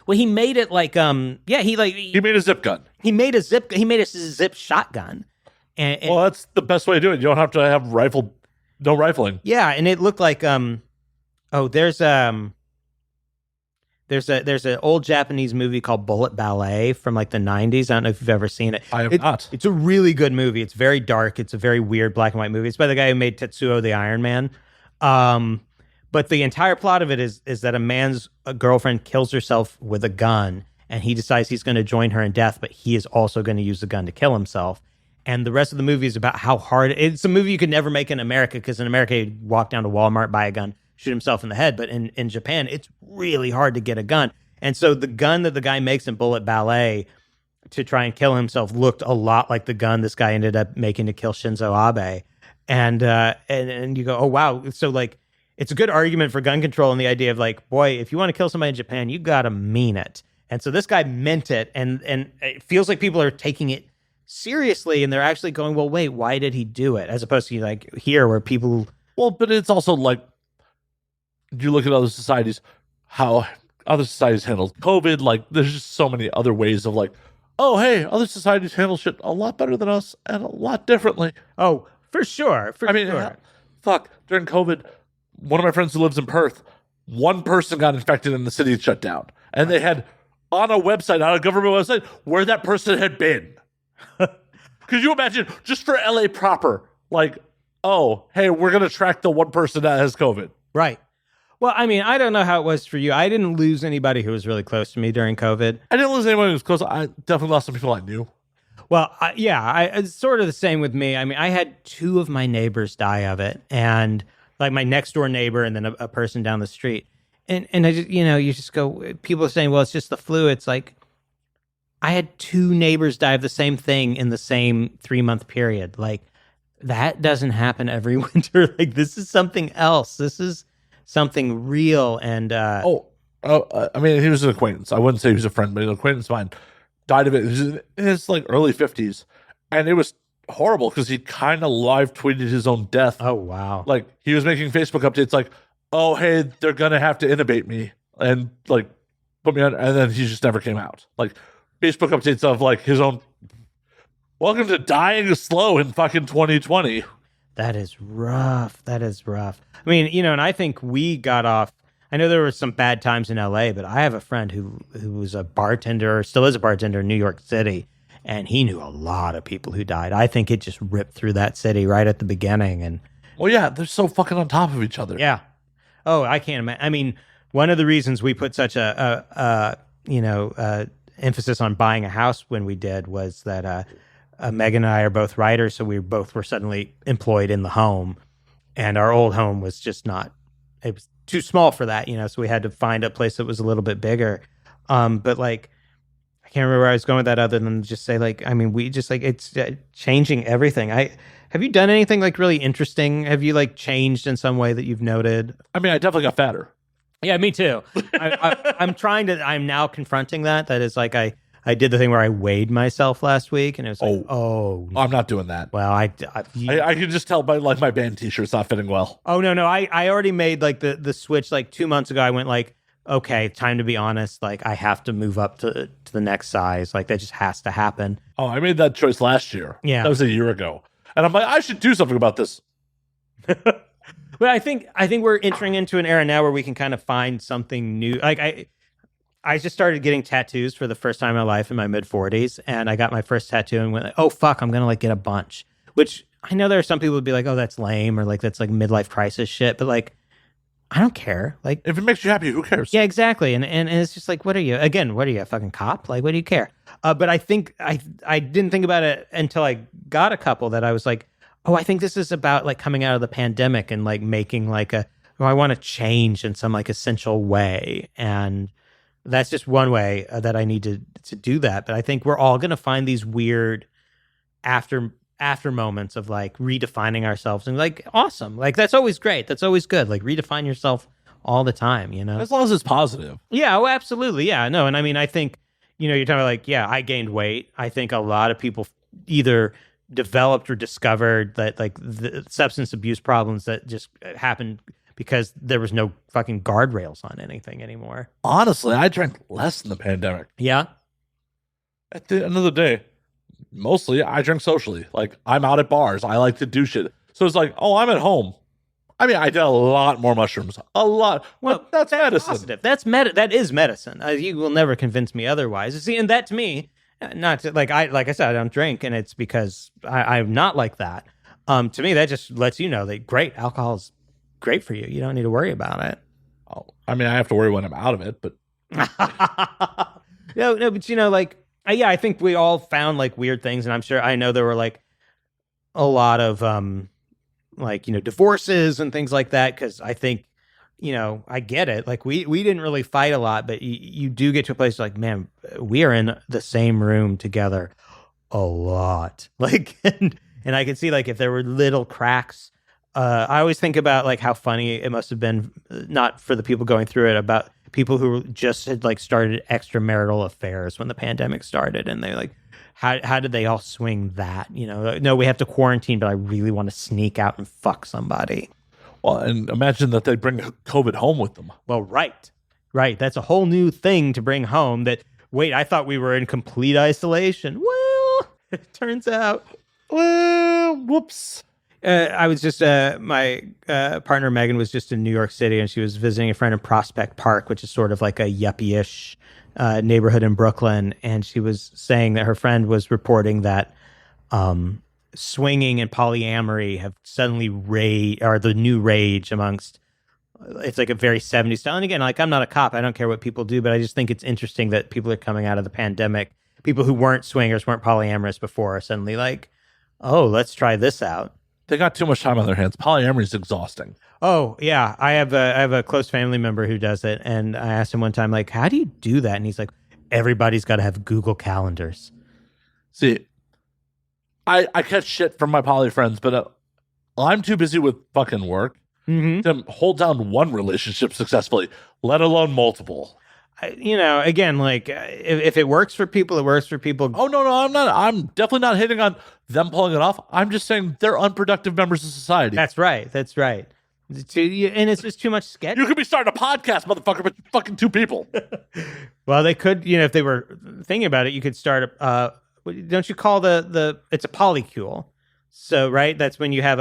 Well, he made it he made a zip gun. He made a zip shotgun. And well, that's the best way to do it. You don't have to have no rifling. Yeah, and it looked like there's an old Japanese movie called Bullet Ballet from like the 90s. I don't know if you've ever seen it. I have not. It's a really good movie. It's very dark. It's a very weird black and white movie. It's by the guy who made Tetsuo the Iron Man. But the entire plot of it is that a man's girlfriend kills herself with a gun, and he decides he's going to join her in death, but he is also going to use the gun to kill himself. And the rest of the movie is about how hard it's a movie you could never make in America, because in America he'd walk down to Walmart, buy a gun, shoot himself in the head. But in Japan, it's really hard to get a gun. And so the gun that the guy makes in Bullet Ballet to try and kill himself looked a lot like the gun this guy ended up making to kill Shinzo Abe. And you go, oh wow, so it's a good argument for gun control, and the idea of boy, if you want to kill somebody in Japan, you gotta mean it. And so this guy meant it, and it feels like people are taking it seriously, and they're actually going, well, wait, why did he do it? As opposed to here where people... Well, but it's also you look at other societies, how other societies handled COVID, there's just so many other ways of oh, hey, other societies handle shit a lot better than us and a lot differently. Oh, for sure. Fuck, during COVID, one of my friends who lives in Perth, one person got infected and the city shut down. And they had on a website, on a government website, where that person had been. Could you imagine, just for LA proper, like, oh, hey, we're going to track the one person that has COVID. Right. Well, I mean, I don't know how it was for you. I didn't lose anybody who was really close to me during COVID. I didn't lose anyone who was close. I definitely lost some people I knew. Well, it's sort of the same with me. I mean, I had 2 of my neighbors die of it, and like my next door neighbor and then a person down the street. And I just, you just go, people are saying, well, it's just the flu. It's like, I had 2 neighbors die of the same thing in the same 3-month period. Like, that doesn't happen every winter. Like, this is something else. This is something real. And I mean, he was an acquaintance. I wouldn't say he was a friend, but an acquaintance of mine died of it. He was in his like early 50s, and it was horrible because he kind of live tweeted his own death. oh, wow. Like, he was making Facebook updates like, oh, hey, they're gonna have to intubate me and like put me on, and then he just never came out. Like, Facebook updates of like his own, welcome to dying slow in fucking 2020. That is rough. That is rough. I mean, and I think we got off. I know there were some bad times in LA, but I have a friend who was a bartender, still is a bartender in New York City, and he knew a lot of people who died. I think it just ripped through that city right at the beginning. And well, yeah, they're so fucking on top of each other. yeah. Oh, I can't imagine. I mean, one of the reasons we put such a emphasis on buying a house when we did was that Megan and I are both writers, so we both were suddenly employed in the home, and our old home was just not. It was too small for that, so we had to find a place that was a little bit bigger. But like, I can't remember where I was going with that other than just say like, I mean, we just like, it's changing everything. Have you done anything like really interesting? Have you like changed in some way that you've noted? I mean, I definitely got fatter. Yeah, me too. I'm now confronting that. That is like, I did the thing where I weighed myself last week, and it was like, I'm not doing that. well, I can just tell by like my band t-shirt's not fitting well. Oh, no. I already made like the switch like 2 months ago. I went like, okay, time to be honest. Like, I have to move up to the next size. Like, that just has to happen. Oh, I made that choice last year. Yeah. That was a year ago. And I'm like, I should do something about this. But I think we're entering into an era now where we can kind of find something new. Like, I just started getting tattoos for the first time in my life in my mid-40s, and I got my first tattoo and went like, oh, fuck, I'm going to like get a bunch. Which I know there are some people who would be like, oh, that's lame, or like that's like midlife crisis shit, but like, I don't care. Like, if it makes you happy, who cares? Yeah, exactly. And it's just like, what are you, a fucking cop? Like, what do you care? But I think I didn't think about it until I got a couple that I was like, oh, I think this is about like coming out of the pandemic and like making like I want to change in some like essential way. And that's just one way that I need to do that. But I think we're all going to find these weird after moments of like redefining ourselves and like, awesome. Like, that's always great. That's always good. Like, redefine yourself all the time, As long as it's positive. Yeah, oh, absolutely. Yeah, no. And I mean, I think, you're talking about like, yeah, I gained weight. I think a lot of people either developed or discovered that like the substance abuse problems that just happened because there was no fucking guardrails on anything anymore. Honestly, I drank less in the pandemic. Yeah. At the end of the day, mostly I drink socially. Like, I'm out at bars. I like to do shit. So it's like, oh, I'm at home. I mean, I did a lot more mushrooms. A lot. Well, that's medicine. Positive. That is medicine. You will never convince me otherwise. See, and that to me, not to, like I said, I don't drink, and it's because I'm not like that. To me, that just lets you know that great, alcohol is great for you. You don't need to worry about it. Oh, I mean, I have to worry when I'm out of it, but no, but like, yeah, I think we all found like weird things, and I know there were like a lot of like, divorces and things like that, because I think, I get it. Like, we didn't really fight a lot, but you do get to a place like, man, we are in the same room together a lot. Like, and I can see like if there were little cracks. I always think about like how funny it must have been, not for the people going through it, about people who just had like started extramarital affairs when the pandemic started, and they like, how did they all swing that? No, we have to quarantine, but I really want to sneak out and fuck somebody. Well, and imagine that they bring COVID home with them. Well, right. That's a whole new thing to bring home. That, wait, I thought we were in complete isolation. Well, it turns out. Well, whoops. I was just my partner Megan was just in New York City, and she was visiting a friend in Prospect Park, which is sort of like a yuppie-ish neighborhood in Brooklyn. And she was saying that her friend was reporting that swinging and polyamory have suddenly are the new rage amongst. It's like a very 70s style. And again, like, I'm not a cop. I don't care what people do, but I just think it's interesting that people are coming out of the pandemic. People who weren't swingers, weren't polyamorous before, are suddenly like, oh, let's try this out. They got too much time on their hands. Polyamory is exhausting. Oh, yeah. I have a close family member who does it. And I asked him one time, like, how do you do that? And he's like, everybody's got to have Google Calendars. See, I catch shit from my poly friends, but I'm too busy with fucking work to hold down one relationship successfully, let alone multiple. Again, like, if it works for people, it works for people. Oh, no, I'm not. I'm definitely not hitting on them pulling it off. I'm just saying they're unproductive members of society. That's right. And it's just too much schedule. You could be starting a podcast, motherfucker, but you're fucking two people. Well, they could, if they were thinking about it, you could start don't you call it's a polycule. So, right, that's when you have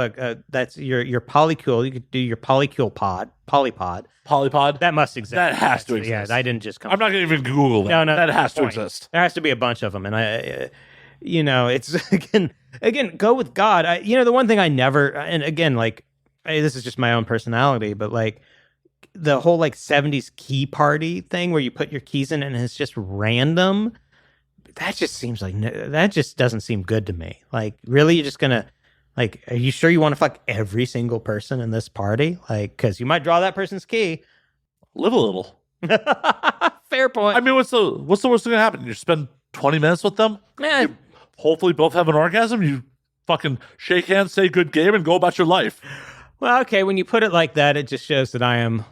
that's your polycule. You could do your polycule polypod. Polypod? That must exist. That has to exist. Yeah, I didn't just come. I'm not going to even Google that. No, that has to point. exist. There has to be a bunch of them. And it's, again, go with God. The one thing I never, and again, like, this is just my own personality, but like the whole like 70s key party thing where you put your keys in and it's just random. That just seems like, that just doesn't seem good to me. Like, really, you're just going to, like, are you sure you want to fuck every single person in this party? Like, because you might draw that person's key. Live a little. Fair point. I mean, what's the worst thing going to happen? You spend 20 minutes with them? You hopefully both have an orgasm. You fucking shake hands, say good game, and go about your life. Well, okay, when you put it like that, it just shows that I am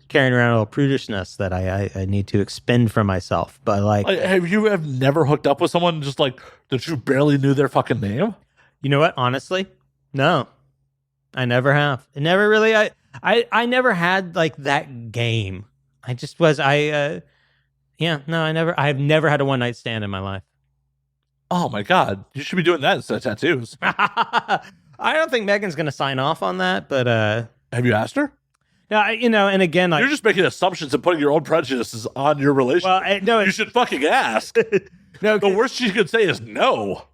carrying around a little prudishness that I need to expend from myself. But like, have you never hooked up with someone just like that you barely knew their fucking name? You know what? Honestly, no, I never have. It never really. I never had like that game. I just was. I never. I've never had a one night stand in my life. Oh my God, you should be doing that instead of tattoos. I don't think Megan's going to sign off on that, but have you asked her? No, and again, like, you're just making assumptions and putting your own prejudices on your relationship. Well, no, you should fucking ask. No, the worst she could say is no.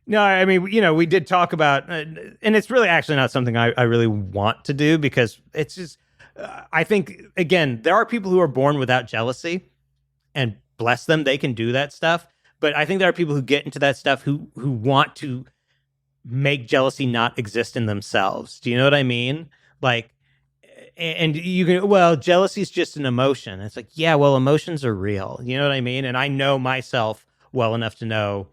No, I mean, we did talk about, and it's really actually not something I really want to do because it's just, I think, again, there are people who are born without jealousy, and bless them, they can do that stuff. But I think there are people who get into that stuff who want to make jealousy not exist in themselves. Do you know what I mean? Like, and you can, well, jealousy is just an emotion. It's like, yeah, well, emotions are real. You know what I mean? And I know myself well enough to know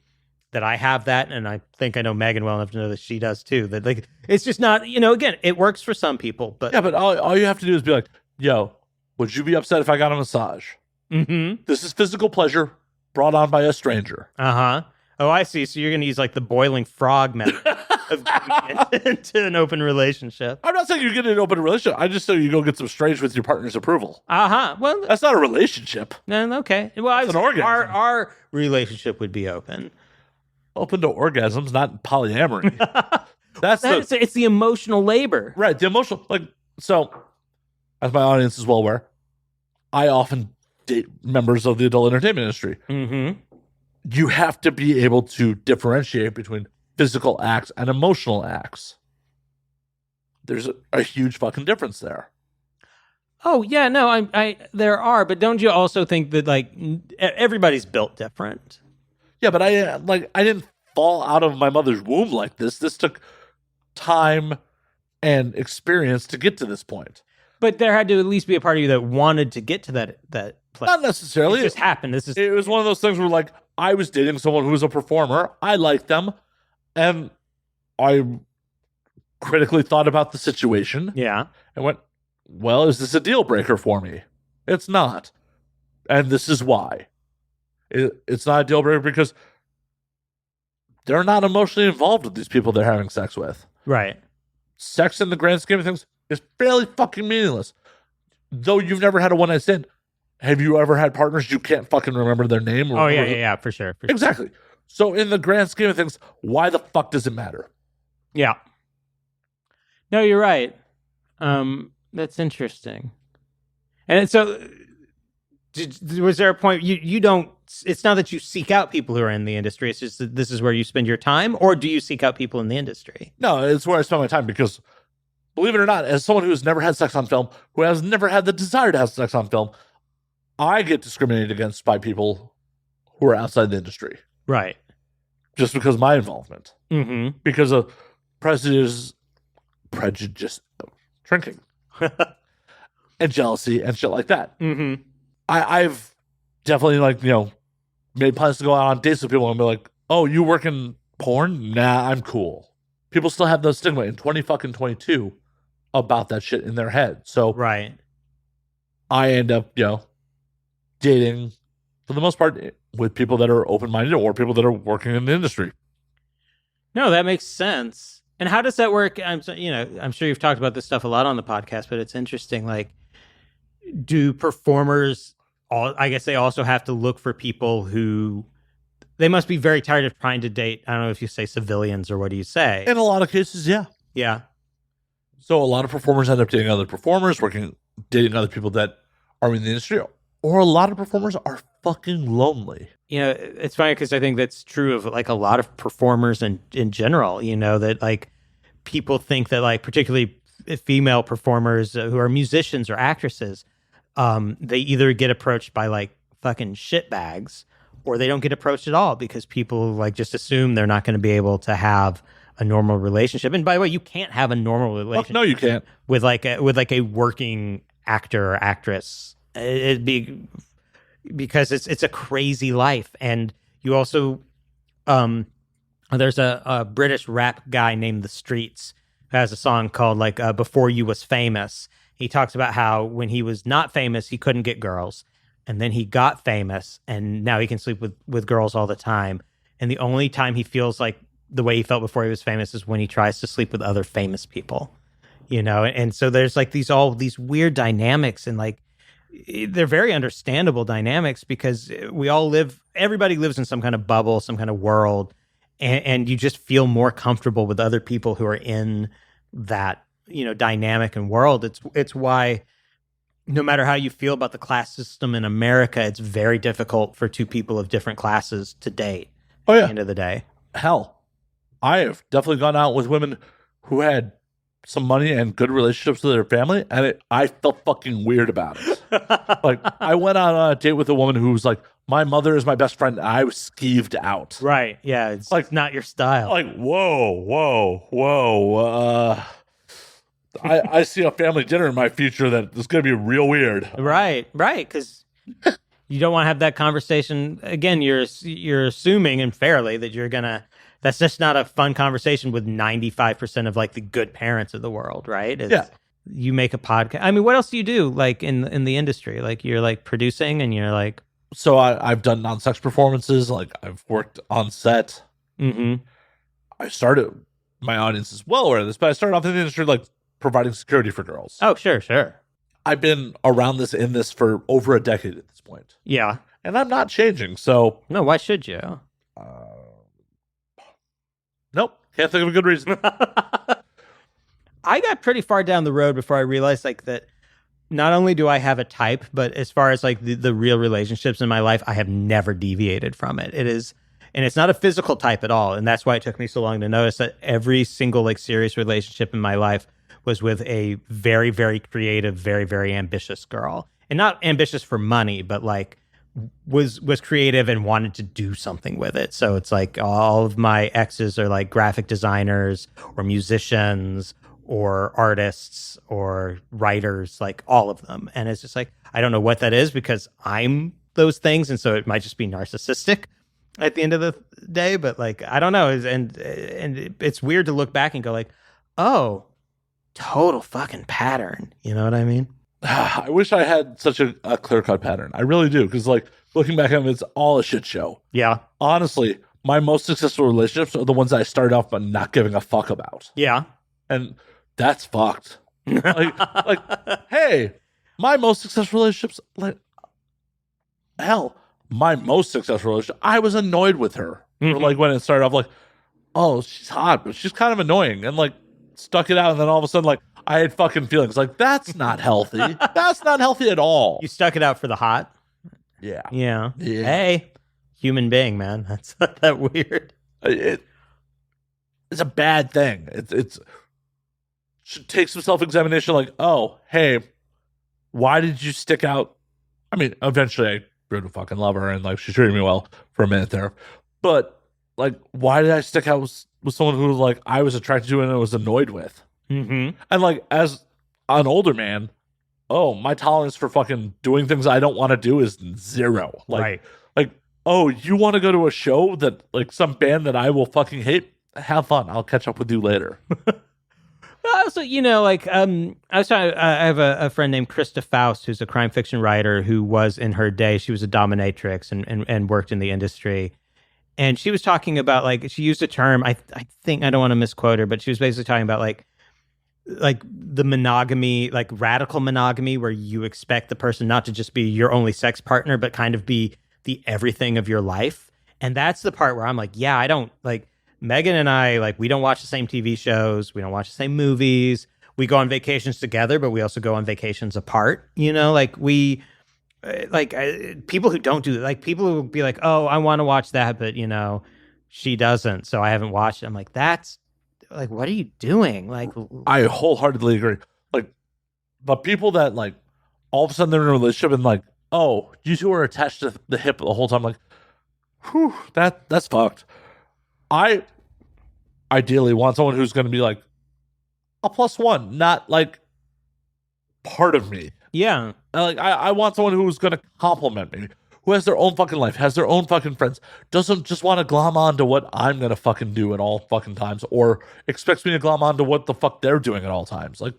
that I have that, and I think I know Megan well enough to know that she does too. That, like, it's just not, again, it works for some people, but yeah, but all you have to do is be like, yo, would you be upset if I got a massage? Mm-hmm. This is physical pleasure brought on by a stranger. Uh-huh. Oh, I see. So you're going to use like the boiling frog method of getting into an open relationship. I'm not saying you get an open relationship. I just say you go get some strange with your partner's approval. Uh-huh. Well, that's not a relationship. No, okay. Well, it's an orgasm. Our relationship would be open. Open to orgasms, not polyamory. It's the emotional labor. Right, the emotional, like, so, as my audience is well aware, I often date members of the adult entertainment industry. Mm-hmm. You have to be able to differentiate between physical acts and emotional acts. There's a huge fucking difference there. Oh, yeah, no, I there are, but don't you also think that, like, everybody's built different? Yeah, but I didn't fall out of my mother's womb like this. This took time and experience to get to this point. But there had to at least be a part of you that wanted to get to that place. Not necessarily. It just happened. It was one of those things where, like, I was dating someone who was a performer. I liked them, and I critically thought about the situation. Yeah. And went, well, is this a deal breaker for me? It's not. And this is why. It's not a deal breaker because they're not emotionally involved with these people they're having sex with. Right. Sex in the grand scheme of things is fairly fucking meaningless. Though you've never had a one-night stand, have you ever had partners you can't fucking remember their name? Oh, yeah, for sure. Exactly. So in the grand scheme of things, why the fuck does it matter? Yeah. No, you're right. That's interesting. And so, was there a point you don't? It's not that you seek out people who are in the industry. It's just that this is where you spend your time, or do you seek out people in the industry? No, it's where I spend my time because, believe it or not, as someone who's never had sex on film, who has never had the desire to have sex on film, I get discriminated against by people who are outside the industry. Right. Just because of my involvement. Mm-hmm. Because of prejudice, drinking, and jealousy and shit like that. Mm-hmm. I've definitely, like, made plans to go out on dates with people and be like, oh, you work in porn? Nah, I'm cool. People still have the stigma in 2022 about that shit in their head. So Right. I end up, dating, for the most part, with people that are open-minded or people that are working in the industry. No, that makes sense. And how does that work? I'm sure you've talked about this stuff a lot on the podcast, but it's interesting. Like, do performers, I guess they also have to look for people who, they must be very tired of trying to date. I don't know if you say civilians or what do you say? In a lot of cases, yeah. Yeah. So a lot of performers end up dating other performers, dating other people that are in the industry, or a lot of performers are fucking lonely. It's funny because I think that's true of like a lot of performers in general, that like people think that like particularly female performers who are musicians or actresses, they either get approached by like fucking shitbags or they don't get approached at all because people like just assume they're not going to be able to have a normal relationship. And by the way, you can't have a normal relationship. No, you can't. With a working actor or actress. It'd be because it's a crazy life. And you also, there's a British rap guy named The Streets who has a song called like Before You Was Famous. He talks about how when he was not famous, he couldn't get girls. And then he got famous and now he can sleep with girls all the time. And the only time he feels like the way he felt before he was famous is when he tries to sleep with other famous people, And so there's like all these weird dynamics and like, they're very understandable dynamics because everybody lives in some kind of bubble, some kind of world. And you just feel more comfortable with other people who are in that, dynamic and world. It's why no matter how you feel about the class system in America, it's very difficult for two people of different classes to date. Oh, yeah. At the end of the day. Hell, I have definitely gone out with women who had some money and good relationships with their family, and I felt fucking weird about it. Like, I went on a date with a woman who was like, my mother is my best friend, and I was skeeved out. Right, yeah, it's like not your style. Like, whoa. I see a family dinner in my future that is going to be real weird. Right, because you don't want to have that conversation. Again, you're assuming, and fairly, that you're going to, that's just not a fun conversation with 95% of like the good parents of the world, right? Yeah. You make a podcast. I mean, what else do you do like in the industry? Like you're like producing and you're like. So I've done non-sex performances. Like I've worked on set. Mm-hmm. My audience is well aware of this, but I started off in the industry like providing security for girls. Oh, sure. I've been around in this for over a decade at this point. Yeah. And I'm not changing. So. No, why should you? Nope. Can't think of a good reason. I got pretty far down the road before I realized like that not only do I have a type, but as far as like the real relationships in my life, I have never deviated from it. And it's not a physical type at all. And that's why it took me so long to notice that every single like serious relationship in my life was with a very, very creative, very, very ambitious girl. And not ambitious for money, but like was creative and wanted to do something with it. So it's like all of my exes are like graphic designers or musicians or artists or writers, like all of them. And it's just like, I don't know what that is because I'm those things. And so it might just be narcissistic at the end of the day, but like, I don't know. And it's weird to look back and go like, oh, total fucking pattern. You know what I mean? I wish I had such a clear-cut pattern. I really do. Because like looking back at it, it's all a shit show. Yeah. Honestly, my most successful relationships are the ones that I started off by not giving a fuck about. Yeah. And that's fucked. like, hey, my most successful relationships, my most successful relationship, I was annoyed with her. Mm-hmm. Like when it started off like, oh, she's hot, but she's kind of annoying. And like stuck it out, and then all of a sudden, like, I had fucking feelings. Like, that's not healthy. That's not healthy at all. You stuck it out for the hot. Yeah. Yeah. Yeah. Hey, human being, man. That's not that weird. It's a bad thing. It's should take some self-examination. Like, oh, hey, why did you stick out? I mean, eventually I grew to fucking love her, and like she treated me well for a minute there. But like, why did I stick out with someone who like I was attracted to and I was annoyed with? Mm-hmm. And like, as an older man, oh, my tolerance for fucking doing things I don't want to do is zero. Like, like, oh, you want to go to a show that like some band that I will fucking hate? Have fun. I'll catch up with you later. Also, you know, like I was talking. I have a friend named Krista Faust, who's a crime fiction writer who was in her day. She was a dominatrix and worked in the industry. And she was talking about like she used a term. I think I don't want to misquote her, but she was basically talking about like the monogamy, like radical monogamy, where you expect the person not to just be your only sex partner, but kind of be the everything of your life. And that's the part where I'm like, yeah, I don't like. Megan and I, like, we don't watch the same TV shows. We don't watch the same movies. We go on vacations together, but we also go on vacations apart. You know, like people who don't do that, like people who will be like, oh, I want to watch that, but, you know, she doesn't. So I haven't watched it. I'm like, that's like, what are you doing? Like, I wholeheartely agree. Like, but people that like all of a sudden they're in a relationship and like, oh, you two are attached to the hip the whole time. Like, whew, that's fucked. I ideally want someone who's going to be like a +1, not like part of me. yeah. Like I want someone who's going to compliment me, who has their own fucking life, has their own fucking friends, doesn't just want to glom on to what I'm going to fucking do at all fucking times, or expects me to glom on to what the fuck they're doing at all times. Like,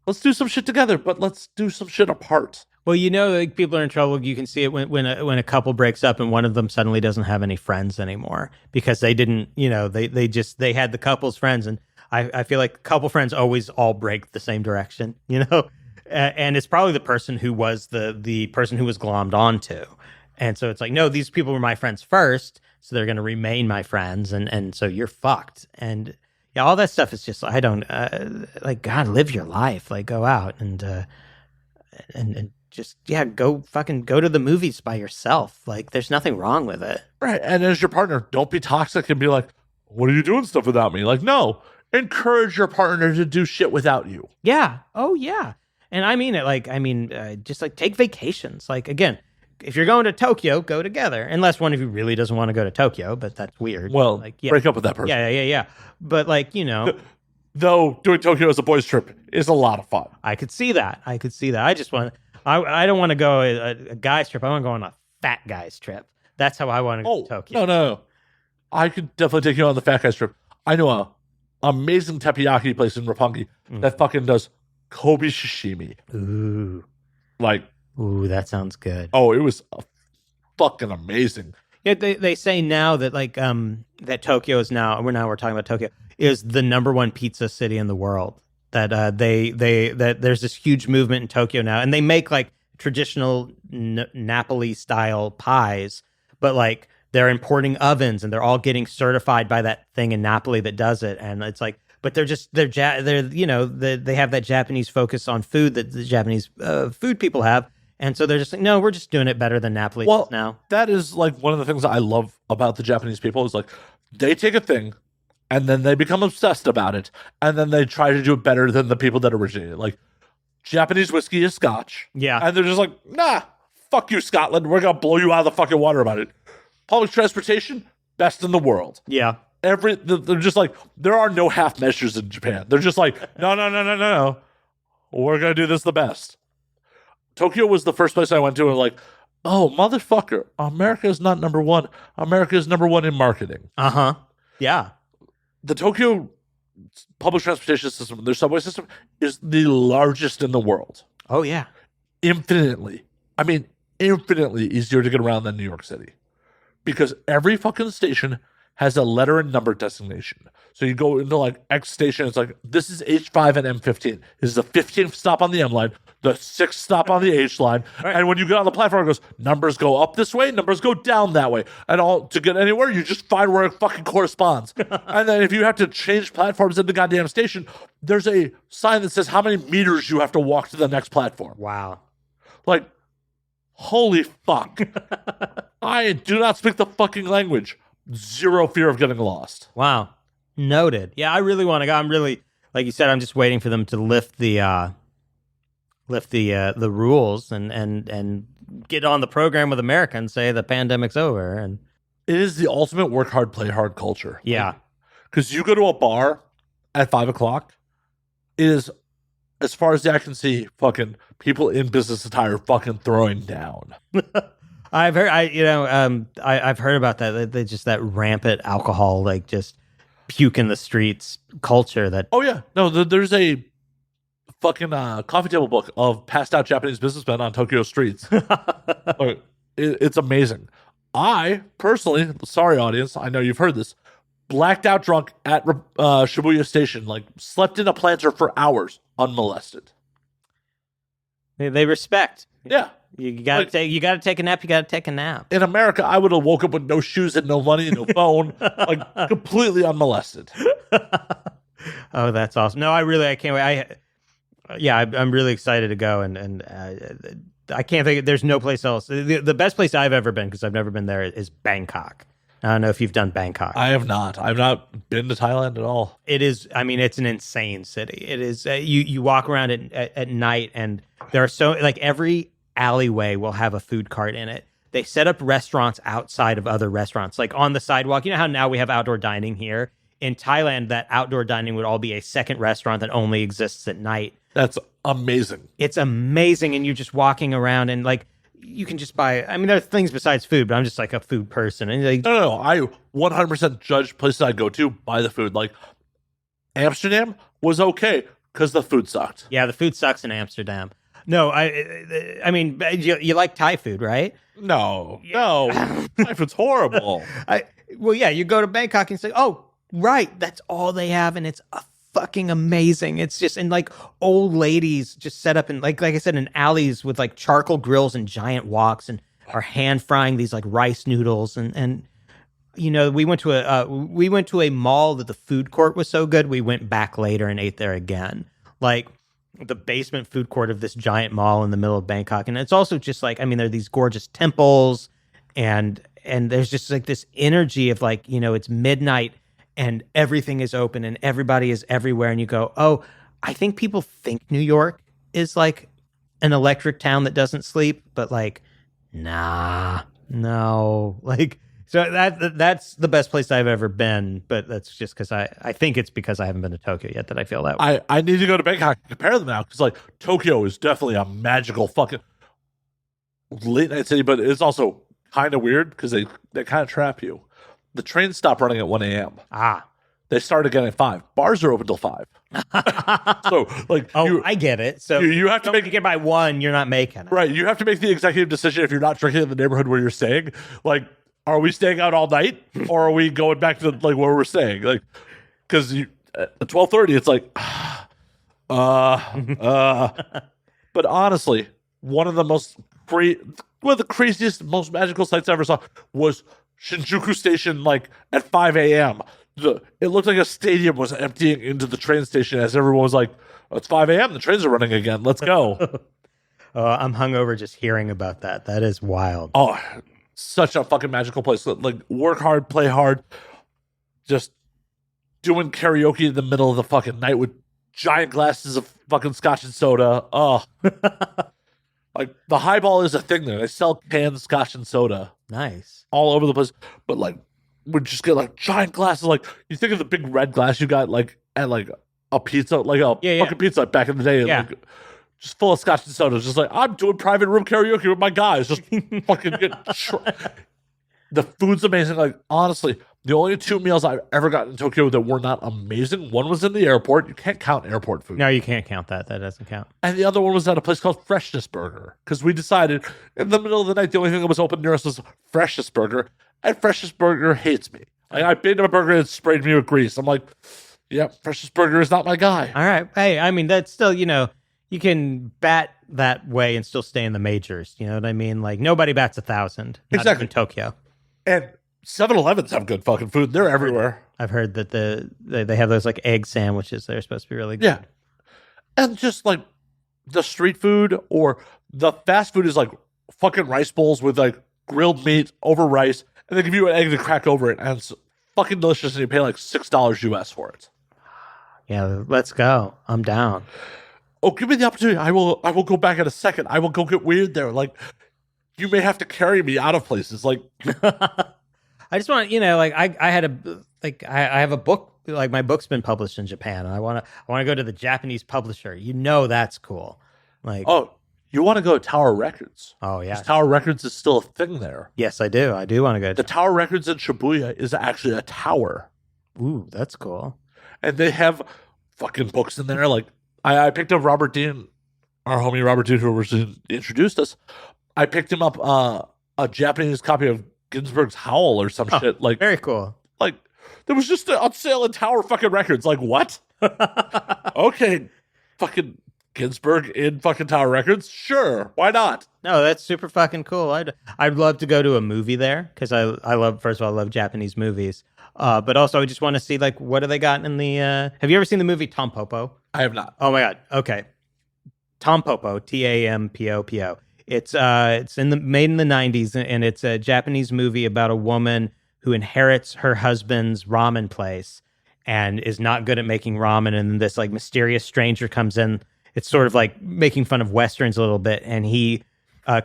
let's do some shit together, but let's do some shit apart. Well, you know, like people are in trouble. You can see it when a couple breaks up and one of them suddenly doesn't have any friends anymore because they didn't, you know, they had the couple's friends, and I feel like couple friends always all break the same direction, you know, and it's probably the person who was the person who was glommed onto, and so it's like, no, these people were my friends first, so they're going to remain my friends, and so you're fucked, and yeah, all that stuff is just I don't like God, live your life, like go out and just, yeah, go to the movies by yourself. Like, there's nothing wrong with it. Right. And as your partner, don't be toxic and be like, what are you doing stuff without me? Like, no, encourage your partner to do shit without you. Yeah. Oh, yeah. And I mean it. Like, just like take vacations. Like, again, if you're going to Tokyo, go together. Unless one of you really doesn't want to go to Tokyo, but that's weird. Well, like, yeah. break up with that person. Yeah. But like, you know. Though doing Tokyo as a boys trip is a lot of fun. I could see that. I just want I don't want to go a guy's trip. I want to go on a fat guy's trip. That's how I want to go to Tokyo. No. I could definitely take you on the fat guy's trip. I know a amazing teppanyaki place in Roppongi that fucking does Kobe sashimi. Ooh. Like, ooh, that sounds good. Oh, it was fucking amazing. Yeah, they say now that like that Tokyo is now we're talking about Tokyo is the #1 pizza city in the world. That that there's this huge movement in Tokyo now, and they make like traditional Napoli style pies, but like they're importing ovens and they're all getting certified by that thing in Napoli that does it, and it's like, but they're you know they have that Japanese focus on food that the Japanese food people have, and so they're just like, no, we're just doing it better than Napoli does now. That is like one of the things that I love about the Japanese people is like they take a thing. And then they become obsessed about it. And then they try to do it better than the people that originated it. Like, Japanese whiskey is Scotch. Yeah. And they're just like, nah, fuck you, Scotland. We're going to blow you out of the fucking water about it. Public transportation, best in the world. Yeah. They're just like, there are no half measures in Japan. They're just like, no. We're going to do this the best. Tokyo was the first place I went to and like, oh, motherfucker, America is not #1. America is #1 in marketing. Uh-huh. Yeah. The Tokyo public transportation system, their subway system, is the largest in the world. Oh, yeah. Infinitely easier to get around than New York City. Because every fucking station has a letter and number designation. So you go into like X station, it's like, this is H5 and M15. This is the 15th stop on the M line, the 6th stop on the H line. Right. And when you get on the platform, it goes, numbers go up this way, numbers go down that way. And all to get anywhere, you just find where it fucking corresponds. And then if you have to change platforms in the goddamn station, there's a sign that says how many meters you have to walk to the next platform. Wow. Like, holy fuck. I do not speak the fucking language. Zero fear of getting lost. Wow. Noted. Yeah, I really want to go. I'm really, like you said, I'm just waiting for them to lift the rules and get on the program with America and say the pandemic's over. And it is the ultimate work hard, play hard culture. Yeah. Because you go to a bar at 5 o'clock, it is, as far as the eye can see, fucking people in business attire fucking throwing down. I've heard, I've heard about that. They just that rampant alcohol, like just puke in the streets culture. That oh yeah, no, there's a fucking coffee table book of passed out Japanese businessmen on Tokyo streets. It's amazing. I personally, sorry audience, I know you've heard this, blacked out drunk at Shibuya Station, like slept in a planter for hours unmolested. They respect. Yeah. You gotta take a nap. You gotta take a nap. In America, I would have woke up with no shoes and no money, no phone, like completely unmolested. Oh, that's awesome! No, I can't wait. I'm really excited to go, and I can't think. There's no place else. The best place I've ever been, because I've never been there, is Bangkok. I don't know if you've done Bangkok. I have not. I've not been to Thailand at all. It is. I mean, it's an insane city. It is. You walk around at night, and there are so like every alleyway will have a food cart in it. They set up restaurants outside of other restaurants, like on the sidewalk. You know how now we have outdoor dining here? In Thailand, that outdoor dining would all be a second restaurant that only exists at night. That's amazing. It's amazing. And you're just walking around and like, you can just buy, I mean, there are things besides food, but I'm just like a food person. And like, no. I 100% judge places I go to by the food. Like Amsterdam was okay because the food sucked. Yeah, the food sucks in Amsterdam. No, I mean, you like Thai food, right? No. Thai food's horrible. Well, yeah, you go to Bangkok and say, oh, right, that's all they have, and it's fucking amazing. It's just, and like old ladies just set up in like I said, in alleys with like charcoal grills and giant woks, and are hand frying these like rice noodles, and you know, we went to a mall that the food court was so good, we went back later and ate there again. Like the basement food court of this giant mall in the middle of Bangkok. And it's also just like, I mean, there are these gorgeous temples, and there's just like this energy of like, you know, it's midnight and everything is open and everybody is everywhere. And you go, oh, I think people think New York is like an electric town that doesn't sleep, but like, nah, no, like, so that's the best place I've ever been, but that's just because I think it's because I haven't been to Tokyo yet that I feel that way. I need to go to Bangkok and compare them now, because like Tokyo is definitely a magical fucking late night city, but it's also kind of weird because they kind of trap you. The trains stop running at 1 a.m. They start again at 5. Bars are open till 5. So like, I get it. So you have to make it by 1, you're not making it. Right. You have to make the executive decision if you're not drinking in the neighborhood where you're staying. Like, are we staying out all night, or are we going back to like where we're staying? Like, because at 12:30, it's like, But honestly, one of the craziest, most magical sights I ever saw was Shinjuku Station. Like at 5 a.m., it looked like a stadium was emptying into the train station as everyone was like, oh, "It's 5 a.m. The trains are running again. Let's go." I'm hungover just hearing about that. That is wild. Oh. Such a fucking magical place. Like, work hard, play hard. Just doing karaoke in the middle of the fucking night with giant glasses of fucking scotch and soda. Oh. Like, the highball is a thing there. They sell canned scotch and soda. Nice. All over the place. But, like, we just get, like, giant glasses. Like, you think of the big red glass you got, like, at, like, a pizza, like a fucking pizza back in the day. Yeah. Like, just full of scotch and soda. Just like, I'm doing private room karaoke with my guys. Just fucking get... The food's amazing. Like, honestly, the only 2 meals I've ever gotten in Tokyo that were not amazing, one was in the airport. You can't count airport food. No, you can't count that. That doesn't count. And the other one was at a place called Freshness Burger, because we decided in the middle of the night, the only thing that was open near us was Freshness Burger, and Freshness Burger hates me. Like, I bit into a burger and it sprayed me with grease. I'm like, yeah, Precious Burger is not my guy. All right. Hey, I mean, that's still, you can bat that way and still stay in the majors. You know what I mean? Like, nobody bats 1,000. Not Exactly. even Tokyo. And 7-Elevens have good fucking food. They're everywhere. I've heard that they have those like egg sandwiches. They're supposed to be really good. Yeah. And just like the street food or the fast food is like fucking rice bowls with like grilled meat over rice, and they give you an egg to crack over it, and it's fucking delicious, and you pay like $6 US for it. Yeah, let's go. I'm down. Oh, give me the opportunity. I will go back in a second. I will go get weird there. Like, you may have to carry me out of places. Like, I just want, like I have a book, like my book's been published in Japan, and I want to go to the Japanese publisher. That's cool. Like, oh, you want to go to Tower Records? oh yeah, 'Cause Tower Records is still a thing there. yes, I do. I do want to go. The Tower Records in Shibuya is actually a tower, Ooh, that's cool. and they have fucking books in there. Like, I picked up Robert Dean, our homie Robert Dean, who introduced us. I picked him up a Japanese copy of Ginsberg's Howl or some shit. Like, Very cool. like there was just on sale in Tower fucking Records. Like, what? Okay, fucking Ginsberg in fucking Tower Records? Sure, why not? No, that's super fucking cool. I'd love to go to a movie there because I love, first of all, I love Japanese movies. But also I just want to see like what do they got in the have you ever seen the movie Tom Popo? I have not. Oh my god. Okay. Tom Popo, Tampopo. It's made in the 90s, and it's a Japanese movie about a woman who inherits her husband's ramen place and is not good at making ramen, and this like mysterious stranger comes in. It's sort of like making fun of Westerns a little bit, and he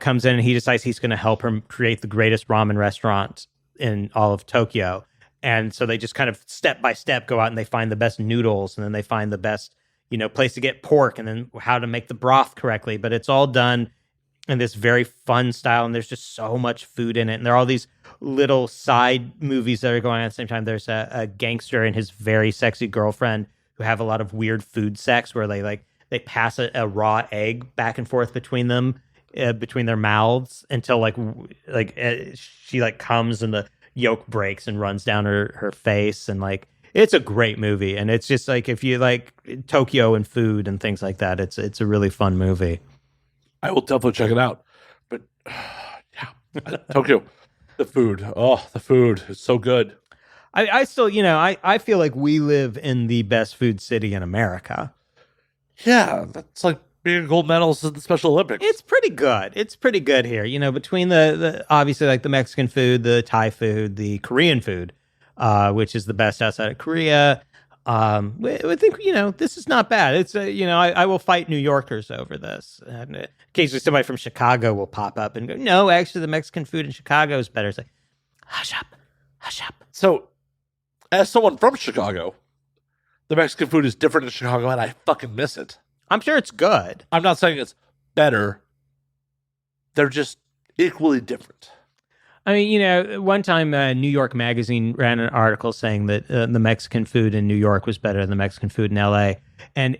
comes in and he decides he's going to help her create the greatest ramen restaurant in all of Tokyo. And so they just kind of step by step go out and they find the best noodles, and then they find the best, place to get pork, and then how to make the broth correctly. But it's all done in this very fun style, and there's just so much food in it. And there are all these little side movies that are going on at the same time. There's a gangster and his very sexy girlfriend who have a lot of weird food sex where they pass a raw egg back and forth between them, between their mouths until she like comes and the yolk breaks and runs down her face, and like it's a great movie. And it's just like if you like Tokyo and food and things like that, it's a really fun movie. I will definitely check it out. But yeah, Tokyo, the food. Oh, the food is so good. I still, I feel like we live in the best food city in America. Yeah, that's like being gold medals at the Special Olympics. It's pretty good. It's pretty good here. Between the obviously like the Mexican food, the Thai food, the Korean food, which is the best outside of Korea. I think, this is not bad. It's, I will fight New Yorkers over this. And occasionally somebody from Chicago will pop up and go, no, actually the Mexican food in Chicago is better. It's like, hush up, hush up. So, as someone from Chicago, the Mexican food is different in Chicago, and I fucking miss it. I'm sure it's good. I'm not saying it's better. They're just equally different. I mean, one time New York Magazine ran an article saying that the Mexican food in New York was better than the Mexican food in L.A. And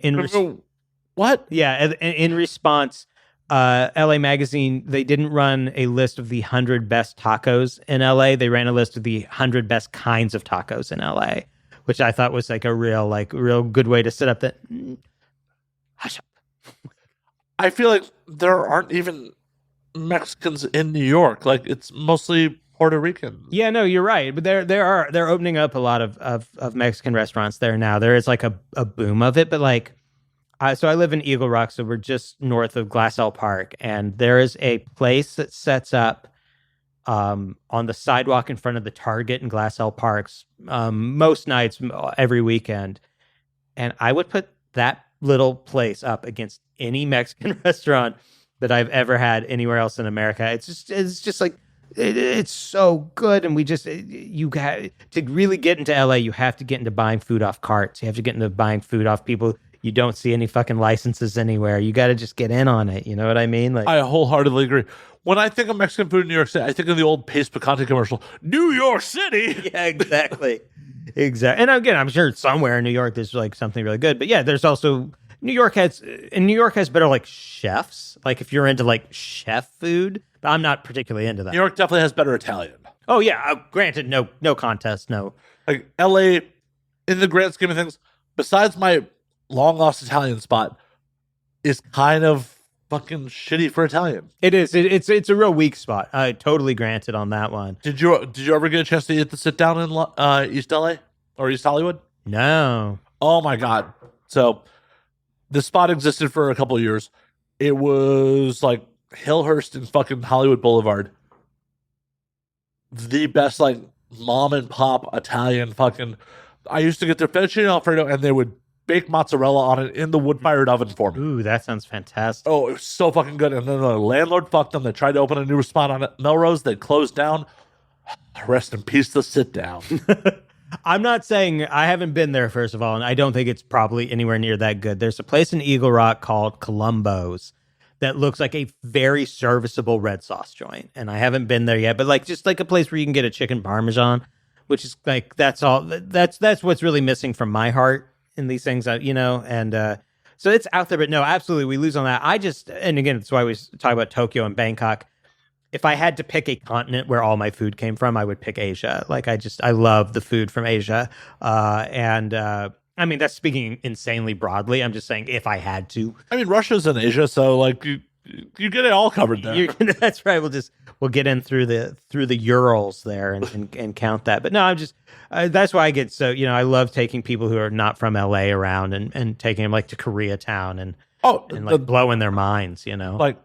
what? Yeah, in response, LA Magazine, they didn't run a list of the 100 best tacos in LA. They ran a list of the 100 best kinds of tacos in LA, which I thought was like a real good way to set up that. Hush up. I feel like there aren't even Mexicans in New York. Like, it's mostly Puerto Rican. Yeah, no, you're right. But they're opening up a lot of Mexican restaurants there now. There is like a boom of it, but like, so I live in Eagle Rock, so we're just north of Glassell Park, and there is a place that sets up on the sidewalk in front of the Target in Glassell Parks most nights, every weekend. And I would put that little place up against any Mexican restaurant that I've ever had anywhere else in America. It's just like, it's so good. And you got to really get into LA, you have to get into buying food off carts. You have to get into buying food off people. You don't see any fucking licenses anywhere. You got to just get in on it. You know what I mean? Like, I wholeheartedly agree. When I think of Mexican food in New York City, I think of the old Pace Picante commercial, New York City. Yeah, exactly. Exactly. And again, I'm sure somewhere in New York there's like something really good. But yeah, there's also New York has better like chefs. Like if you're into like chef food, but I'm not particularly into that. New York definitely has better Italian. Oh yeah, granted, no contest, no. Like LA, in the grand scheme of things, besides my long lost Italian spot, is kind of fucking shitty for Italian. It is. It's a real weak spot. I totally granted on that one. Did you ever get a chance to eat the sit down in East LA or East Hollywood? No. Oh my god! So the spot existed for a couple of years. It was like Hillhurst and fucking Hollywood Boulevard. The best like mom and pop Italian fucking. I used to get their fettuccine alfredo, and they would bake mozzarella on it in the wood-fired oven for me. Ooh, that sounds fantastic. Oh, it was so fucking good. And then the landlord fucked them. They tried to open a new spot on Melrose. They closed down. Rest in peace, the sit down. I'm not saying I haven't been there, first of all, and I don't think it's probably anywhere near that good. There's a place in Eagle Rock called Columbo's that looks like a very serviceable red sauce joint, and I haven't been there yet. But like just like a place where you can get a chicken parmesan, which is like that's all. That's what's really missing from my heart in these things, you know. And so it's out there, but no, absolutely, we lose on that. And again, that's why we talk about Tokyo and Bangkok. If I had to pick a continent where all my food came from, I would pick Asia. Like I love the food from Asia. I mean, that's speaking insanely broadly. I'm just saying if I had to. I mean, Russia's in Asia, so like you get it all covered there. That's right. We'll get in through the Urals there and count that. But no, I'm just that's why I get so, you know, I love taking people who are not from LA around and taking them like to Koreatown and like blowing their minds, you know. Like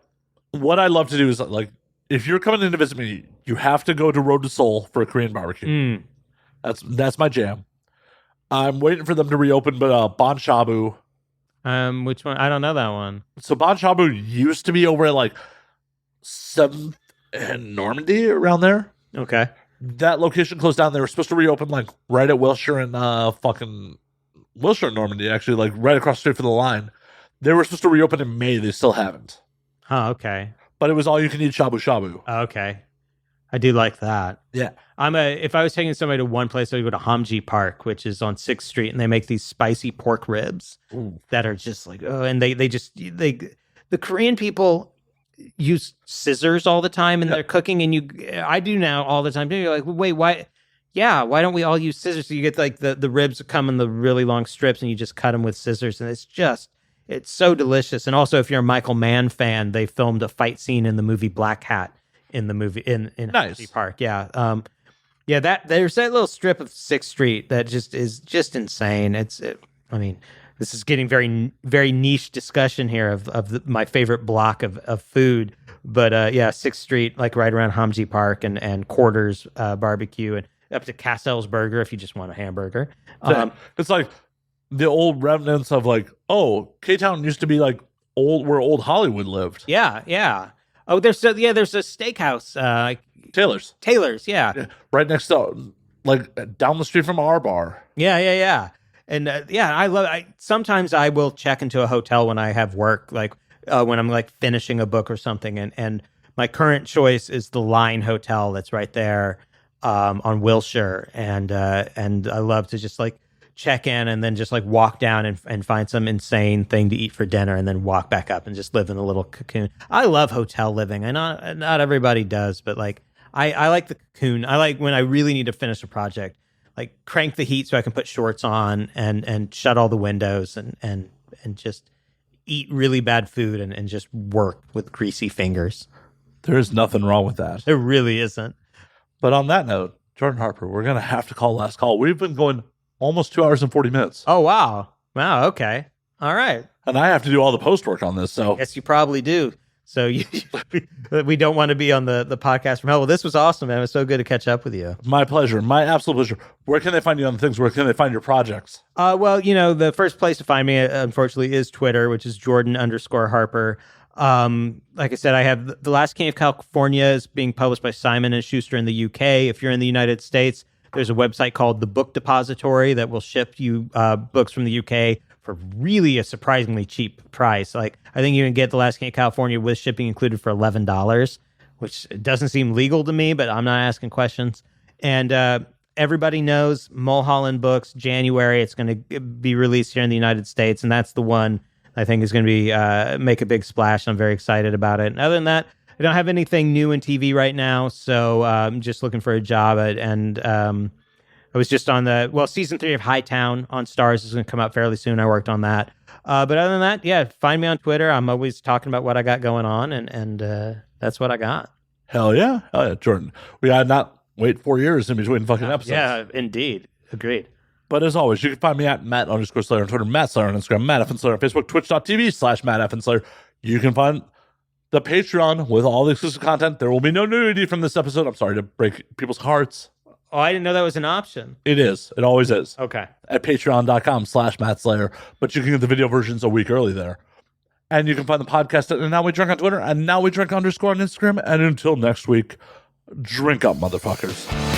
what I love to do is like if you're coming in to visit me, you have to go to Road to Seoul for a Korean barbecue. That's my jam. I'm waiting for them to reopen, but Bon Shabu. Which one? I don't know that one. So Bon Shabu used to be over at like 7th and Normandy around there. Okay. That location closed down. They were supposed to reopen like right at Wilshire and fucking Wilshire and Normandy, actually, like right across the street from the line. They were supposed to reopen in May. They still haven't. Oh, okay. But it was all you can eat shabu shabu. Okay. I do like that. Yeah. If I was taking somebody to one place, I would go to Hamji Park, which is on 6th Street, and they make these spicy pork ribs that are just like, oh, and the Korean people use scissors all the time in their cooking, and I do now all the time too. You're like, wait, why? Yeah, why don't we all use scissors? So you get like the ribs come in the really long strips, and you just cut them with scissors, and it's so delicious. And also, if you're a Michael Mann fan, they filmed a fight scene in the movie Black Hat in the movie in nice. Hamji Park. Yeah. That there's that little strip of 6th Street that is just insane. I mean, this is getting very, very niche discussion here of my favorite block of food. But 6th Street, like right around Hamji Park and Quarters barbecue and up to Cassell's Burger if you just want a hamburger. It's like the old remnants of like, oh, K-Town used to be like where old Hollywood lived. Yeah. Oh, there's a steakhouse. Taylor's, yeah. Right next to, like, down the street from our bar. Yeah. And I love. Sometimes I will check into a hotel when I have work, like when I'm like finishing a book or something. And my current choice is the Line Hotel that's right there on Wilshire, and I love to just like check in and then just like walk down and find some insane thing to eat for dinner and then walk back up and just live in a little cocoon. I love hotel living. I know not everybody does, but like I like the cocoon. I like when I really need to finish a project, like crank the heat so I can put shorts on and shut all the windows and just eat really bad food and just work with greasy fingers. There is nothing wrong with that. There really isn't. But on that note, Jordan Harper, we're going to have to call last call. We've been going almost 2 hours and 40 minutes. Oh, wow. Okay. All right. And I have to do all the post work on this. So yes, you probably do. So we don't want to be on the podcast from hell. Well, this was awesome, man. It was so good to catch up with you. My pleasure. My absolute pleasure. Where can they find you on things? Where can they find your projects? Well, the first place to find me, unfortunately, is Twitter, which is Jordan_Harper. Like I said, I have The Last King of California is being published by Simon & Schuster in the UK. If you're in the United States, there's a website called The Book Depository that will ship you books from the UK for really a surprisingly cheap price. Like, I think you can get The Last King of California with shipping included for $11, which doesn't seem legal to me, but I'm not asking questions. And everybody knows Mulholland Books, January, it's going to be released here in the United States, and that's the one I think is going to be make a big splash. I'm very excited about it. And other than that, I don't have anything new in TV right now, so I'm just looking for a job. I was just on season 3 of Hightown on Stars is going to come out fairly soon. I worked on that. But other than that, yeah, find me on Twitter. I'm always talking about what I got going on, and that's what I got. Hell yeah, Jordan. We gotta not wait 4 years in between fucking episodes. Yeah, indeed. Agreed. But as always, you can find me at Matt_Slayer on Twitter, Matt Slayer on Instagram, Matt F. Slayer on Facebook, twitch.tv/Matt F. Slayer. You can find the Patreon with all the exclusive content. There will be no nudity from this episode. I'm sorry to break people's hearts. Oh, I didn't know that was an option. It is. It always is. Okay. At patreon.com/Matt Slayer. But you can get the video versions a week early there. And you can find the podcast at Now We Drink on Twitter and Now We Drink _ on Instagram. And until next week, drink up, motherfuckers.